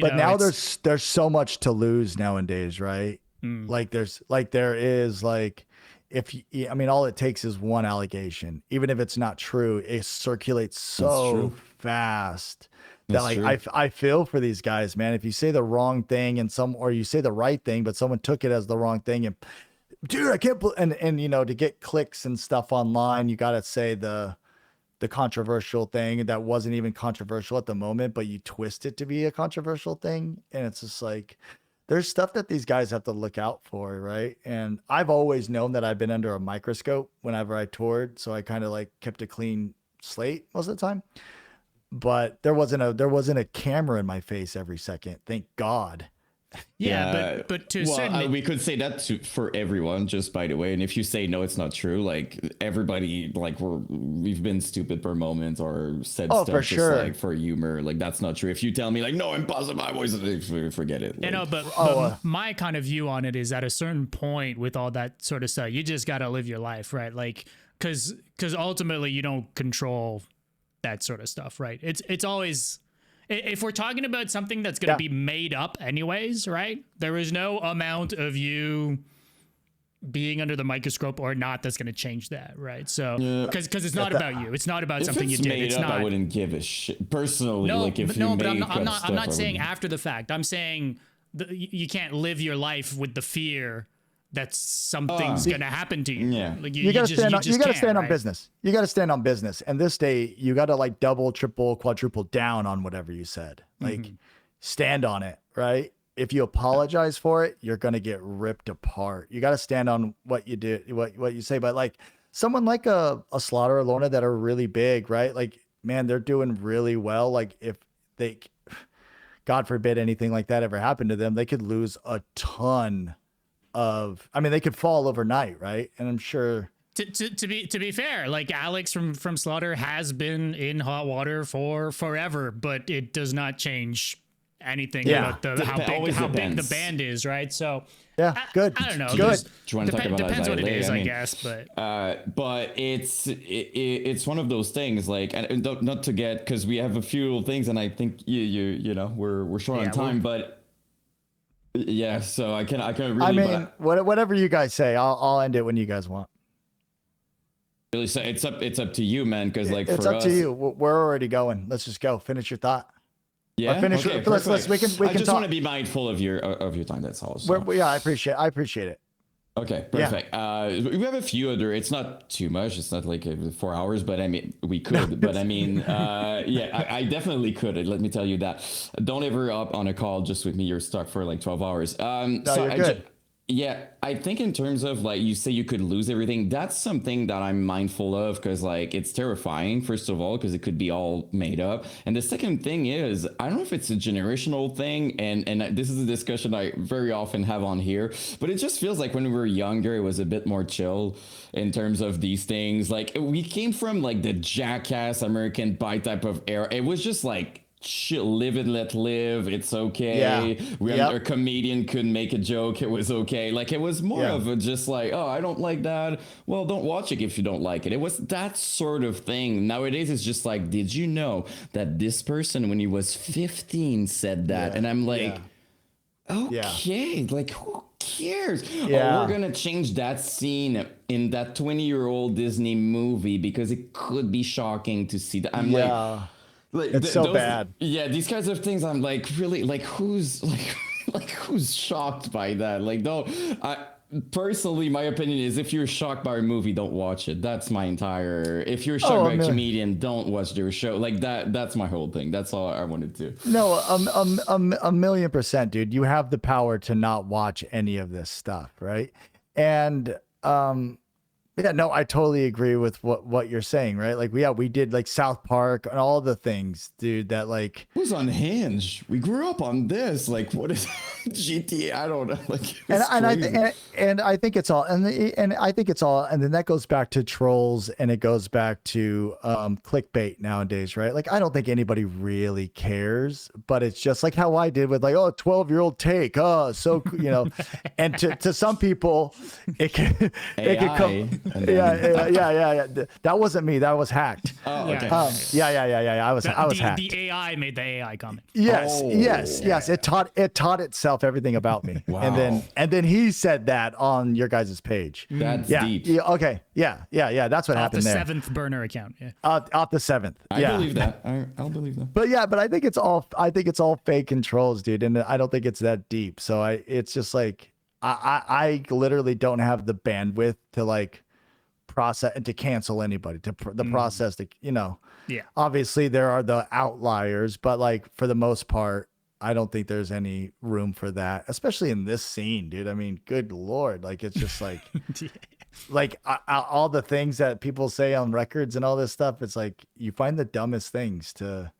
Speaker 1: But now there's so much to lose nowadays, right? Like there is like, if you, I mean, all it takes is one allegation, even if it's not true, it circulates so fast that like I feel for these guys, man. If you say the wrong thing or you say the right thing, but someone took it as the wrong thing, and dude, I can't and you know, to get clicks and stuff online, you got to say the controversial thing that wasn't even controversial at the moment, but you twist it to be a controversial thing, and it's just like, there's stuff that these guys have to look out for, right? And I've always known that I've been under a microscope whenever I toured, so I kind of like kept a clean slate most of the time. But there wasn't a camera in my face every second, thank God.
Speaker 2: Yeah, but to certain
Speaker 3: we could say that for everyone, just by the way. And if you say no, it's not true. Like everybody, like we've been stupid per moment or said stuff
Speaker 1: for
Speaker 3: just
Speaker 1: sure.
Speaker 3: like for humor. Like that's not true. If you tell me like no, impossible, I always forget it. Like,
Speaker 2: you know, but my kind of view on it is at a certain point with all that sort of stuff, you just got to live your life, right? Like, because ultimately you don't control that sort of stuff, right? It's always. If we're talking about something that's going to be made up anyways, right? There is no amount of you being under the microscope or not that's going to change that, right? So, because it's not about you. It's not about something you did. It's not.
Speaker 3: I wouldn't give a shit personally.
Speaker 2: No,
Speaker 3: like if
Speaker 2: no,
Speaker 3: you
Speaker 2: but
Speaker 3: make
Speaker 2: I'm not saying
Speaker 3: wouldn't.
Speaker 2: after the fact. I'm saying you can't live your life with the fear that something's going to happen to you.
Speaker 3: Yeah.
Speaker 2: Like
Speaker 1: You got to stand on
Speaker 2: right?
Speaker 1: business. You got to stand on business. And this day, you got to like double, triple, quadruple down on whatever you said. Like stand on it, right? If you apologize for it, you're going to get ripped apart. You got to stand on what you did, what you say. But like someone like a Slaughter or Lorna that are really big, right? Like, man, they're doing really well. Like if they, God forbid anything like that ever happened to them, they could lose a ton they could fall overnight, right? And I'm sure
Speaker 2: to be fair, like Alex from Slaughter has been in hot water for forever, but it does not change anything about how big the band is, right? So
Speaker 1: good.
Speaker 2: I don't know.
Speaker 1: Good.
Speaker 3: Do you want to talk about
Speaker 2: depends what it
Speaker 3: later?
Speaker 2: I guess,
Speaker 3: but it's one of those things, like, and not to get, because we have a few things, and I think you know we're short on time, but. Yeah, so I can really.
Speaker 1: I mean, whatever you guys say, I'll end it when you guys want.
Speaker 3: Really say it's up to you, man. Because like
Speaker 1: it's
Speaker 3: for
Speaker 1: up
Speaker 3: us,
Speaker 1: to you. We're already going. Let's just go. Finish your thought.
Speaker 3: Yeah.
Speaker 1: Or finish.
Speaker 3: Okay,
Speaker 1: we can
Speaker 3: I just
Speaker 1: talk.
Speaker 3: want to be mindful of your time. That's all. So.
Speaker 1: Yeah, I appreciate it.
Speaker 3: Okay, perfect. We have a few other. It's not too much. It's not like 4 hours, but I mean, we could. But I mean, I definitely could. Let me tell you that. Don't ever up on a call just with me. You're stuck for like 12 hours.
Speaker 1: No, so you're good.
Speaker 3: I think in terms of like you say you could lose everything, that's something that I'm mindful of because like it's terrifying, first of all, because it could be all made up. And the second thing is, I don't know if it's a generational thing, and this is a discussion I very often have on here, but it just feels like when we were younger, it was a bit more chill in terms of these things. Like we came from like the jackass American Pie type of era. It was just like, live and let live, it's okay. A comedian could make a joke, it was okay. Like it was more of a just like, oh, I don't like that, well, don't watch it if you don't like it. It was that sort of thing. Nowadays it's just like, did you know that this person when he was 15 said that? And I'm like, okay, like who cares? Oh, we're gonna change that scene in that 20-year-old Disney movie because it could be shocking to see that. I'm like,
Speaker 1: it's so bad.
Speaker 3: Yeah, these kinds of things. I'm like, really, like, who's who's shocked by that? Like, personally, my opinion is, if you're shocked by a movie, don't watch it. That's my entire. If you're shocked by a comedian, don't watch their show. Like that. That's my whole thing. That's all I wanted to.
Speaker 1: No, 1,000,000%, dude. You have the power to not watch any of this stuff, right? And yeah, no, I totally agree with what you're saying, right? Like, we did like South Park and all the things, dude, that like...
Speaker 3: It was unhinged. We grew up on this. Like, what is GTA? I don't know. Like,
Speaker 1: I think it's all, and I think it's all, and then that goes back to trolls, and it goes back to clickbait nowadays, right? Like, I don't think anybody really cares, but it's just like how I did with like, 12-year-old take, so, you know, and to some people, it could come... Yeah. That wasn't me. That was hacked.
Speaker 3: Oh, okay.
Speaker 1: I was hacked.
Speaker 2: The AI made the AI comment.
Speaker 1: Yes. It taught itself himself everything about me.
Speaker 3: Wow.
Speaker 1: And then he said that on your guys' page.
Speaker 3: That's
Speaker 1: Yeah.
Speaker 3: deep.
Speaker 1: Yeah. Okay. Yeah. That's what
Speaker 2: Off
Speaker 1: happened
Speaker 2: the
Speaker 1: there.
Speaker 2: seventh burner account. Yeah.
Speaker 1: Off the 7th.
Speaker 3: I
Speaker 1: Yeah.
Speaker 3: believe that. I'll believe that.
Speaker 1: But yeah, but I think it's all fake controls, dude. And I don't think it's that deep. So it's just like, I literally don't have the bandwidth to like process and to cancel anybody, the process to,
Speaker 2: Yeah.
Speaker 1: obviously there are the outliers, but like for the most part, I don't think there's any room for that, especially in this scene, dude. I mean, good Lord. Like, it's just like, like all the things that people say on records and all this stuff. It's like, you find the dumbest things to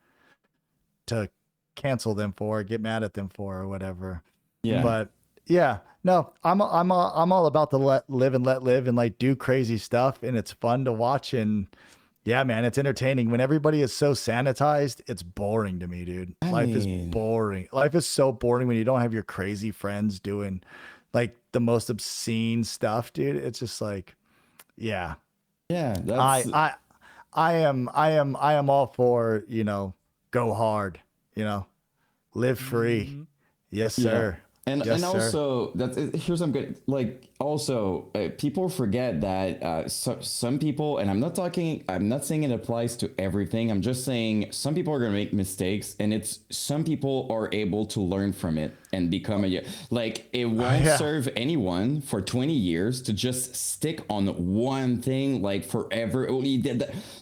Speaker 1: cancel them for, get mad at them for, or whatever.
Speaker 3: Yeah.
Speaker 1: But yeah, no, I'm all about the let live and like do crazy stuff. And it's fun to watch. And yeah, man, it's entertaining. When everybody is so sanitized, it's boring to me, dude. Life is boring. Life is so boring when you don't have your crazy friends doing like the most obscene stuff, dude. It's just like, yeah.
Speaker 3: Yeah. That's...
Speaker 1: I am all for, go hard, live free. Yes, sir.
Speaker 3: And
Speaker 1: Yes,
Speaker 3: and
Speaker 1: sir.
Speaker 3: also here's some good, like, also people forget that some people, and I'm not saying it applies to everything, I'm just saying some people are going to make mistakes, and it's some people are able to learn from it and become it won't serve anyone for 20 years to just stick on one thing like forever.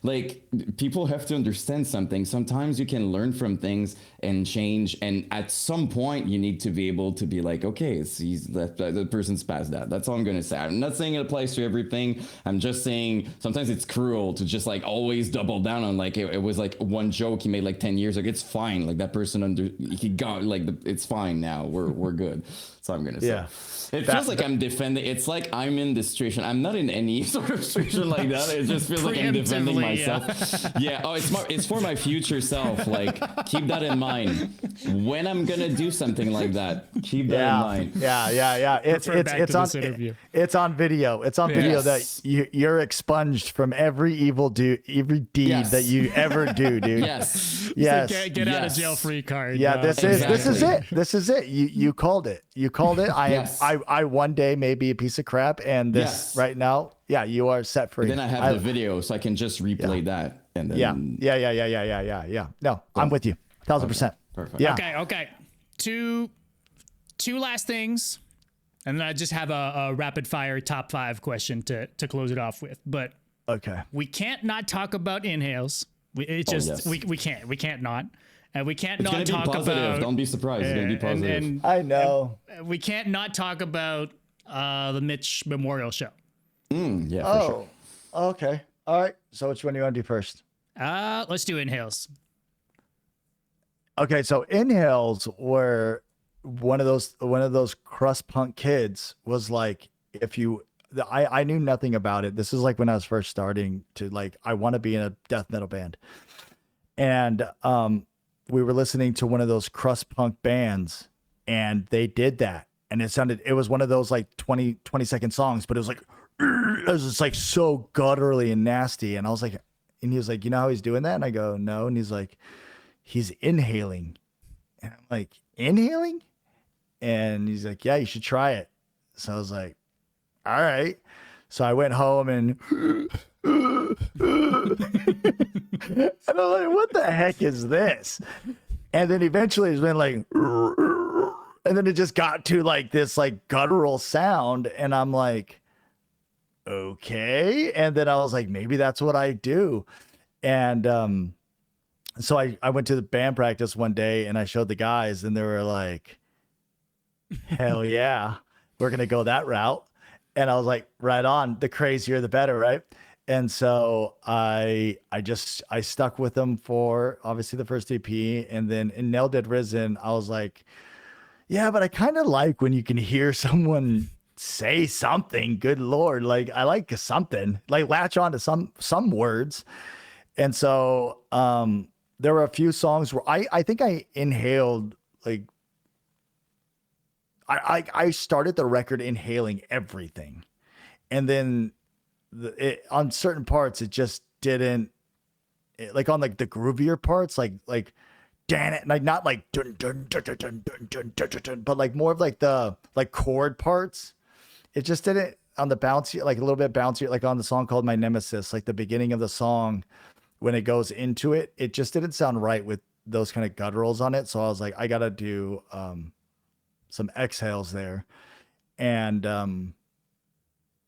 Speaker 3: Like, people have to understand something. Sometimes you can learn from things and change, and at some point you need to be able to be like, okay, the person's past that. That's all I'm gonna say. I'm not saying it applies to everything. I'm just saying sometimes it's cruel to just like always double down on like it was like one joke he made like 10 years ago. It's fine. Like, that person he got like it's fine now. We're good. So I'm gonna say.
Speaker 1: Yeah.
Speaker 3: It feels like I'm defending. It's like I'm in this situation. I'm not in any sort of situation like that. It just feels like I'm defending myself. Yeah. Oh, it's for my future self. Like, keep that in mind when I'm gonna do something like that. Keep that in mind.
Speaker 1: Yeah. It's on video. It's on video that you're expunged from every evil deed that you ever do, dude.
Speaker 3: Yes.
Speaker 1: Yes.
Speaker 2: It's get out of jail free card.
Speaker 1: Yeah, this is it. You called it. I one day may be a piece of crap, and this right now, you are set free.
Speaker 3: Then I have the video, so I can just replay that. And then
Speaker 1: yeah. No, I'm with you, 1,000%.
Speaker 3: Perfect.
Speaker 1: Yeah.
Speaker 2: Okay. Two last things, and then I just have a rapid fire top 5 question to close it off with. But
Speaker 1: Okay.
Speaker 2: we can't not talk about inhales. We can't not. And we can't not talk about.
Speaker 3: Don't be surprised. It's gonna be positive.
Speaker 2: And
Speaker 1: I know.
Speaker 2: we can't not talk about the Mitch Memorial Show.
Speaker 3: Yeah, for sure.
Speaker 1: Okay. All right. So which one do you want to do first?
Speaker 2: Let's do inhales.
Speaker 1: Okay, so Inhales were one of those crust punk kids was like, I knew nothing about it. This is like when I was first starting to like, I want to be in a death metal band. And we were listening to one of those crust punk bands, and they did that. And it was one of those like 20-second songs, but it was like, it was just like so gutturally and nasty. And I was like, and he was like, you know how he's doing that? And I go, no. And he's like, he's inhaling. And I'm like, inhaling? And he's like, yeah, you should try it. So I was like, all right. So I went home and and I'm like, what the heck is this? And then eventually it's been like, and then it just got to like this like guttural sound. And I'm like, okay. And then I was like, maybe that's what I do. And so I went to the band practice one day and I showed the guys, and they were like, hell yeah, we're going to go that route. And I was like, right on, the crazier, the better. Right. And so I stuck with them for obviously the first EP, and then in Nail Dead Risen, I was like, yeah, but I kind of like when you can hear someone say something. Good Lord. Like, I like something, like latch on to some words. And so, there were a few songs where I think I inhaled, like, I started the record inhaling everything. And then on certain parts, it just didn't, like on like the groovier parts, like dan it, like not like dun dun dun dun dun dun dun dun dun, dun, but like more of like the like chord parts. It just didn't on the bouncy, like a little bit bouncy, like on the song called My Nemesis, like the beginning of the song when it goes into it, it just didn't sound right with those kind of gutturals on it. So I was like, I gotta do some exhales there. And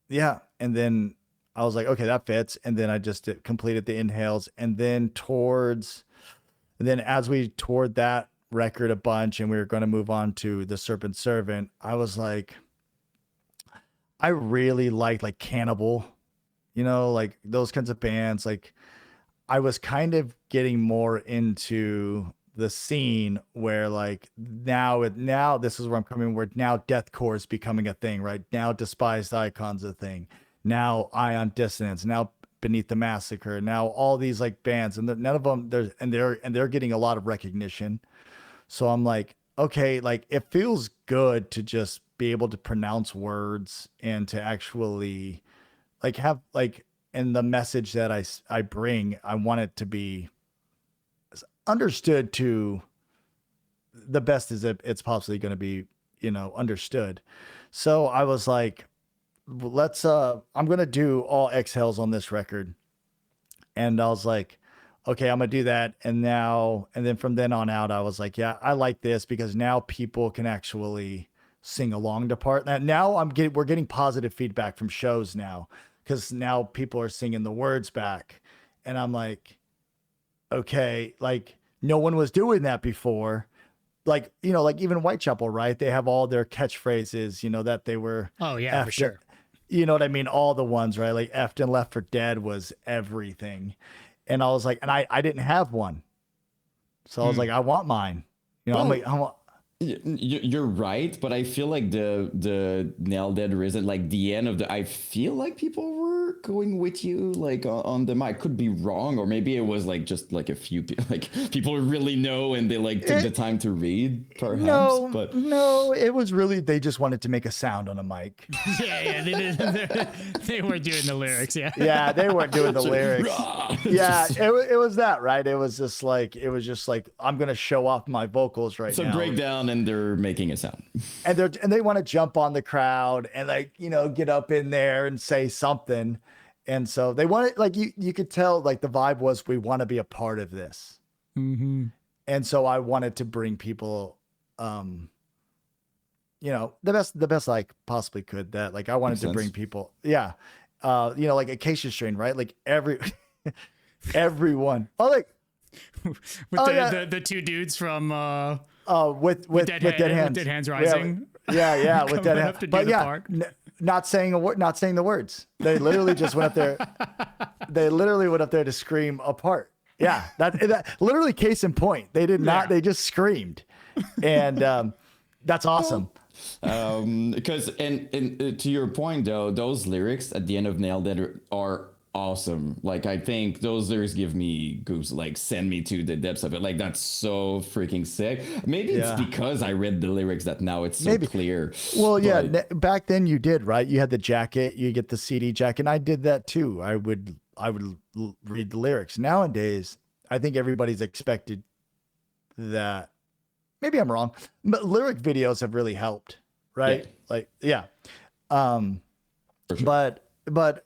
Speaker 1: yeah, and then I was like, okay, that fits. And then I just completed the inhales. And then as we toured that record a bunch and we were going to move on to The Serpent Servant, I was like, I really liked like Cannibal, you know, like those kinds of bands. Like I was kind of getting more into the scene where like now this is where I'm coming, where now deathcore is becoming a thing, right? Now Despised Icon's a thing. Now Ion Dissonance, now Beneath the Massacre, now all these like bands, and none of them they're getting a lot of recognition. So I'm like, okay, like it feels good to just be able to pronounce words and to actually like have like, and the message that I bring, I want it to be understood to the best as it's possibly going to be, you know, understood. So I was like, let's I'm gonna do all exhales on this record. And I was like, okay, I'm gonna do that. And then from then on out, I was like, yeah, I like this because now people can actually sing along to part. Now we're getting positive feedback from shows now, because now people are singing the words back. And I'm like, okay, like no one was doing that before. Like, you know, like even Whitechapel, right? They have all their catchphrases, you know, that they were.
Speaker 2: Oh yeah, for sure.
Speaker 1: You know what I mean? All the ones, right? Like Effed and Left for Dead was everything. And I was like, and I didn't have one. So I was like, I want mine. You know,
Speaker 3: Well,
Speaker 1: I'm like, I want.
Speaker 3: You're right, but I feel like the nail dead reason, like the end of the, I feel like people were going with you like on the mic. Could be wrong, or maybe it was like just like a few like people really know and they like took the time to read, perhaps.
Speaker 1: No, it was really they just wanted to make a sound on a mic.
Speaker 2: Yeah, they weren't doing the lyrics.
Speaker 1: Yeah, they weren't doing the lyrics. Yeah, it was that, right? It was just like I'm gonna show off my vocals right now.
Speaker 3: So breakdown. And they're making a sound,
Speaker 1: and they want to jump on the crowd and like, you know, get up in there and say something. And so they wanted, like, you could tell like the vibe was, we want to be a part of this.
Speaker 2: Mm-hmm.
Speaker 1: And so I wanted to bring people, you know, the best I possibly could, that like I wanted to bring people. Yeah. You know, like Acacia Strain, right? Like everyone. Oh, like
Speaker 2: with the two dudes from
Speaker 1: with Dead Hands.
Speaker 2: With Dead Hands Rising.
Speaker 1: Yeah, with Dead Hands. But yeah, not saying the words. They literally just went up there. They literally went up there to scream apart. Yeah, that literally case in point. They did not. They just screamed, and that's awesome.
Speaker 3: Because and to your point though, those lyrics at the end of Nail Dead are awesome. Like I think those lyrics give me goose, like send me to the depths of it. Like that's so freaking sick. Maybe it's because I read the lyrics that now it's so clear.
Speaker 1: Well, yeah, back then you did, right? You had the jacket, you get the CD jacket, and I did that too. I would read the lyrics. Nowadays, I think everybody's expected that. Maybe I'm wrong, but lyric videos have really helped, right? Like, yeah. For sure. But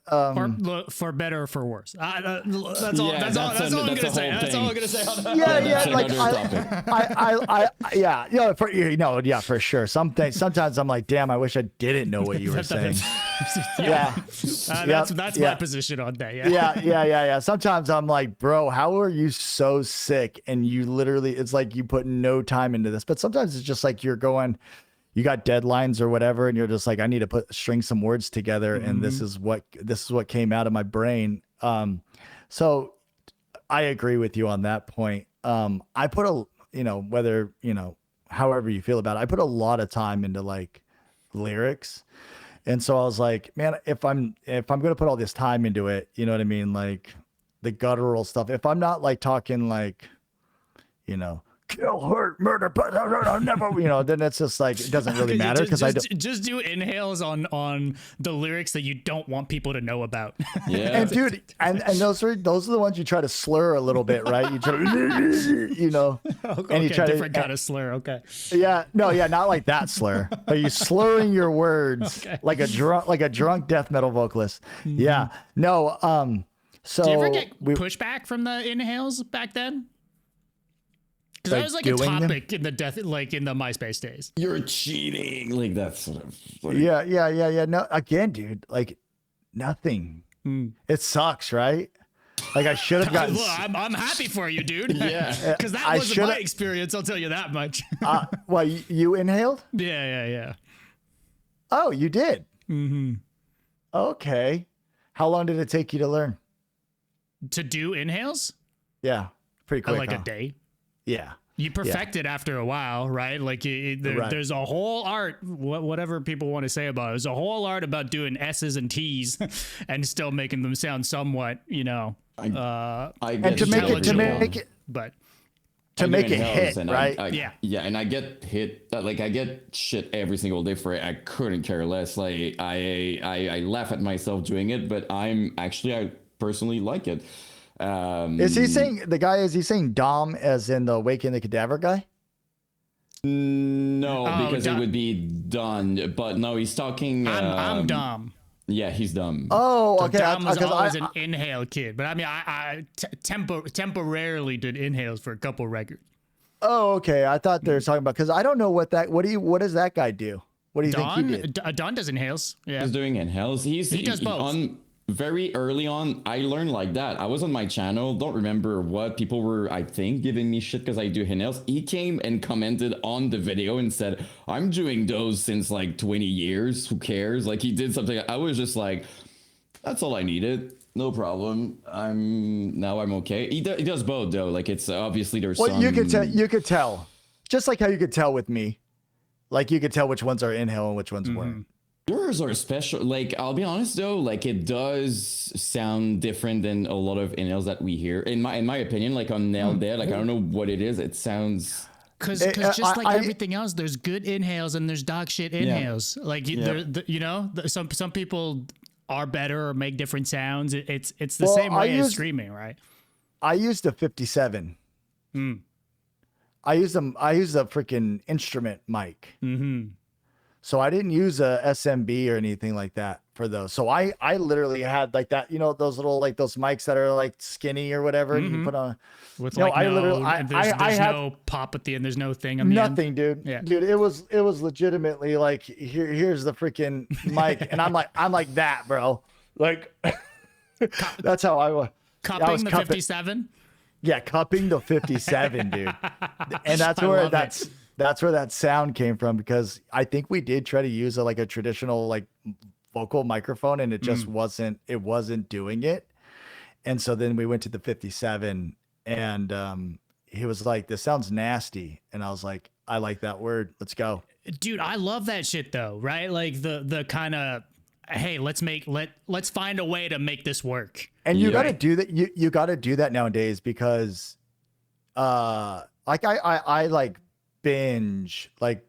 Speaker 2: for better or for worse. That's all I'm gonna say. That's all I'm gonna say.
Speaker 1: For sure. Sometimes I'm like, damn, I wish I didn't know what you were saying.
Speaker 2: That's my position on that.
Speaker 1: Yeah. Sometimes I'm like, bro, how are you so sick? And you literally, it's like you put no time into this. But sometimes it's just like you got deadlines or whatever, and you're just like, I need to string some words together, and this is what came out of my brain. So I agree with you on that point. I put however you feel about it, I put a lot of time into like lyrics. And so I was like, man, if I'm going to put all this time into it, you know what I mean? Like the guttural stuff, if I'm not like talking like, you know, kill, hurt, murder, but I'll never, then it's just like, it doesn't really matter because I don't.
Speaker 2: Just do inhales on the lyrics that you don't want people to know about.
Speaker 3: Yeah.
Speaker 1: And dude, and those are the ones you try to slur a little bit, right? You try to, and you try
Speaker 2: different kind of slur. Okay.
Speaker 1: Yeah, no, yeah, not like that slur, but you slurring your words like a drunk death metal vocalist.
Speaker 2: Mm-hmm.
Speaker 1: Yeah, no, so
Speaker 2: did you ever get pushback from the inhales back then? Because that was like a topic in the in the MySpace days.
Speaker 3: You're cheating. Like that's sort of. Like,
Speaker 1: yeah. No, again, dude, like nothing. It sucks, right? Like I should have gotten.
Speaker 2: Look, I'm happy for you, dude.
Speaker 3: Yeah,
Speaker 2: because that wasn't my experience. I'll tell you that much.
Speaker 1: Well, you inhaled?
Speaker 2: Yeah.
Speaker 1: Oh, you did. Mm-hmm. Okay. How long did it take you to learn?
Speaker 2: To do inhales?
Speaker 1: Yeah, pretty quick.
Speaker 2: Like a day.
Speaker 1: Yeah.
Speaker 2: You perfect it after a while, right? Like there's a whole art, whatever people want to say about it. There's a whole art about doing S's and T's and still making them sound somewhat,
Speaker 3: and
Speaker 1: to make it hit, right?
Speaker 3: And I get hit. Like I get shit every single day for it. I couldn't care less. Like I laugh at myself doing it, but I personally like it.
Speaker 1: Is he saying Dom as in the Waking the Cadaver guy?
Speaker 3: No, because it would be done. But no, he's talking.
Speaker 2: I'm Dom.
Speaker 3: Yeah, he's dumb.
Speaker 1: Oh, okay.
Speaker 2: Dom was always an inhale kid, but I mean, I temporarily did inhales for a couple records.
Speaker 1: Oh, okay. I thought they were talking about because I don't know what does that guy do? What do you think he did?
Speaker 2: Don does inhales. Yeah,
Speaker 3: he's doing inhales. He does both. Very early on, I learned like that. I was on my channel, don't remember what people were, I think, giving me shit because I do inhales. He came and commented on the video and said, I'm doing those since like 20 years. Who cares? Like he did something. I was just like, that's all I needed. No problem. I'm okay. He does both though. Like it's obviously there's some.
Speaker 1: You could tell. Just like how you could tell with me. Like you could tell which ones are inhale and which ones weren't.
Speaker 3: Yours are special. Like, I'll be honest though, like it does sound different than a lot of inhales that we hear. In my opinion, like on Nailed Dead, like I don't know what it is. It sounds
Speaker 2: because just like everything else, there's good inhales and there's dog shit inhales. Like some people are better or make different sounds. It's the same way as screaming, right?
Speaker 1: I used a 57. I used a freaking instrument mic. Mm-hmm. So I didn't use a SMB or anything like that for those. So I literally had like that, those little like those mics that are like skinny or whatever. And you put on
Speaker 2: with there's no pop at the end. There's no thing.
Speaker 1: Nothing, dude. Yeah. Dude, it was legitimately like here's the freaking mic, and I'm like that, bro. Like that's how I was.
Speaker 2: Cupping the 57.
Speaker 1: Yeah, cupping the 57, dude. And that's where that's where that sound came from, because I think we did try to use a traditional like vocal microphone, and it just wasn't doing it. And so then we went to the 57, and he was like, this sounds nasty. And I was like, I like that word. Let's go.
Speaker 2: Dude, I love that shit though, right? Like the kind of, hey, let's find a way to make this work.
Speaker 1: And you got to do that. You got to do that nowadays, because like I like binge like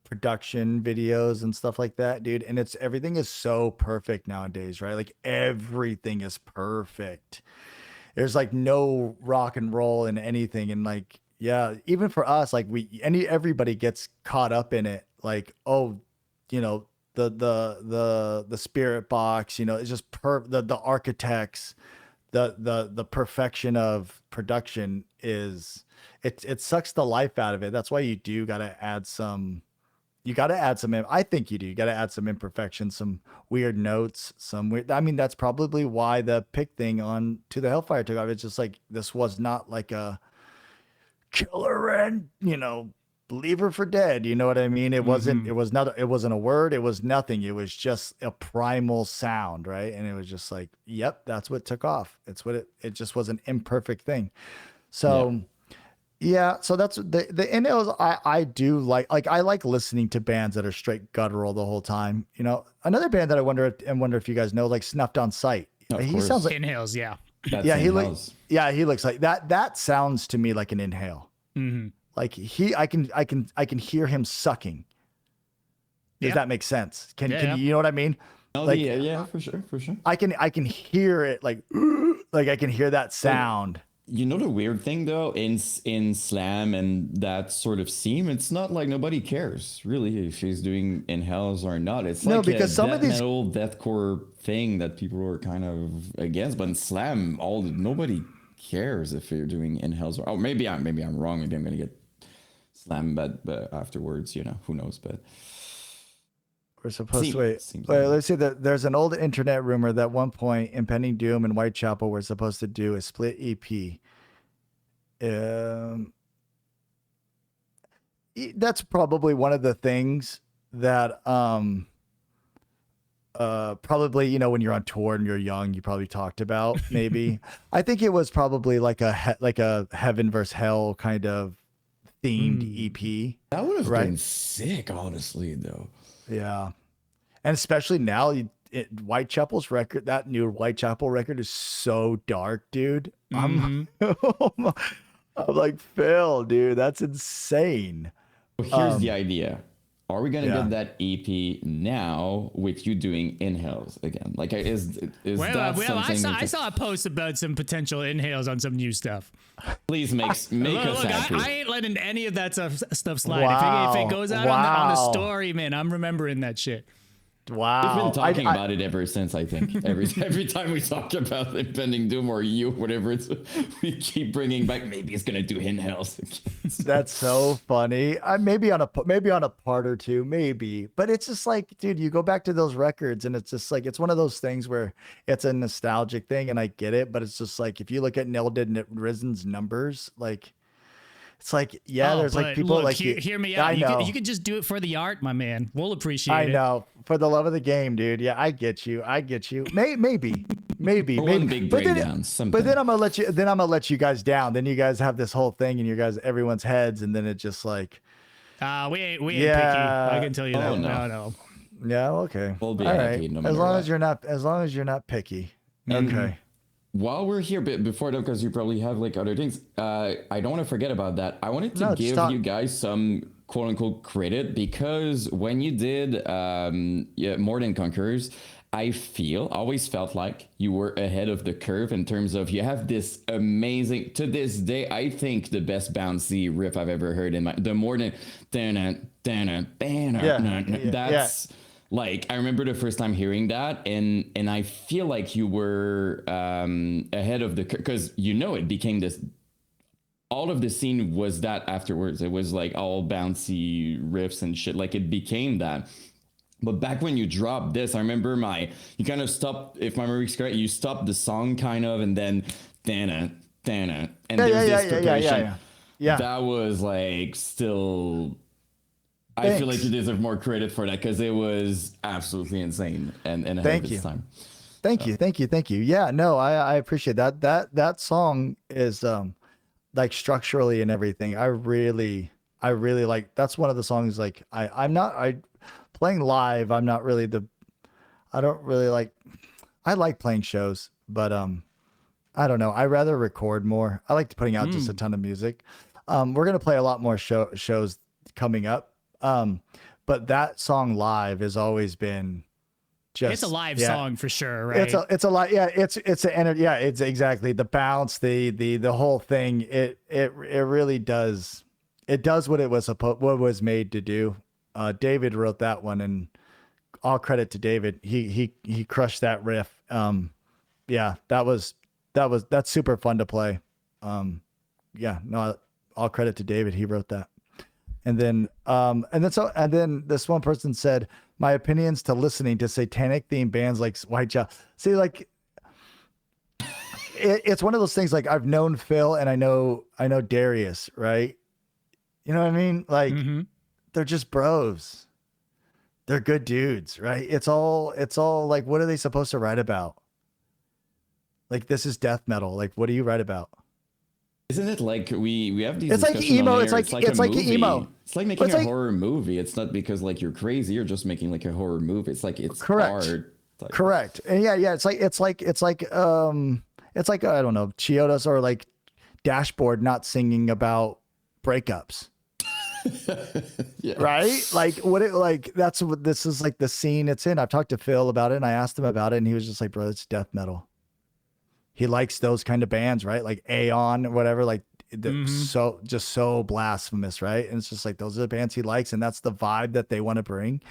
Speaker 1: production videos and stuff like that, dude, and everything is so perfect nowadays, right? Like everything is perfect. There's like no rock and roll in anything. And like, yeah, even for us, like everybody gets caught up in it, like, oh, the spirit box, it's just the architects, the perfection of production is it sucks the life out of it. That's why you got to add some I think you got to add some imperfections, some weird notes, that's probably why the pick thing on To the Hellfire took off. It's just like, this was not like a killer and believer for dead, you know what I mean? It wasn't it wasn't a word, it was nothing. It was just a primal sound, right? And it was just like, yep, that's what took off. It's what it just was an imperfect thing. So yeah, so that's the inhales. I do like I like listening to bands that are straight guttural the whole time. Another band that I wonder if you guys know, like Snuffed on Sight. He sounds like
Speaker 2: inhales, yeah.
Speaker 3: He
Speaker 1: looks like that. That sounds to me like an inhale. Like I can hear him sucking. Does that make sense? Can you know what I mean?
Speaker 3: Oh,
Speaker 1: Like,
Speaker 3: yeah, for sure.
Speaker 1: I can hear it like I can hear that sound.
Speaker 3: You know the weird thing though, in slam and that sort of scene, it's not like nobody cares really if she's doing inhales or not. It's like
Speaker 1: because some of these
Speaker 3: metal deathcore thing that people are kind of against, but in slam, nobody cares if you're doing inhales or maybe I'm wrong. Maybe I'm gonna get slammed, but afterwards, you know, who knows? But
Speaker 1: we're supposed to wait. Let's see that there's an old internet rumor that at one point Impending Doom and Whitechapel were supposed to do a split EP. That's probably one of the things that probably, you know, when you're on tour and you're young, you probably talked about maybe. I think it was probably like a heaven versus hell kind of themed EP.
Speaker 3: That would have been sick, honestly, though.
Speaker 1: Yeah. And especially now, Whitechapel's record, that new Whitechapel record is so dark, dude. I'm like, Phil, dude, that's insane.
Speaker 3: Here's the idea. Are we going to get that EP now with you doing inhales again? Like, is that something?
Speaker 2: I saw a post about some potential inhales on some new stuff.
Speaker 3: Please make us happy.
Speaker 2: I ain't letting any of that stuff slide. Wow. If it goes out on the story, man, I'm remembering that shit.
Speaker 1: Wow.
Speaker 3: We've been talking about it ever since, I think. Every time we talk about Impending Doom or you, whatever it's, we keep bringing back, maybe it's going to do inhales.
Speaker 1: That's so funny. Maybe on a part or two, maybe. But it's just like, dude, you go back to those records and it's just like, it's one of those things where it's a nostalgic thing and I get it. But it's just like, if you look at Nilded Risen's numbers, like, it's like, there's like people
Speaker 2: look,
Speaker 1: like
Speaker 2: hear me out. You could just do it for the art, my man. We'll appreciate it.
Speaker 1: I know, for the love of the game, dude. Yeah, I get you. Maybe.
Speaker 3: One big breakdown.
Speaker 1: But then I'm gonna let you guys down. Then you guys have this whole thing in everyone's heads, and then it just like,
Speaker 2: we ain't picky. I can tell you that. No.
Speaker 1: Yeah. Okay.
Speaker 3: We'll be
Speaker 1: all
Speaker 3: happy,
Speaker 1: right.
Speaker 3: no
Speaker 1: As long as you're not picky. Okay.
Speaker 3: While we're here, before though, because you probably have like other things, I don't want to forget about that. I wanted to give you guys some quote unquote credit because when you did More Than Conquerors, I always felt like you were ahead of the curve in terms of you have this amazing, to this day, I think the best bouncy riff I've ever heard in the More Than that's. Like, I remember the first time hearing that, and I feel like you were ahead of because, you know, it became this, all of the scene was that afterwards. It was like all bouncy riffs and shit. Like, it became that. But back when you dropped this, I remember you kind of stopped, if my memory's correct, you stopped the song kind of, and then, and there's this preparation.
Speaker 1: Yeah.
Speaker 3: That was like still... I feel like you deserve more credit for that because it was absolutely insane and ahead of its time.
Speaker 1: Thank you. Yeah, no, I appreciate that. That song is like structurally and everything. I really like. That's one of the songs like playing live. I'm not really I don't really like. I like playing shows, but I don't know. I rather record more. I like putting out just a ton of music. We're gonna play a lot more shows coming up. But that song live has always been it's
Speaker 2: a live song for sure, right?
Speaker 1: It's a lot. Yeah. It's an energy. Yeah, it's exactly the bounce, the whole thing. It really does. It does what it was what was made to do. David wrote that one, and all credit to David. He crushed that riff. Yeah, that's super fun to play. Yeah, no, all credit to David. He wrote that. And then this one person said, my opinions to listening to satanic themed bands like Whitechapel. See, like, it's one of those things. Like, I've known Phil and I know Darius, right? You know what I mean? Like, they're just bros. They're good dudes, right? It's all like, what are they supposed to write about? Like, this is death metal. Like, what do you write about?
Speaker 3: Isn't it like we have these?
Speaker 1: It's like emo. It's like emo.
Speaker 3: It's like making a horror movie. It's not because like you're crazy. You're just making like a horror movie. It's like it's art.
Speaker 1: Correct. And yeah. It's like I don't know, Chiodos or like Dashboard not singing about breakups.
Speaker 3: Yeah.
Speaker 1: Right? Like what it like that's what this is like the scene it's in. I've talked to Phil about it and I asked him about it and he was just like, bro, it's death metal. He likes those kind of bands, right? Like Aeon or whatever, like so blasphemous, right? And it's just like those are the bands he likes, and that's the vibe that they want to bring.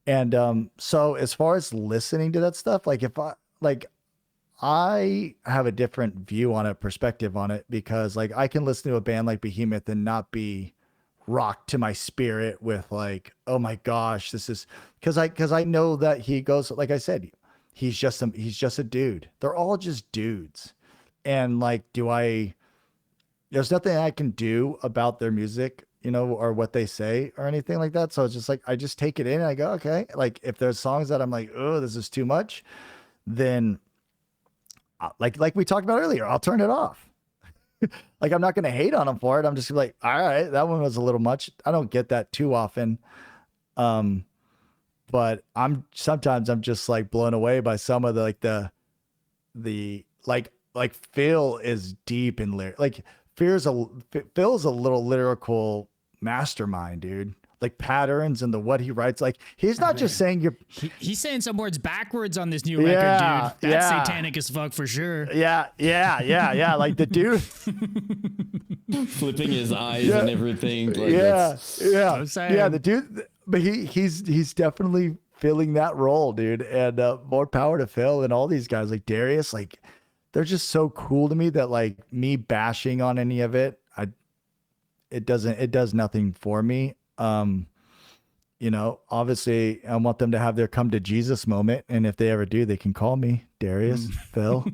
Speaker 1: And so as far as listening to that stuff, like if I have a different view on it, perspective on it, because like I can listen to a band like Behemoth and not be rocked to my spirit with like, oh my gosh, this is because I know that he goes, like I said, he's just a dude. They're all just dudes. And like, there's nothing I can do about their music, you know, or what they say or anything like that. So it's just like, I just take it in and I go, okay. Like if there's songs that I'm like, oh, this is too much, then like we talked about earlier, I'll turn it off. Like, I'm not going to hate on them for it. I'm just like, all right, that one was a little much. I don't get that too often. But sometimes I'm just like blown away by some of the Phil is deep in lyric. Like Phil's a little lyrical mastermind, dude. Like patterns and what he writes. Like he's not just saying
Speaker 2: he's saying some words backwards on this new record, dude. That's satanic as fuck for sure.
Speaker 1: Yeah. Like the dude
Speaker 3: flipping his eyes and everything. Like
Speaker 1: yeah. The dude, but he's definitely filling that role, dude. And more power to Phil and all these guys like Darius. Like they're just so cool to me that like me bashing on any of it, it does nothing for me. You know, obviously I want them to have their come to Jesus moment. And if they ever do, they can call me Darius, Phil.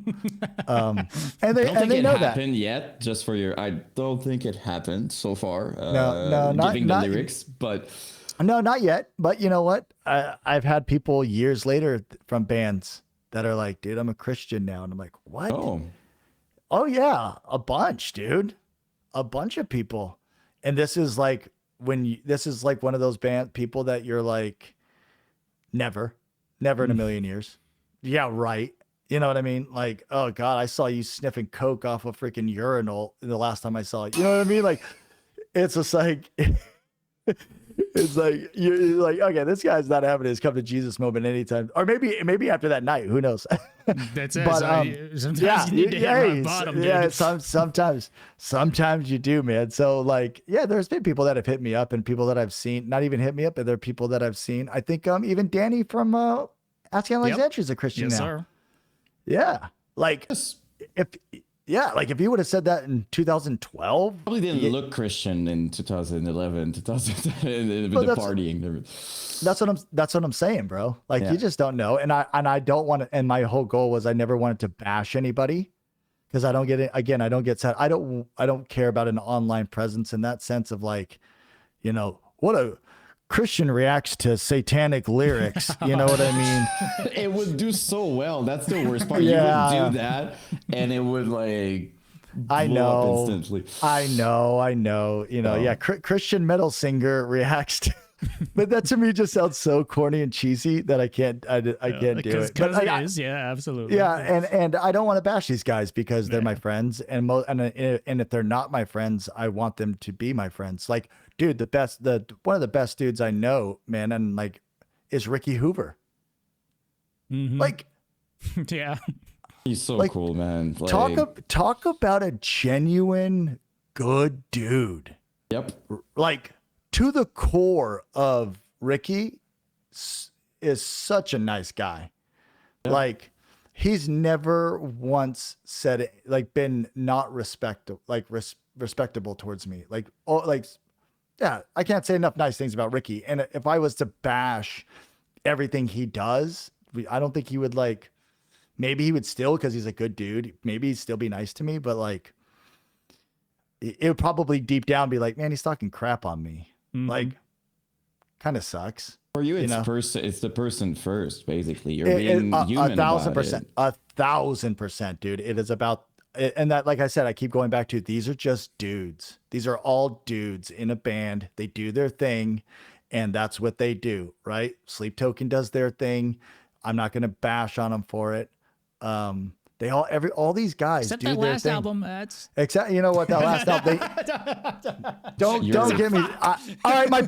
Speaker 1: And they know that.
Speaker 3: Yet, just for your, I don't think it happened so far.
Speaker 1: No,
Speaker 3: giving
Speaker 1: not
Speaker 3: the lyrics, but
Speaker 1: no, not yet. But you know what? I've had people years later from bands that are like, dude, I'm a Christian now. And I'm like, what? Oh yeah. A bunch, dude. A bunch of people. And this is like, this is like one of those people that you're like, never in a million years. Yeah, right. You know what I mean? Like, oh God, I saw you sniffing coke off a freaking urinal the last time I saw it. You know what I mean? Like, it's just like, it's like you're like, okay, this guy's not having his come to Jesus moment anytime, or maybe after that night, who knows?
Speaker 2: That's it. But sometimes you need to hit rock bottom, dude.
Speaker 1: Yeah, sometimes you do, man. So like, yeah, there's been people that have hit me up and people that I've seen, not even hit me up, but there are people that I've seen. I think even Danny from Asking Alexandria is a Christian now. Sir. Yeah, like if you would have said that in 2012,
Speaker 3: probably didn't look Christian in 2011, 2010, with the partying.
Speaker 1: That's what I'm saying, bro. Like you just don't know. And I don't want to, and my whole goal was I never wanted to bash anybody because I don't get it. Again, I don't get sad. I don't care about an online presence in that sense of like, you know, what a Christian reacts to satanic lyrics. You know what I mean?
Speaker 3: It would do so well. That's the worst part. Yeah. You would do that and it would like blow up instantly.
Speaker 1: I know. You know, Christian metal singer reacts to, but that to me just sounds so corny and cheesy that I can't do it.
Speaker 2: But it is, absolutely.
Speaker 1: Yeah, and I don't want to bash these guys because they're my friends, and if they're not my friends, I want them to be my friends. Like, dude, one of the best dudes I know, man, and like, is Ricky Hoover. Mm-hmm. Like,
Speaker 2: yeah,
Speaker 3: he's so cool, man.
Speaker 1: Like, talk about a genuine good dude.
Speaker 3: Yep.
Speaker 1: Like, to the core of Ricky is such a nice guy. Yep. Like, he's never once said it, like been not respectable towards me. Like, yeah, I can't say enough nice things about Ricky. And if I was to bash everything he does, I don't think he would like, maybe he would still, because he's a good dude, maybe he'd still be nice to me, but like, it would probably deep down be like, man, he's talking crap on me. Mm-hmm. Like, kind of sucks.
Speaker 3: For you, it's the person first, basically. You're being human
Speaker 1: 1,000%. 1,000%, dude. It is about, and that, like I said, I keep going back to, these are just dudes. These are all dudes in a band. They do their thing, and that's what they do, right? Sleep Token does their thing. I'm not going to bash on them for it. all these guys
Speaker 2: Except
Speaker 1: do
Speaker 2: that
Speaker 1: their
Speaker 2: last
Speaker 1: thing.
Speaker 2: album. That's
Speaker 1: Except, you know what, that last album, don't get me. All right, my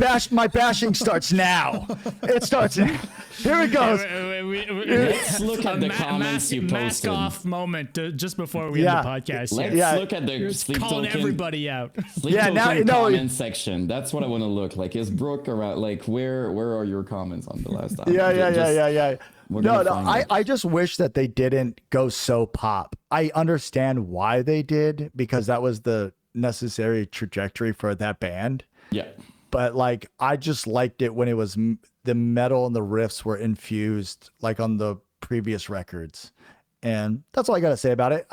Speaker 1: bashing starts now. It starts. Here it goes.
Speaker 3: Let's look at the comments you
Speaker 2: mask
Speaker 3: posted.
Speaker 2: off moment just before we end the podcast.
Speaker 3: Let's look at the
Speaker 2: You're
Speaker 3: Sleep
Speaker 2: calling
Speaker 3: Token.
Speaker 2: everybody out.
Speaker 3: Sleep Token comment section. That's what I want to look like. Is Brooke around? Like, where are your comments on the last album?
Speaker 1: Yeah. No,
Speaker 3: I
Speaker 1: I just wish that they didn't go so pop. I understand why they did, because that was the necessary trajectory for that band.
Speaker 3: Yeah.
Speaker 1: But like, I just liked it when it was the metal and the riffs were infused, like on the previous records. And that's all I got to say about it.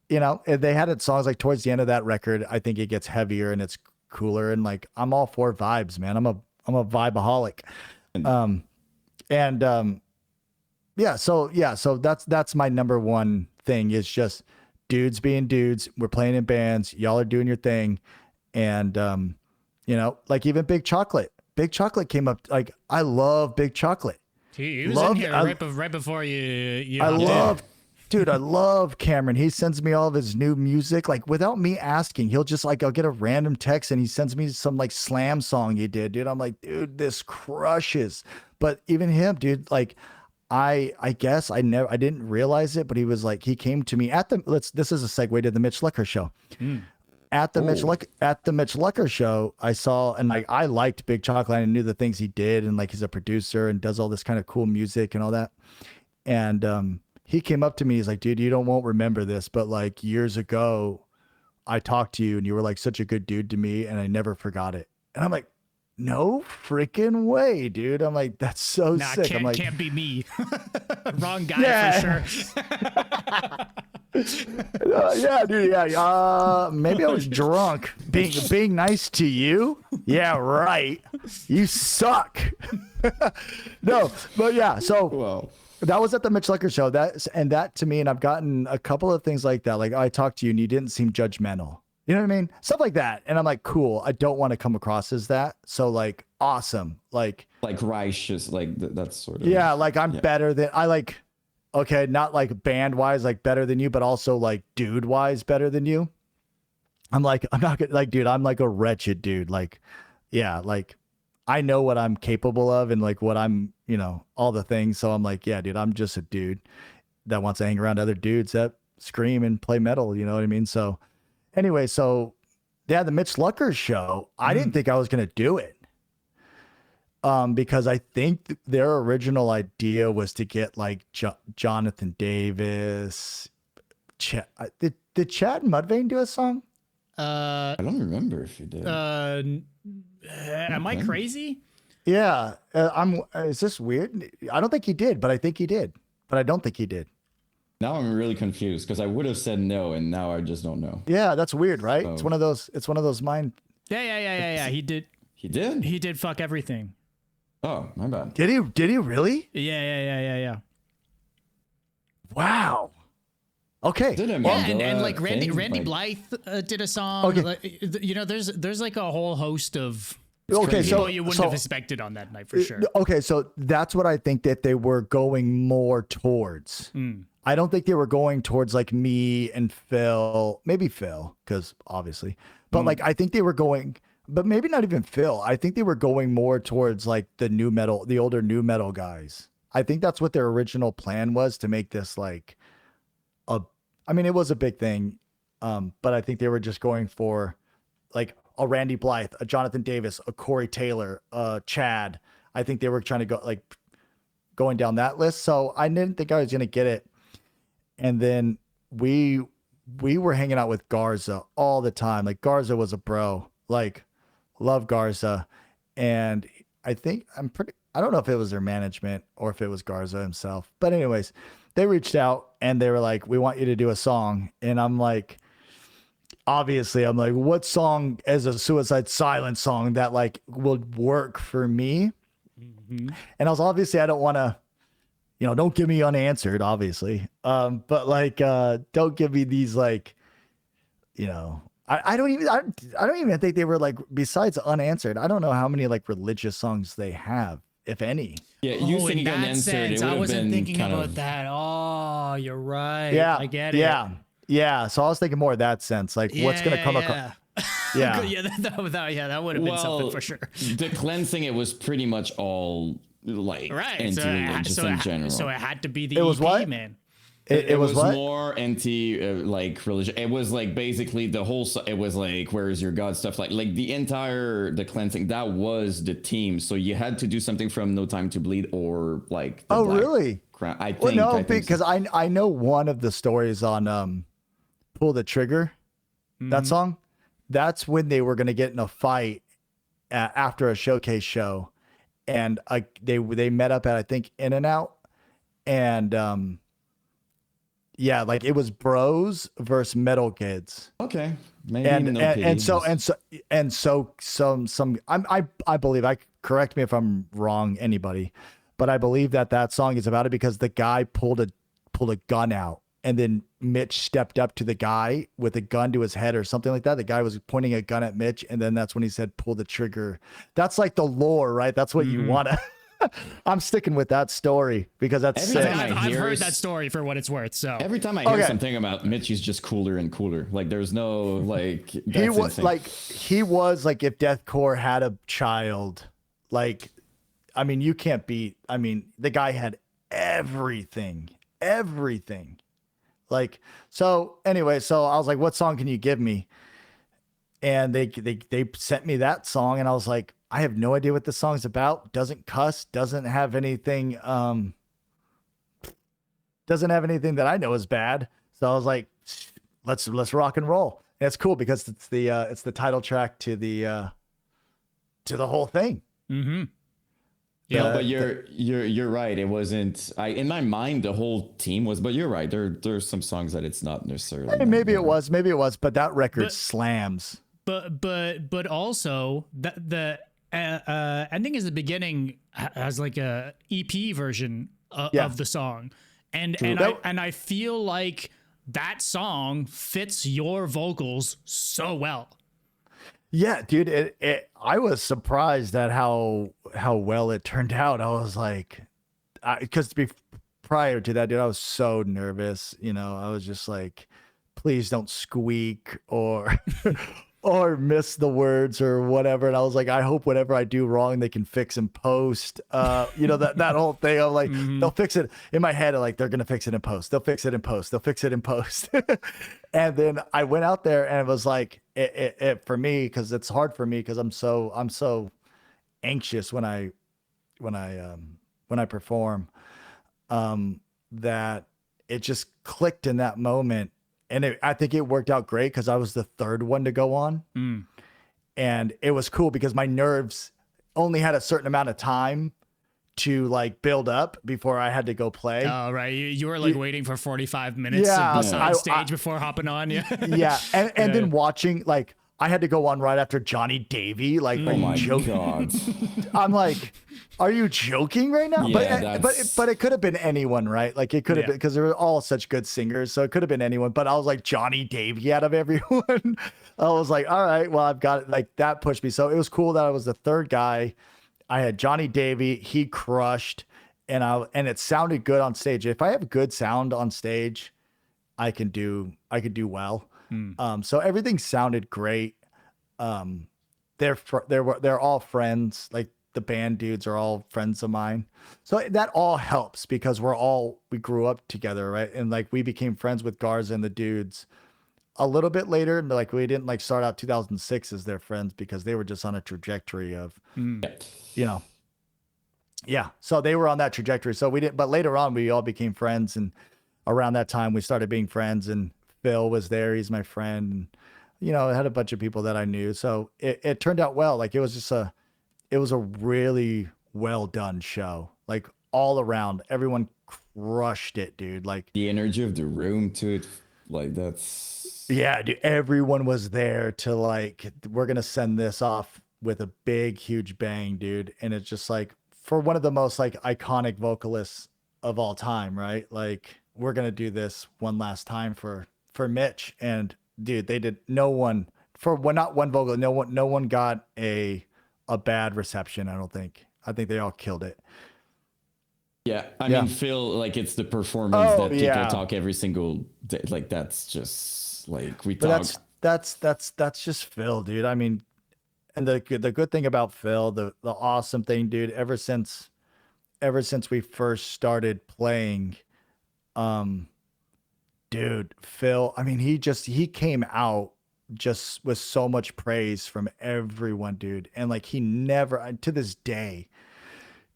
Speaker 1: If they had songs like towards the end of that record, I think it gets heavier and it's cooler. And like, I'm all for vibes, man. I'm a vibeaholic. So that's my number one thing, is just dudes being dudes. We're playing in bands. Y'all are doing your thing. And, like even Big Chocolate came up. Like, I love Big Chocolate.
Speaker 2: He was in here right before you
Speaker 1: I love Cameron. He sends me all of his new music, like without me asking. He'll just like, I'll get a random text and he sends me some like slam song he did, dude. I'm like, dude, this crushes. But even him, dude, like, I guess I didn't realize it, but he was like, he came to me this is a segue to the Mitch Lucker show. At the Mitch Lucker show, I saw, and like, I liked Big Chocolate. I knew the things he did, and like, he's a producer and does all this kind of cool music and all that. And he came up to me, he's like, dude, you won't remember this, but like years ago, I talked to you and you were like such a good dude to me, and I never forgot it. And I'm like, no freaking way, dude. I'm like, that's so sick. I'm like,
Speaker 2: can't be me. Wrong guy for sure.
Speaker 1: Maybe I was drunk. Being nice to you? Yeah, right. You suck. No, but yeah, so that was at the Mitch Lucker show. That to me, and I've gotten a couple of things like that. Like, I talked to you and you didn't seem judgmental. You know what I mean? Stuff like that. And I'm like, cool. I don't want to come across as that. So like, awesome. Like
Speaker 3: righteous, like that's sort of.
Speaker 1: Yeah. Like, I'm better than okay. Not like band wise, like better than you, but also like dude wise better than you. I'm like, I'm not gonna, like, dude, I'm like a wretched dude. Like, yeah. Like, I know what I'm capable of and like what I'm, all the things. So I'm like, yeah, dude, I'm just a dude that wants to hang around other dudes that scream and play metal. You know what I mean? So anyway, the Mitch Lucker show, I didn't think I was going to do it. Because I think their original idea was to get like Jonathan Davis. Did Chad Mudvayne do a song?
Speaker 3: I don't remember if you did.
Speaker 2: Am I crazy?
Speaker 1: Yeah. Is this weird? I don't think he did, but I think he did. But I don't think he did.
Speaker 3: Now I'm really confused because I would have said no, and now I just don't know.
Speaker 1: Yeah, that's weird, right? So, it's one of those mind.
Speaker 2: Yeah. He did.
Speaker 3: He did?
Speaker 2: He did fuck everything.
Speaker 3: Oh, my bad.
Speaker 1: Did he really?
Speaker 2: Yeah.
Speaker 1: Wow. Okay.
Speaker 2: And like Randy Blythe did a song.
Speaker 1: Okay.
Speaker 2: Like, there's like a whole host of
Speaker 1: Okay,
Speaker 2: people you wouldn't have expected on that night for sure.
Speaker 1: Okay, so that's what I think that they were going more towards. I don't think they were going towards like me and Phil, maybe Phil, because obviously, but like I think they were going, but maybe not even Phil. I think they were going more towards like the older new metal guys. I think that's what their original plan was, to make this like it was a big thing, but I think they were just going for like a Randy Blythe, a Jonathan Davis, a Corey Taylor, Chad. I think they were trying to go like going down that list. So I didn't think I was going to get it. And then we were hanging out with Garza all the time. Like, Garza was a bro, like, love Garza. And I don't know if it was their management or if it was Garza himself, but anyways, they reached out and they were like, we want you to do a song. And I'm like, obviously, I'm like, what song as a Suicide Silence song that like would work for me? And I was obviously, I don't want to, don't give me unanswered, obviously. But like, don't give me these like, I don't even think they were like, besides unanswered, I don't know how many like religious songs they have if any.
Speaker 3: Yeah, you
Speaker 2: Oh, in
Speaker 3: thinking
Speaker 2: that
Speaker 3: answered,
Speaker 2: sense,
Speaker 3: it would
Speaker 2: I
Speaker 3: have
Speaker 2: wasn't
Speaker 3: been
Speaker 2: thinking
Speaker 3: kind
Speaker 2: about
Speaker 3: of
Speaker 2: that. Oh, you're right.
Speaker 1: Yeah,
Speaker 2: I get it.
Speaker 1: yeah. So I was thinking more of that sense, like what's gonna come across.
Speaker 2: Yeah.
Speaker 1: Yeah,
Speaker 2: Yeah, that would have been something for sure.
Speaker 3: The cleansing, it was pretty much all like
Speaker 2: Right.
Speaker 3: anti-religious in general.
Speaker 2: So it had to be the
Speaker 1: It was
Speaker 2: EP,
Speaker 1: what?
Speaker 2: man.
Speaker 1: it was what?
Speaker 3: more anti like religion. It was like basically the whole. It was like where is your God stuff, like the entire the cleansing. That was the team. So you had to do something from No Time to Bleed or like. The
Speaker 1: Oh,
Speaker 3: Black
Speaker 1: really?
Speaker 3: Crown. I think.
Speaker 1: Well, no,
Speaker 3: I think
Speaker 1: because
Speaker 3: so.
Speaker 1: I know one of the stories on Pull the Trigger, that song. That's when they were gonna get in a fight after a showcase show, and they met up at I think In and Out, and yeah, like it was bros versus metal kids.
Speaker 3: Okay, maybe
Speaker 1: and
Speaker 3: no
Speaker 1: and,
Speaker 3: pity.
Speaker 1: and so some I believe, I correct me if I'm wrong, anybody, but I believe that song is about it because the guy pulled a gun out, and then Mitch stepped up to the guy with a gun to his head or something like that. The guy was pointing a gun at Mitch, and then that's when he said pull the trigger. That's like the lore, right? That's what you want to. I'm sticking with that story because that's
Speaker 3: Every
Speaker 1: sick.
Speaker 3: time
Speaker 2: I've heard that story for what it's worth. So
Speaker 3: Every time I hear
Speaker 1: Okay.
Speaker 3: something about Mitch, he's just cooler and cooler. Like there's no like.
Speaker 1: he
Speaker 3: That's
Speaker 1: was
Speaker 3: insane.
Speaker 1: he was like if Deathcore had a child, like, I mean, you can't beat. I mean, the guy had everything. Like, so anyway, so I was like, what song can you give me? And they sent me that song, and I was like, I have no idea what this song's about. Doesn't cuss, doesn't have anything that I know is bad. So I was like, let's rock and roll. And it's cool because it's the title track to the whole thing.
Speaker 3: Yeah, but you're right. It wasn't. In my mind the whole team was. But you're right. There's some songs that it's not necessarily.
Speaker 1: Hey, maybe it was, but that record slams.
Speaker 2: But also the ending is the beginning has like a EP version of the song, and I feel like that song fits your vocals so well.
Speaker 1: Yeah, dude, I was surprised at how well it turned out. I was like, because prior to that, dude, I was so nervous. You know, I was just like, please don't squeak or or miss the words or whatever. And I was like, I hope whatever I do wrong, they can fix in post. You know, that whole thing. I'm like, they'll fix it in my head. Like, they're going to fix it in post. They'll fix it in post. They'll fix it in post. And then I went out there and it was like, it for me, cause it's hard for me. Cause I'm so anxious when I perform, that it just clicked in that moment. And I think it worked out great because I was the third one to go on. And it was cool because my nerves only had a certain amount of time to like build up before I had to go play.
Speaker 2: Oh, right. You were like waiting for 45 minutes
Speaker 1: Yeah,
Speaker 2: to be on stage before hopping on. Yeah.
Speaker 1: Yeah. And then watching, like, I had to go on right after Johnny Davey. Like,
Speaker 3: Oh my
Speaker 1: joking?
Speaker 3: god.
Speaker 1: I'm like, are you joking right now?
Speaker 3: Yeah,
Speaker 1: but it could have been anyone, right? Like it could have been, because they were all such good singers, so it could have been anyone. But I was like Johnny Davey out of everyone. I was like, all right, well, I've got it. Like that pushed me. So it was cool that I was the third guy. I had Johnny Davey. He crushed, and it sounded good on stage. If I have good sound on stage, I could do well. So everything sounded great. They're all friends. Like the band dudes are all friends of mine. So that all helps because we grew up together, right? And like we became friends with Garza and the dudes a little bit later. Like we didn't like start out 2006 as their friends because they were just on a trajectory of, you know, yeah. So they were on that trajectory. So we didn't, but later on we all became friends. And around that time we started being friends, and Phil was there. He's my friend. And, you know, I had a bunch of people that I knew. So it turned out well. Like it was a really well done show. Like all around, everyone crushed it, dude. Like
Speaker 3: The energy of the room to it, like that's.
Speaker 1: yeah, dude, everyone was there to like, we're going to send this off with a big, huge bang, dude. And it's just like, for one of the most like iconic vocalists of all time, right? Like we're going to do this one last time for Mitch. And dude, not one vocal, no one got a bad reception. I don't think. I think they all killed it.
Speaker 3: Yeah, I mean, Phil, like it's the performance that people talk every single day. Like that's just like we talk.
Speaker 1: That's just Phil, dude. I mean, and the good thing about Phil, the awesome thing, dude. Ever since we first started playing, dude, Phil. I mean, he came out just with so much praise from everyone, dude, and like he never to this day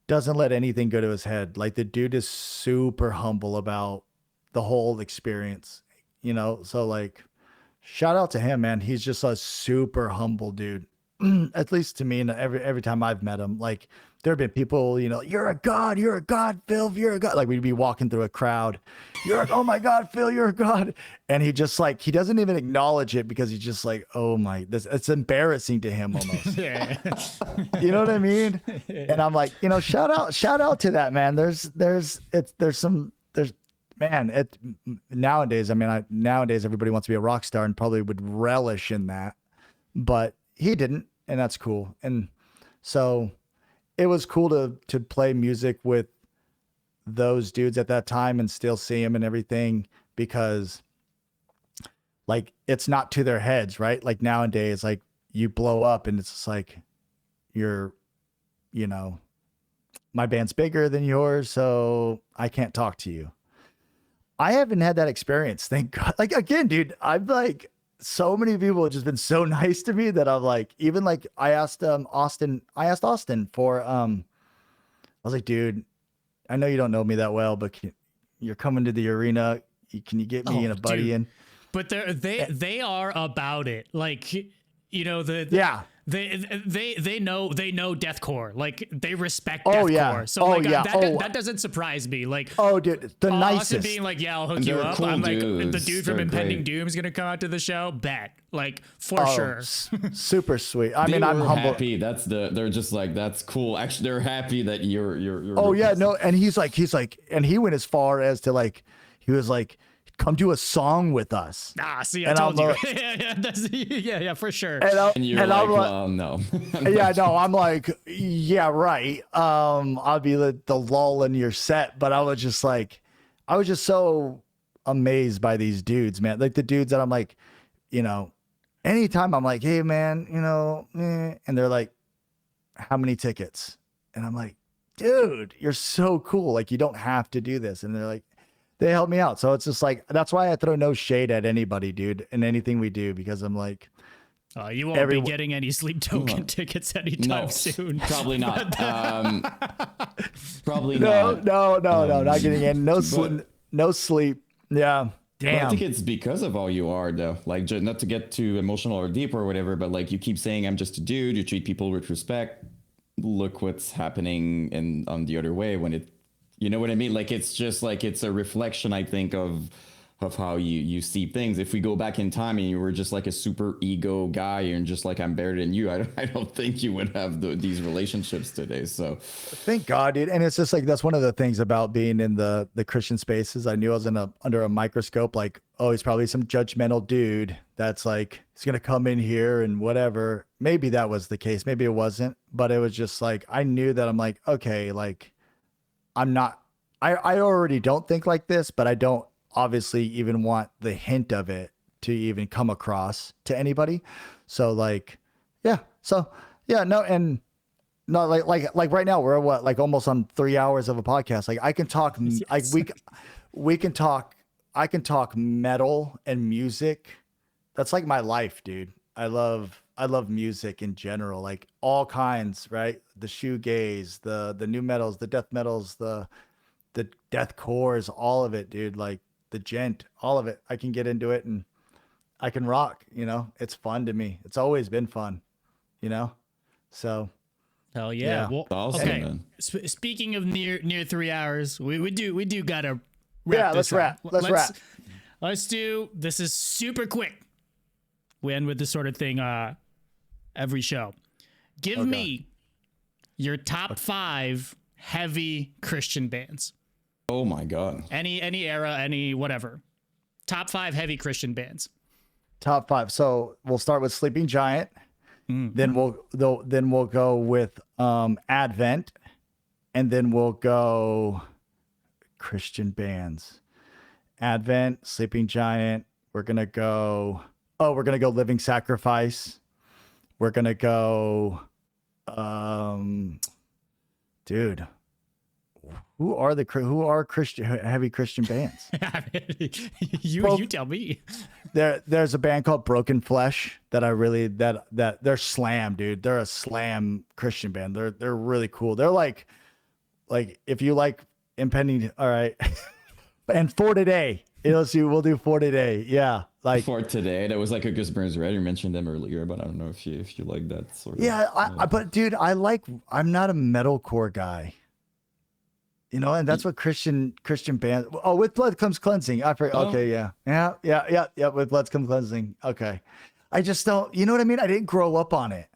Speaker 1: doesn't let anything go to his head. Like the dude is super humble about the whole experience, you know? So like shout out to him, man. He's just a super humble dude. At least to me, and every time I've met him, like there have been people, you know, you're a god, Phil, you're a god. Like we'd be walking through a crowd. You're like, oh my God, Phil, you're a god. And he just like, he doesn't even acknowledge it because he's just like, oh my, it's embarrassing to him almost.
Speaker 2: Yeah.
Speaker 1: You know what I mean? And I'm like, you know, shout out to that, man. Nowadays, I mean, nowadays everybody wants to be a rock star and probably would relish in that, but he didn't, and that's cool. And so it was cool to play music with those dudes at that time and still see them and everything, because like it's not to their heads, right? Like nowadays, like you blow up and it's just like you're, you know, my band's bigger than yours, so I can't talk to you. I haven't had that experience, thank God. Like again, dude, I've like so many people have just been so nice to me that I'm like, even like I asked Austin for I was like, dude, I know you don't know me that well, but you're coming to the arena. Can you get me and a buddy in?
Speaker 2: But they are about it. Like, you know, they know Deathcore. Like they respect Deathcore.
Speaker 1: Yeah.
Speaker 2: So that doesn't surprise me. Like,
Speaker 1: dude, the nicest.
Speaker 2: Austin being like, yeah, I'll hook you up.
Speaker 3: Cool
Speaker 2: I'm like,
Speaker 3: dudes.
Speaker 2: the dude from Impending Doom is gonna come out to the show. Bet, like for sure.
Speaker 1: Super sweet. I mean, I'm humble.
Speaker 3: Happy. They're just like, that's cool. Actually, they're happy that you're.
Speaker 1: Oh yeah, no, and he's like, and he went as far as to like, he was like, come do a song with us.
Speaker 2: See, I told you. yeah, for sure.
Speaker 3: And you're like, well, no.
Speaker 1: Yeah, no, I'm like, yeah, right. I'll be the lull in your set, but I was just so amazed by these dudes, man. Like the dudes that I'm like, you know, anytime I'm like, hey man, you know, and they're like, how many tickets? And I'm like, dude, you're so cool. Like you don't have to do this. And they're like, they help me out. So it's just like, that's why I throw no shade at anybody, dude, in anything we do, because I'm like,
Speaker 2: you won't be getting any Sleep Token tickets anytime soon.
Speaker 3: Probably not. Probably not.
Speaker 1: No, not getting in. No sleep. Yeah. Damn.
Speaker 3: Well, I think it's because of all you are, though. Like, not to get too emotional or deep or whatever, but like you keep saying, I'm just a dude. You treat people with respect. Look what's happening on the other way when it, you know what I mean? Like, it's just like, it's a reflection, I think, of how you see things. If we go back in time and you were just like a super ego guy and just like, I'm better than you, I don't think you would have these relationships today. So
Speaker 1: thank God, dude. And it's just like, that's one of the things about being in the Christian spaces. I knew I was under a microscope, like, oh, he's probably some judgmental dude that's like, he's going to come in here and whatever. Maybe that was the case. Maybe it wasn't, but it was just like, I knew that I'm like, okay, like, I already don't think like this, but I don't obviously even want the hint of it to even come across to anybody. So like, yeah. So yeah, no. And no, like right now we're what, like almost on 3 hours of a podcast. Like I can talk,
Speaker 2: yes.
Speaker 1: like we can talk, I can talk metal and music. That's like my life, dude. I love music in general, like all kinds, right? The shoegaze, the new metals, the death metals, the deathcores, all of it, dude. Like the gent, all of it. I can get into it and I can rock, you know, it's fun to me. It's always been fun, you know? So.
Speaker 2: Hell yeah. Well,
Speaker 3: awesome,
Speaker 2: okay.
Speaker 3: Man.
Speaker 2: Speaking of near 3 hours, we do gotta wrap this
Speaker 1: up. Let's wrap.
Speaker 2: Let's do, this is super quick. We end with this sort of thing every show. Give me your top 5 heavy Christian bands.
Speaker 3: Oh my God.
Speaker 2: Any era, any whatever. Top 5 heavy Christian bands.
Speaker 1: Top 5. So we'll start with Sleeping Giant. Then we'll go with Advent. and then we'll go Christian bands. Advent, Sleeping Giant. We're gonna go. Oh, we're gonna go Living Sacrifice. We're gonna go. Dude, who are Christian heavy Christian bands?
Speaker 2: you tell me.
Speaker 1: There's a band called Broken Flesh that I really that they're slam, dude. They're a slam Christian band. They're really cool. They're like if you like Impending, all right. And For Today, we'll do For Today. Yeah, like
Speaker 3: For Today, that was like a Gus Burns Red. You mentioned them earlier, but I don't know if you like that sort of.
Speaker 1: Yeah, but dude, I'm not a metalcore guy. You know, and that's what Christian band. Oh, With Blood Comes Cleansing. I forgot. Okay, yeah. With Blood Comes Cleansing. Okay, I just don't. You know what I mean? I didn't grow up on it.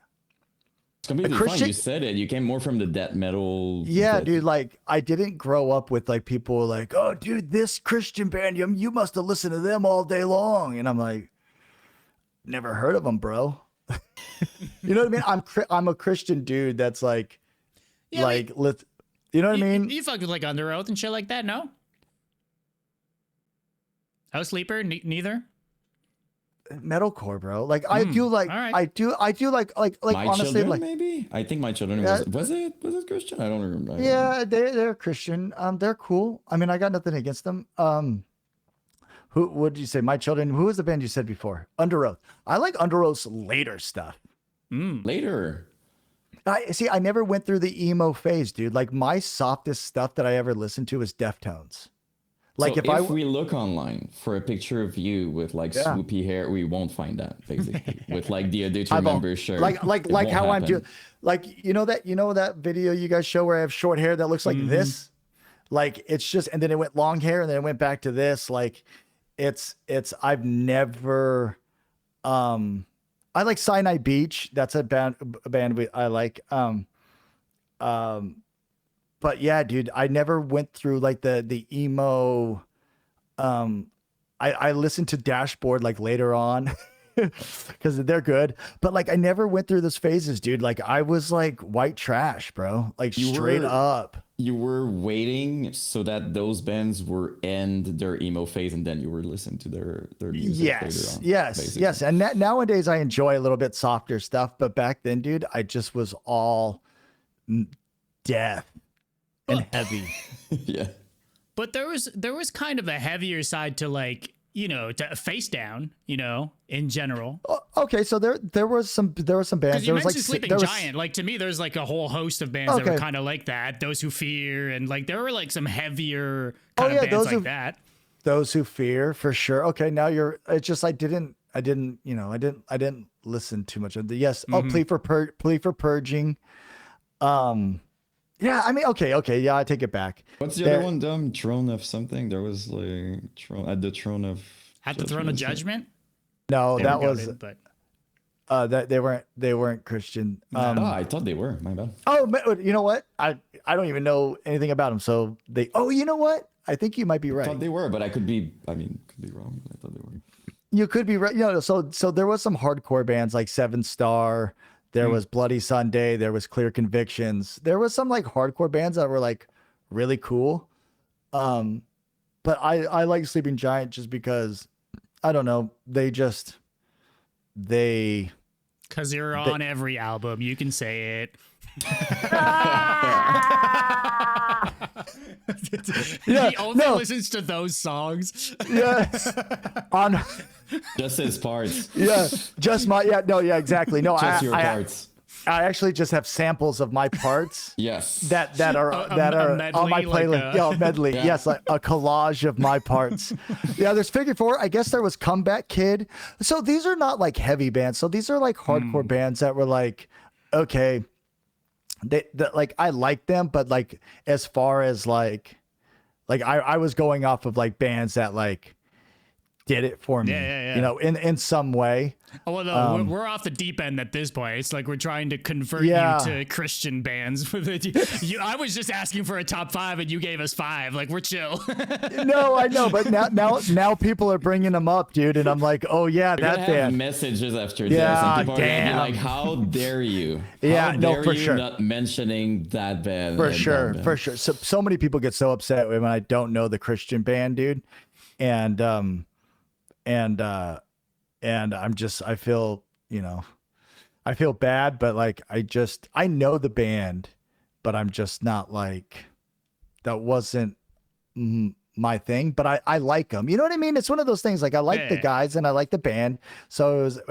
Speaker 3: It's completely fine. You said it. You came more from the death metal.
Speaker 1: Yeah, dude. Like, I didn't grow up with like people like, oh, dude, this Christian band, you must have listened to them all day long, and I'm like, never heard of them, bro. You know what I mean? I'm a Christian dude that's like, you know what I mean?
Speaker 2: You fucked with like Under Oath and shit like that, no? House Sleeper, neither.
Speaker 1: Metalcore, bro. Like I do like
Speaker 3: right.
Speaker 1: I do like
Speaker 3: My
Speaker 1: honestly
Speaker 3: Children,
Speaker 1: like
Speaker 3: maybe. I think My Children was it Christian? I don't remember.
Speaker 1: Yeah, they're Christian. They're cool. I mean, I got nothing against them. What did you say? My Children. Who was the band you said before? Under Oath. I like Under Oath's later stuff.
Speaker 3: Later.
Speaker 1: I never went through the emo phase, dude. Like my softest stuff that I ever listened to was Deftones. Like
Speaker 3: so if we look online for a picture of you with like swoopy hair, we won't find that basically with like the Day to Remember shirt.
Speaker 1: Like how I'm doing. Like you know that video you guys show where I have short hair that looks like this. Like it's just, and then it went long hair, and then it went back to this. Like it's. I've never. I like Sinai Beach. That's a band I like. But yeah, dude, I never went through like the emo. I listened to Dashboard like later on because they're good. But like I never went through those phases, dude. Like I was like white trash, bro. Like straight up.
Speaker 3: You were waiting so that those bands were end their emo phase, and then you were listening to their music later on.
Speaker 1: Yes. And nowadays I enjoy a little bit softer stuff, but back then, dude, I just was all death and heavy.
Speaker 3: Yeah.
Speaker 2: But there was kind of a heavier side to like, you know, to Face Down, you know, in general.
Speaker 1: Okay, so there was some bands.
Speaker 2: You
Speaker 1: there was
Speaker 2: mentioned Sleeping Giant. Like to me, there's like a whole host of bands that were kind of like that. Those Who Fear, and like there were like some heavier kind of bands like that.
Speaker 1: Those Who Fear, for sure. Okay, now it's just I didn't listen too much of the Plea for Purging. Yeah, I mean, okay, yeah, I take it back.
Speaker 3: What's the other one? Throne of something. There was like at the throne of
Speaker 2: Judgment.
Speaker 1: No, that was. That they weren't Christian.
Speaker 3: I thought they were. My bad.
Speaker 1: Oh, you know what? I don't even know anything about them. So they. Oh, you know what? I think you might be right.
Speaker 3: I thought they were, but I could be. Could be wrong. I thought they were.
Speaker 1: You could be right. You know, so there was some hardcore bands like Seven Star. There was Bloody Sunday. There was Clear Convictions. There was some like hardcore bands that were like really cool. But I like Sleeping Giant just because I don't know. Because
Speaker 2: you're on every album. You can say it. He only listens to those songs.
Speaker 1: Yes. On
Speaker 3: just his parts.
Speaker 1: Yeah. Just my exactly. No,
Speaker 3: just your parts.
Speaker 1: I actually just have samples of my parts.
Speaker 3: Yes.
Speaker 1: That are on my playlist. Like medley. Yeah. Yes, like a collage of my parts. Yeah, there's Figure 4. I guess there was Comeback Kid. So these are not like heavy bands. So these are like hardcore bands that were like, okay, like I like them, but like as far as like I was going off of like bands that like did it for me.
Speaker 2: Yeah.
Speaker 1: You know, in some way.
Speaker 2: Oh, well, no, we're off the deep end at this point. It's like we're trying to convert you to Christian bands. I was just asking for a top 5, and you gave us 5. Like, we're chill.
Speaker 1: No, I know, but now people are bringing them up, dude, and I'm like, oh yeah,
Speaker 3: You're
Speaker 1: that
Speaker 3: gonna have
Speaker 1: band.
Speaker 3: messages after
Speaker 1: Yeah,
Speaker 3: this, and people are gonna be
Speaker 1: damn.
Speaker 3: like, "How dare you?
Speaker 1: Yeah,
Speaker 3: How
Speaker 1: no,
Speaker 3: dare
Speaker 1: for
Speaker 3: you
Speaker 1: sure.
Speaker 3: not mentioning that band?"
Speaker 1: For
Speaker 3: and
Speaker 1: sure,
Speaker 3: that band?"
Speaker 1: for sure. So many people get so upset when I don't know the Christian band, dude, and I'm just, I feel, you know, I feel bad, but like I know the band, but I'm just not like, that wasn't my thing, but I like them. You know what I mean? It's one of those things. Like I like the guys and I like the band, so it was,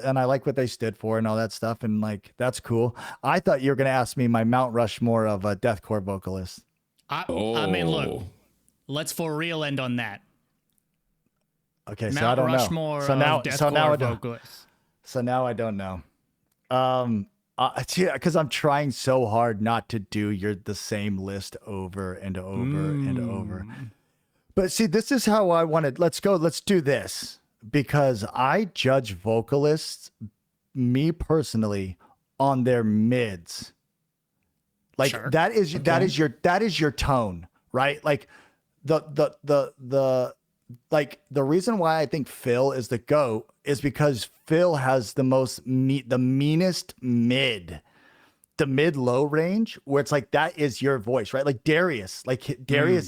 Speaker 1: and I like what they stood for and all that stuff, and like that's cool. I thought you were gonna ask me my Mount Rushmore of a deathcore vocalist.
Speaker 2: I mean, look, let's for real end on that.
Speaker 1: Okay, so
Speaker 2: Mount
Speaker 1: I don't
Speaker 2: Rushmore
Speaker 1: know. So now,
Speaker 2: of
Speaker 1: so now I
Speaker 2: deathcore
Speaker 1: don't.
Speaker 2: vocalists.
Speaker 1: So now I don't know. Because I'm trying so hard not to do the same list over and over and over. But see, this is how I wanted. Let's do this, because I judge vocalists, me personally, on their mids. Like
Speaker 2: Sure.
Speaker 1: that is your tone, right? Like the reason why I think Phil is the GOAT is because Phil has the meanest the mid-low range, where it's like, that is your voice, right? Like Darius,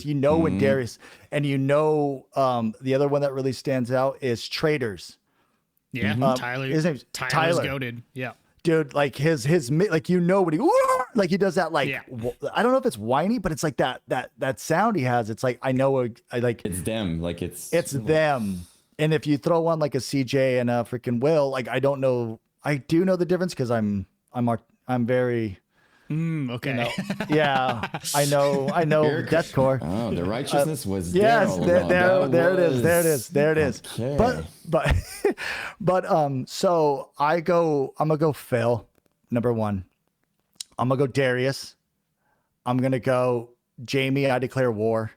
Speaker 1: you know, when Darius, and you know, the other one that really stands out is Traders.
Speaker 2: Yeah, Tyler.
Speaker 1: His name's
Speaker 2: Tyler's
Speaker 1: Tyler.
Speaker 2: goated. Yeah.
Speaker 1: Dude, like his like, you know what like he does that, like I don't know if it's whiny, but it's like that sound he has. It's like, I know I like
Speaker 3: It's them, like it's
Speaker 1: them. And if you throw on like a CJ and a freaking Will, like I don't know, I do know the difference because I'm very
Speaker 2: Okay.
Speaker 1: you know, yeah, I know deathcore.
Speaker 3: Oh, the righteousness was
Speaker 1: Yes,
Speaker 3: there all along.
Speaker 1: there it is.
Speaker 3: Okay.
Speaker 1: But so I'm gonna go Phil, number 1. I'm gonna go Darius. I'm gonna go Jamie. I declare war.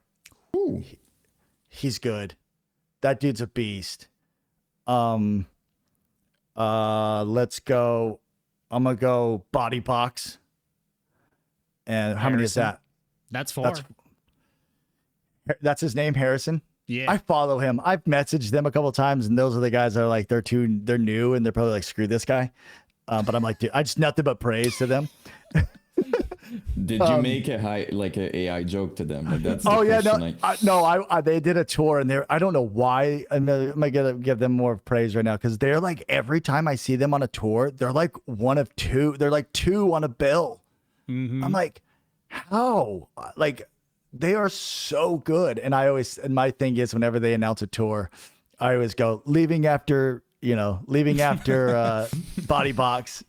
Speaker 3: Ooh.
Speaker 1: He's good. That dude's a beast. Let's go. I'm gonna go Body Box. And how many is that?
Speaker 2: That's 4.
Speaker 1: That's his name, Harrison.
Speaker 2: Yeah.
Speaker 1: I follow him. I've messaged them a couple of times, and those are the guys that are like, they're new, and they're probably like, screw this guy. But I'm like, dude, I just nothing but praise to them.
Speaker 3: Did you make a AI joke to them? Like that's the
Speaker 1: Oh yeah,
Speaker 3: question,
Speaker 1: they did a tour, and I don't know why. I'm gonna give them more praise right now, because they're like, every time I see them on a tour, they're like one of two. They're like 2 on a bill.
Speaker 2: Mm-hmm.
Speaker 1: I'm like, how? Like, they are so good. And my thing is, whenever they announce a tour, I always go, leaving after Body Box,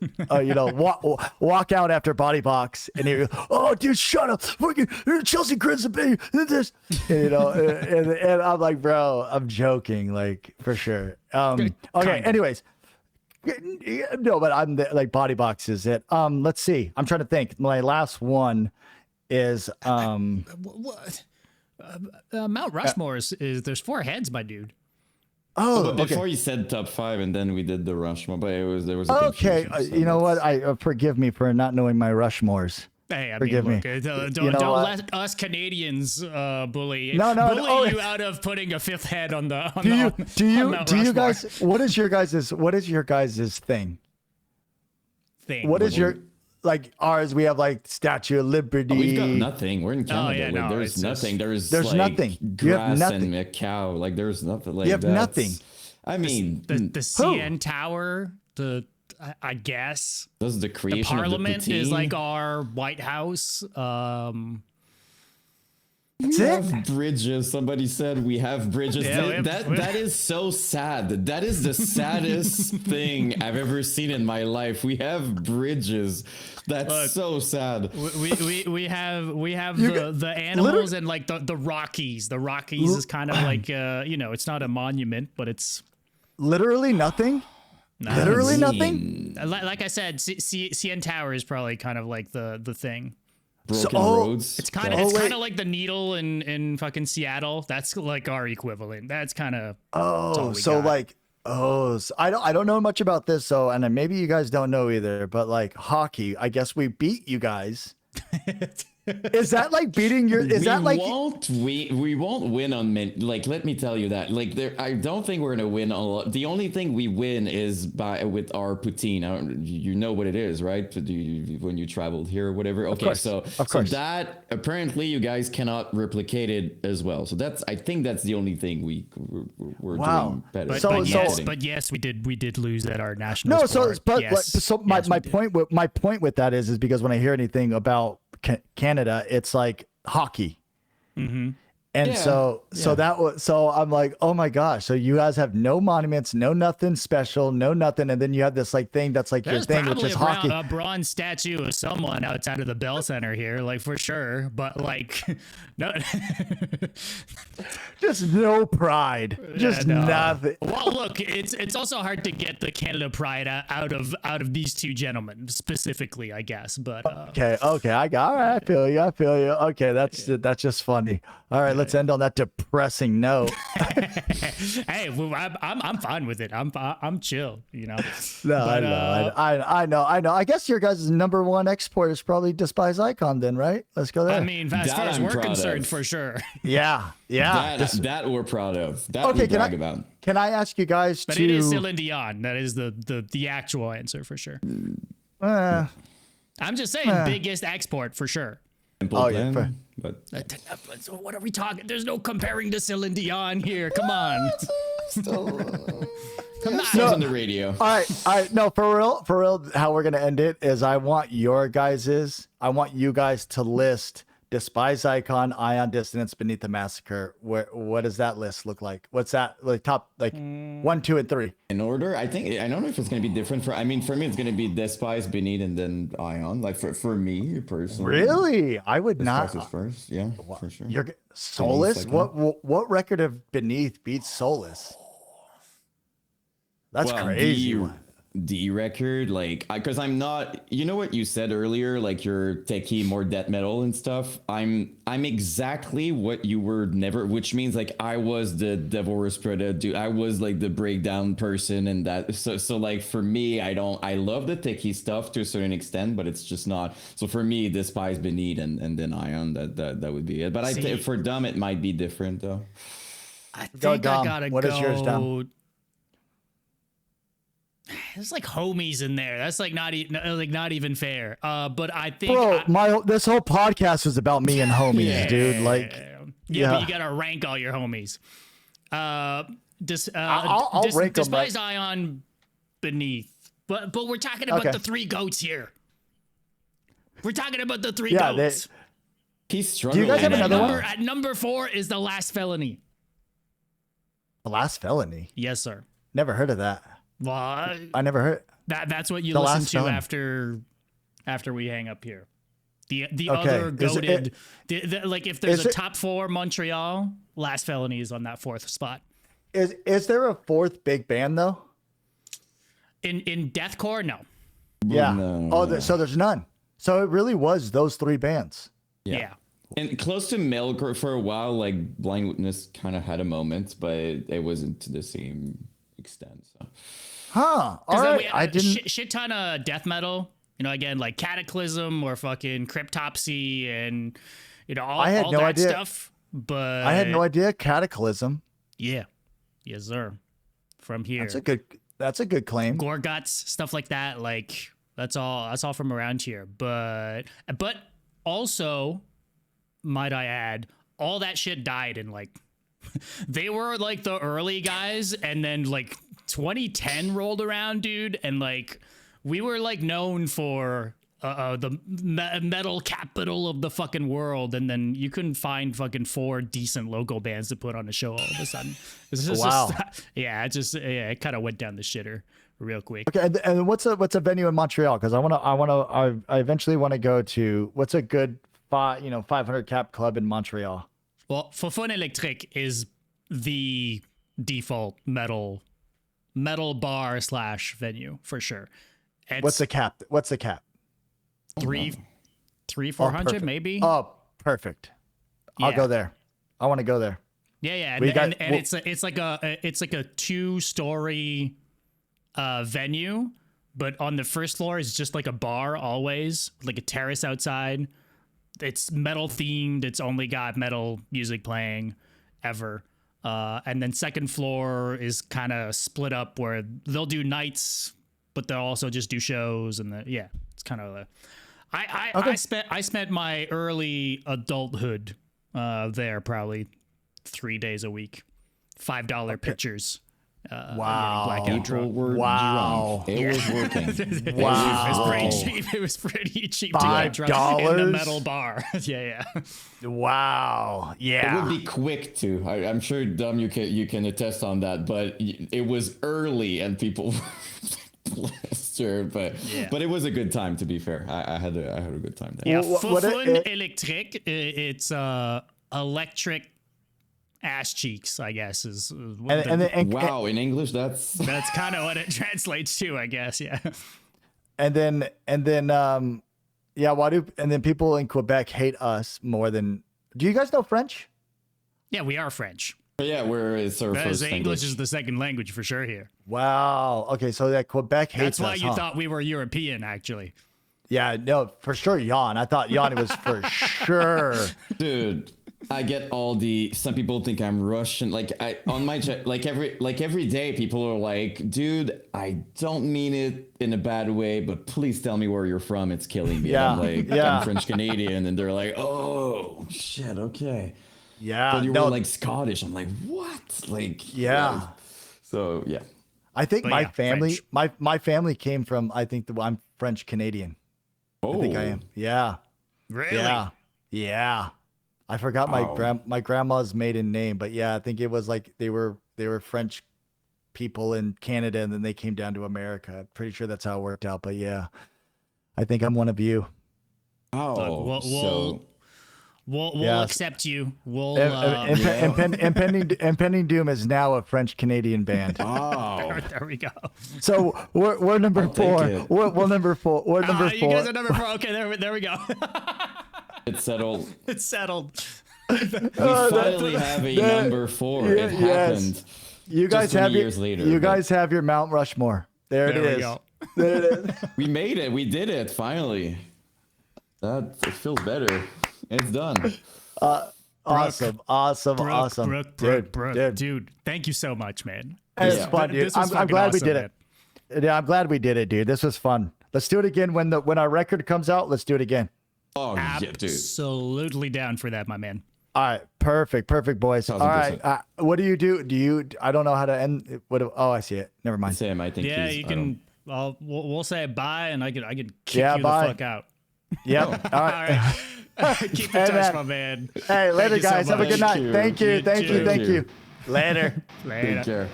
Speaker 1: walk out after Body Box, and you go, oh dude, shut up, fucking Chelsea Grin's this, and I'm like, bro, I'm joking, like, for sure. Okay, anyways. No, but I'm like, Body Box is it. Let's see. I'm trying to think. My last one is
Speaker 2: What? Mount Rushmore is there's 4 heads, my dude.
Speaker 1: Oh,
Speaker 3: but before
Speaker 1: okay.
Speaker 3: you said top 5, and then we did the Rushmore, but there was a
Speaker 1: Okay,
Speaker 3: confusion, so
Speaker 1: you know what?
Speaker 3: that's-
Speaker 1: Forgive me for not knowing my Rushmores.
Speaker 2: Hey, I
Speaker 1: Forgive
Speaker 2: mean,
Speaker 1: me.
Speaker 2: look,
Speaker 1: You know
Speaker 2: don't
Speaker 1: what?
Speaker 2: let us Canadians bully
Speaker 1: No,
Speaker 2: you out of putting a 5th head on the.
Speaker 1: Do you
Speaker 2: Mount
Speaker 1: do you
Speaker 2: Rushmore
Speaker 1: guys? What is your guys' thing?
Speaker 2: thing?
Speaker 1: What is your, like, ours? We have like Statue of Liberty.
Speaker 3: Oh, we've got nothing. We're in Canada.
Speaker 2: yeah,
Speaker 3: like,
Speaker 2: no,
Speaker 3: there's
Speaker 2: it's just-
Speaker 3: nothing. There's
Speaker 1: There's
Speaker 3: like
Speaker 1: nothing. You
Speaker 3: grass
Speaker 1: have nothing.
Speaker 3: and a cow. Like there's nothing. Like
Speaker 1: You have
Speaker 3: that's-
Speaker 1: nothing.
Speaker 3: I mean,
Speaker 2: the CN Tower? I guess
Speaker 3: this is the
Speaker 2: the
Speaker 3: creation
Speaker 2: Parliament
Speaker 3: of the
Speaker 2: is
Speaker 3: poutine.
Speaker 2: like our White House.
Speaker 1: That's
Speaker 3: We
Speaker 1: it.
Speaker 3: have bridges. Somebody said we have bridges.
Speaker 2: Yeah,
Speaker 3: That is so sad. That is the saddest thing I've ever seen in my life. We have bridges. That's
Speaker 2: Look,
Speaker 3: so sad.
Speaker 2: we have the animals and like the Rockies. The Rockies is kind of like it's not a monument, but it's
Speaker 1: Literally nothing. Literally nothing.
Speaker 2: like I said, CN Tower is probably kind of like the thing.
Speaker 3: Broken Roads.
Speaker 2: It's kind of like the Needle in fucking Seattle. That's like our equivalent. That's kind of
Speaker 1: so I don't know much about this, so and then maybe you guys don't know either, but like hockey, I guess we beat you guys. Is that like beating your? Is that like?
Speaker 3: We won't win on like. Let me tell you that. Like there, I don't think we're gonna win a lot. The only thing we win is with our poutine. You know what it is, right? When you traveled here or whatever. Okay, so that apparently you guys cannot replicate it as well. So I think that's the only thing we're doing better.
Speaker 2: But yes, we did lose at our national.
Speaker 1: My point with that is because when I hear anything about Canada, it's like hockey. Mm-hmm. And so I'm like, oh my gosh, so you guys have no monuments, no nothing special, no nothing, and then you have this like thing that's like your thing, which is hockey.
Speaker 2: A bronze statue of someone outside of the Bell Center here, like for sure, but like no,
Speaker 1: just no pride, just nothing.
Speaker 2: Well, look, it's also hard to get the Canada pride out of these two gentlemen specifically, I guess. But
Speaker 1: okay, all right, I feel you. Okay, that's just funny. All right, let's end on that depressing note.
Speaker 2: Hey, well, I'm fine with it. I'm chill, you know.
Speaker 1: No, but, I know. I guess your guys' number one export is probably Despise Icon, then, right? Let's go there.
Speaker 2: I mean, as far as we're concerned, for sure.
Speaker 1: Yeah.
Speaker 3: That we're proud of. That we brag about.
Speaker 1: Can I ask you guys
Speaker 2: but it is Celine Dion. That is the actual answer for sure. I'm just saying, biggest export for sure.
Speaker 3: But
Speaker 2: so what are we talking? There's no comparing to Celine Dion here. Come on.
Speaker 3: Come on. On the radio.
Speaker 1: All right. No, for real. How we're gonna end it is I want you guys to list Despise Icon, Ion Dissonance, Beneath the Massacre. What does that list look like? What's that like? Top 1, 2, and 3
Speaker 3: in order. I don't know if it's gonna be different for me it's gonna be Despise, Beneath, and then Ion. Like for me personally.
Speaker 1: Really, I would
Speaker 3: Despise
Speaker 1: not.
Speaker 3: is first. Yeah, for sure.
Speaker 1: You're Soulless. What record of Beneath beats Soulless? That's crazy.
Speaker 3: The record, like, because I'm not, you know what you said earlier, like you're techie, more death metal and stuff. I'm exactly what you were never, which means like I was the Devil Wears Prada dude. I was like the breakdown person, and that so like for me, I love the techie stuff to a certain extent, but it's just not. So for me, Despise, Beneath, and then Ion, that would be it. But I think for Dom it might be different though.
Speaker 2: I think I gotta go.
Speaker 1: What is yours, Dom?
Speaker 2: There's like homies in there. That's like not even fair. But I think
Speaker 1: this whole podcast was about me and homies, dude. Like,
Speaker 2: but you gotta rank all your homies.
Speaker 1: I'll rank them.
Speaker 2: Despise Ion, Beneath. But we're talking about the three goats here. We're talking about the three goats.
Speaker 3: He's struggling.
Speaker 1: Do you guys have another one?
Speaker 2: At number 4 is The Last Felony.
Speaker 1: The Last Felony?
Speaker 2: Yes, sir.
Speaker 1: Never heard of that.
Speaker 2: Well,
Speaker 1: I never heard.
Speaker 2: That's what you listen to after we hang up here. The other goated, like if there's a top 4 Montreal, Last Felony is on that 4th spot.
Speaker 1: Is there a 4th big band though?
Speaker 2: In deathcore, no.
Speaker 1: Yeah.
Speaker 3: No.
Speaker 1: So there's none. So it really was those 3 bands.
Speaker 2: Yeah.
Speaker 3: And close to metalcore for a while, like Blind Witness kind of had a moment, but it wasn't to the same extent. So.
Speaker 1: Huh. All right.
Speaker 2: I didn't. Shit ton of death metal. You know, again, like Cataclysm or fucking Cryptopsy and, you know, all that stuff. But
Speaker 1: I had no idea. Cataclysm.
Speaker 2: Yeah. Yes, sir. From here.
Speaker 1: That's a good claim.
Speaker 2: Gorguts, stuff like that. Like that's all from around here. But also, might I add, all that shit died in like they were like the early guys, and then like 2010 rolled around, dude, and like we were like known for the metal capital of the fucking world, and then you couldn't find fucking 4 decent local bands to put on a show all of a sudden. It kind of went down the shitter real quick.
Speaker 1: Okay, and what's a venue in Montreal? Because I eventually want to go to what's a good 500 cap club in Montreal.
Speaker 2: Well, Fofone Electrique is the default metal bar / venue for sure.
Speaker 1: What's the cap? 3
Speaker 2: 300-400 maybe.
Speaker 1: Oh, perfect. I'll
Speaker 2: Yeah.
Speaker 1: go there. I want to go there.
Speaker 2: Yeah,
Speaker 1: We got-
Speaker 2: and it's like a 2-story venue, but on the first floor is just like a bar, always like a terrace outside. It's metal themed. It's only got metal music playing ever. And then second floor is kind of split up where they'll do nights, but they'll also just do shows. And it's kind of I spent my early adulthood there probably 3 days a week, $5 pictures.
Speaker 1: Wow.
Speaker 2: Blackout drunk.
Speaker 3: People were
Speaker 1: Wow.
Speaker 3: drunk. It was working.
Speaker 1: Wow.
Speaker 2: It was pretty cheap. It was pretty cheap to get drunk in
Speaker 1: $5?
Speaker 2: the metal bar. Yeah.
Speaker 1: Wow.
Speaker 3: It
Speaker 1: Yeah.
Speaker 3: would be quick too. I'm sure, Dom, you can attest on that. But it was early and people plastered. But it was a good time. To be fair, I had a good time there.
Speaker 2: Yeah,
Speaker 1: What-
Speaker 2: electric. It's electric ass cheeks, I guess is what
Speaker 3: Wow, in English, that's
Speaker 2: kind of what it translates to, I guess. Yeah.
Speaker 1: and then people in Quebec hate us more than. Do you guys know French?
Speaker 2: Yeah, we are French.
Speaker 3: yeah. It's our first
Speaker 2: English
Speaker 3: language.
Speaker 2: is the second language for sure here.
Speaker 1: Wow. Okay, so that Quebec hates
Speaker 2: That's why
Speaker 1: us,
Speaker 2: you
Speaker 1: huh?
Speaker 2: thought we were European, actually.
Speaker 1: Yeah, no, for sure, Jan. I thought Jan was for sure.
Speaker 3: Dude, I get all some people think I'm Russian. Like every day people are like, dude, I don't mean it in a bad way, but please tell me where you're from. It's killing me.
Speaker 1: Yeah,
Speaker 3: I'm like,
Speaker 1: yeah.
Speaker 3: I'm French Canadian, and they're like, oh shit, okay.
Speaker 1: Yeah,
Speaker 3: But you
Speaker 1: no,
Speaker 3: were like Scottish. I'm like, what? Like,
Speaker 1: Yeah.
Speaker 3: So yeah.
Speaker 1: I think
Speaker 2: But
Speaker 1: my
Speaker 2: yeah,
Speaker 1: family,
Speaker 2: French.
Speaker 1: my family came from. I think I'm French Canadian.
Speaker 3: Oh,
Speaker 1: I think I am. Yeah,
Speaker 2: Really?
Speaker 1: yeah. I forgot my grandma's maiden name, but yeah, I think it was like they were French people in Canada, and then they came down to America. I'm pretty sure that's how it worked out. But yeah, I think I'm one of you.
Speaker 3: Oh,
Speaker 2: Look,
Speaker 3: so
Speaker 2: we'll
Speaker 1: Yes.
Speaker 2: accept you. We'll
Speaker 1: Impending Doom is now a French Canadian band.
Speaker 3: oh,
Speaker 2: there we go.
Speaker 1: So we're number
Speaker 3: take
Speaker 1: four.
Speaker 3: it.
Speaker 1: We're number four. We're number
Speaker 2: You
Speaker 1: four.
Speaker 2: guys are number 4. Okay, there we go.
Speaker 3: it's settled.
Speaker 2: It's settled.
Speaker 3: We finally have a number 4.
Speaker 1: Yeah,
Speaker 3: It
Speaker 1: yes.
Speaker 3: happened.
Speaker 1: You guys
Speaker 3: Just 20
Speaker 1: have
Speaker 3: years later,
Speaker 1: You
Speaker 3: but-
Speaker 1: guys have your Mount Rushmore. There it
Speaker 2: There we
Speaker 1: is.
Speaker 2: go.
Speaker 1: There it is.
Speaker 3: We made it. We did it finally. It feels better. It's done.
Speaker 1: Awesome.
Speaker 2: Brooke,
Speaker 1: Dude.
Speaker 2: dude, thank you so much, man.
Speaker 1: It's
Speaker 3: Yeah.
Speaker 1: fun, dude.
Speaker 2: This was
Speaker 1: I'm
Speaker 2: fucking
Speaker 1: glad we
Speaker 2: awesome,
Speaker 1: did
Speaker 2: man.
Speaker 1: it. Yeah, I'm glad we did it, dude. This was fun. Let's do it again when our record comes out. Let's do it again.
Speaker 3: Oh yeah, dude.
Speaker 2: Absolutely down for that, my man.
Speaker 1: All right, perfect, boys. All right,
Speaker 3: 1000%.
Speaker 1: what do you do? Do you? I don't know how to end. I see it. Never mind.
Speaker 3: Sam, I think.
Speaker 2: Yeah,
Speaker 3: he's,
Speaker 2: you
Speaker 3: I don't-
Speaker 2: can. We'll say bye, and I could kick
Speaker 1: Yeah,
Speaker 2: you
Speaker 1: bye.
Speaker 2: the fuck out.
Speaker 1: Yep. All
Speaker 2: All
Speaker 1: right.
Speaker 2: right. Keep in
Speaker 1: Hey,
Speaker 2: touch,
Speaker 1: man.
Speaker 2: my man.
Speaker 1: Hey, later,
Speaker 2: you so
Speaker 1: guys. Have a
Speaker 2: much.
Speaker 1: good night.
Speaker 3: Thank you.
Speaker 1: Thank you.
Speaker 2: You
Speaker 1: Thank
Speaker 3: too.
Speaker 1: you. Later.
Speaker 2: Later.
Speaker 3: Take care.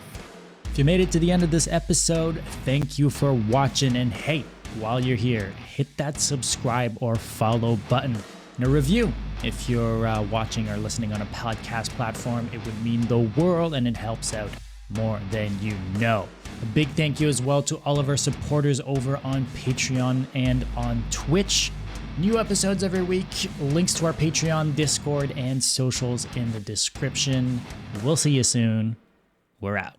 Speaker 2: If you made it to the end of this episode, thank you for watching. And hey, while you're here, hit that subscribe or follow button and a review. If you're watching or listening on a podcast platform, it would mean the world and it helps out more than you know. A big thank you as well to all of our supporters over on Patreon and on Twitch. New episodes every week, links to our Patreon, Discord, and socials in the description. We'll see you soon. We're out.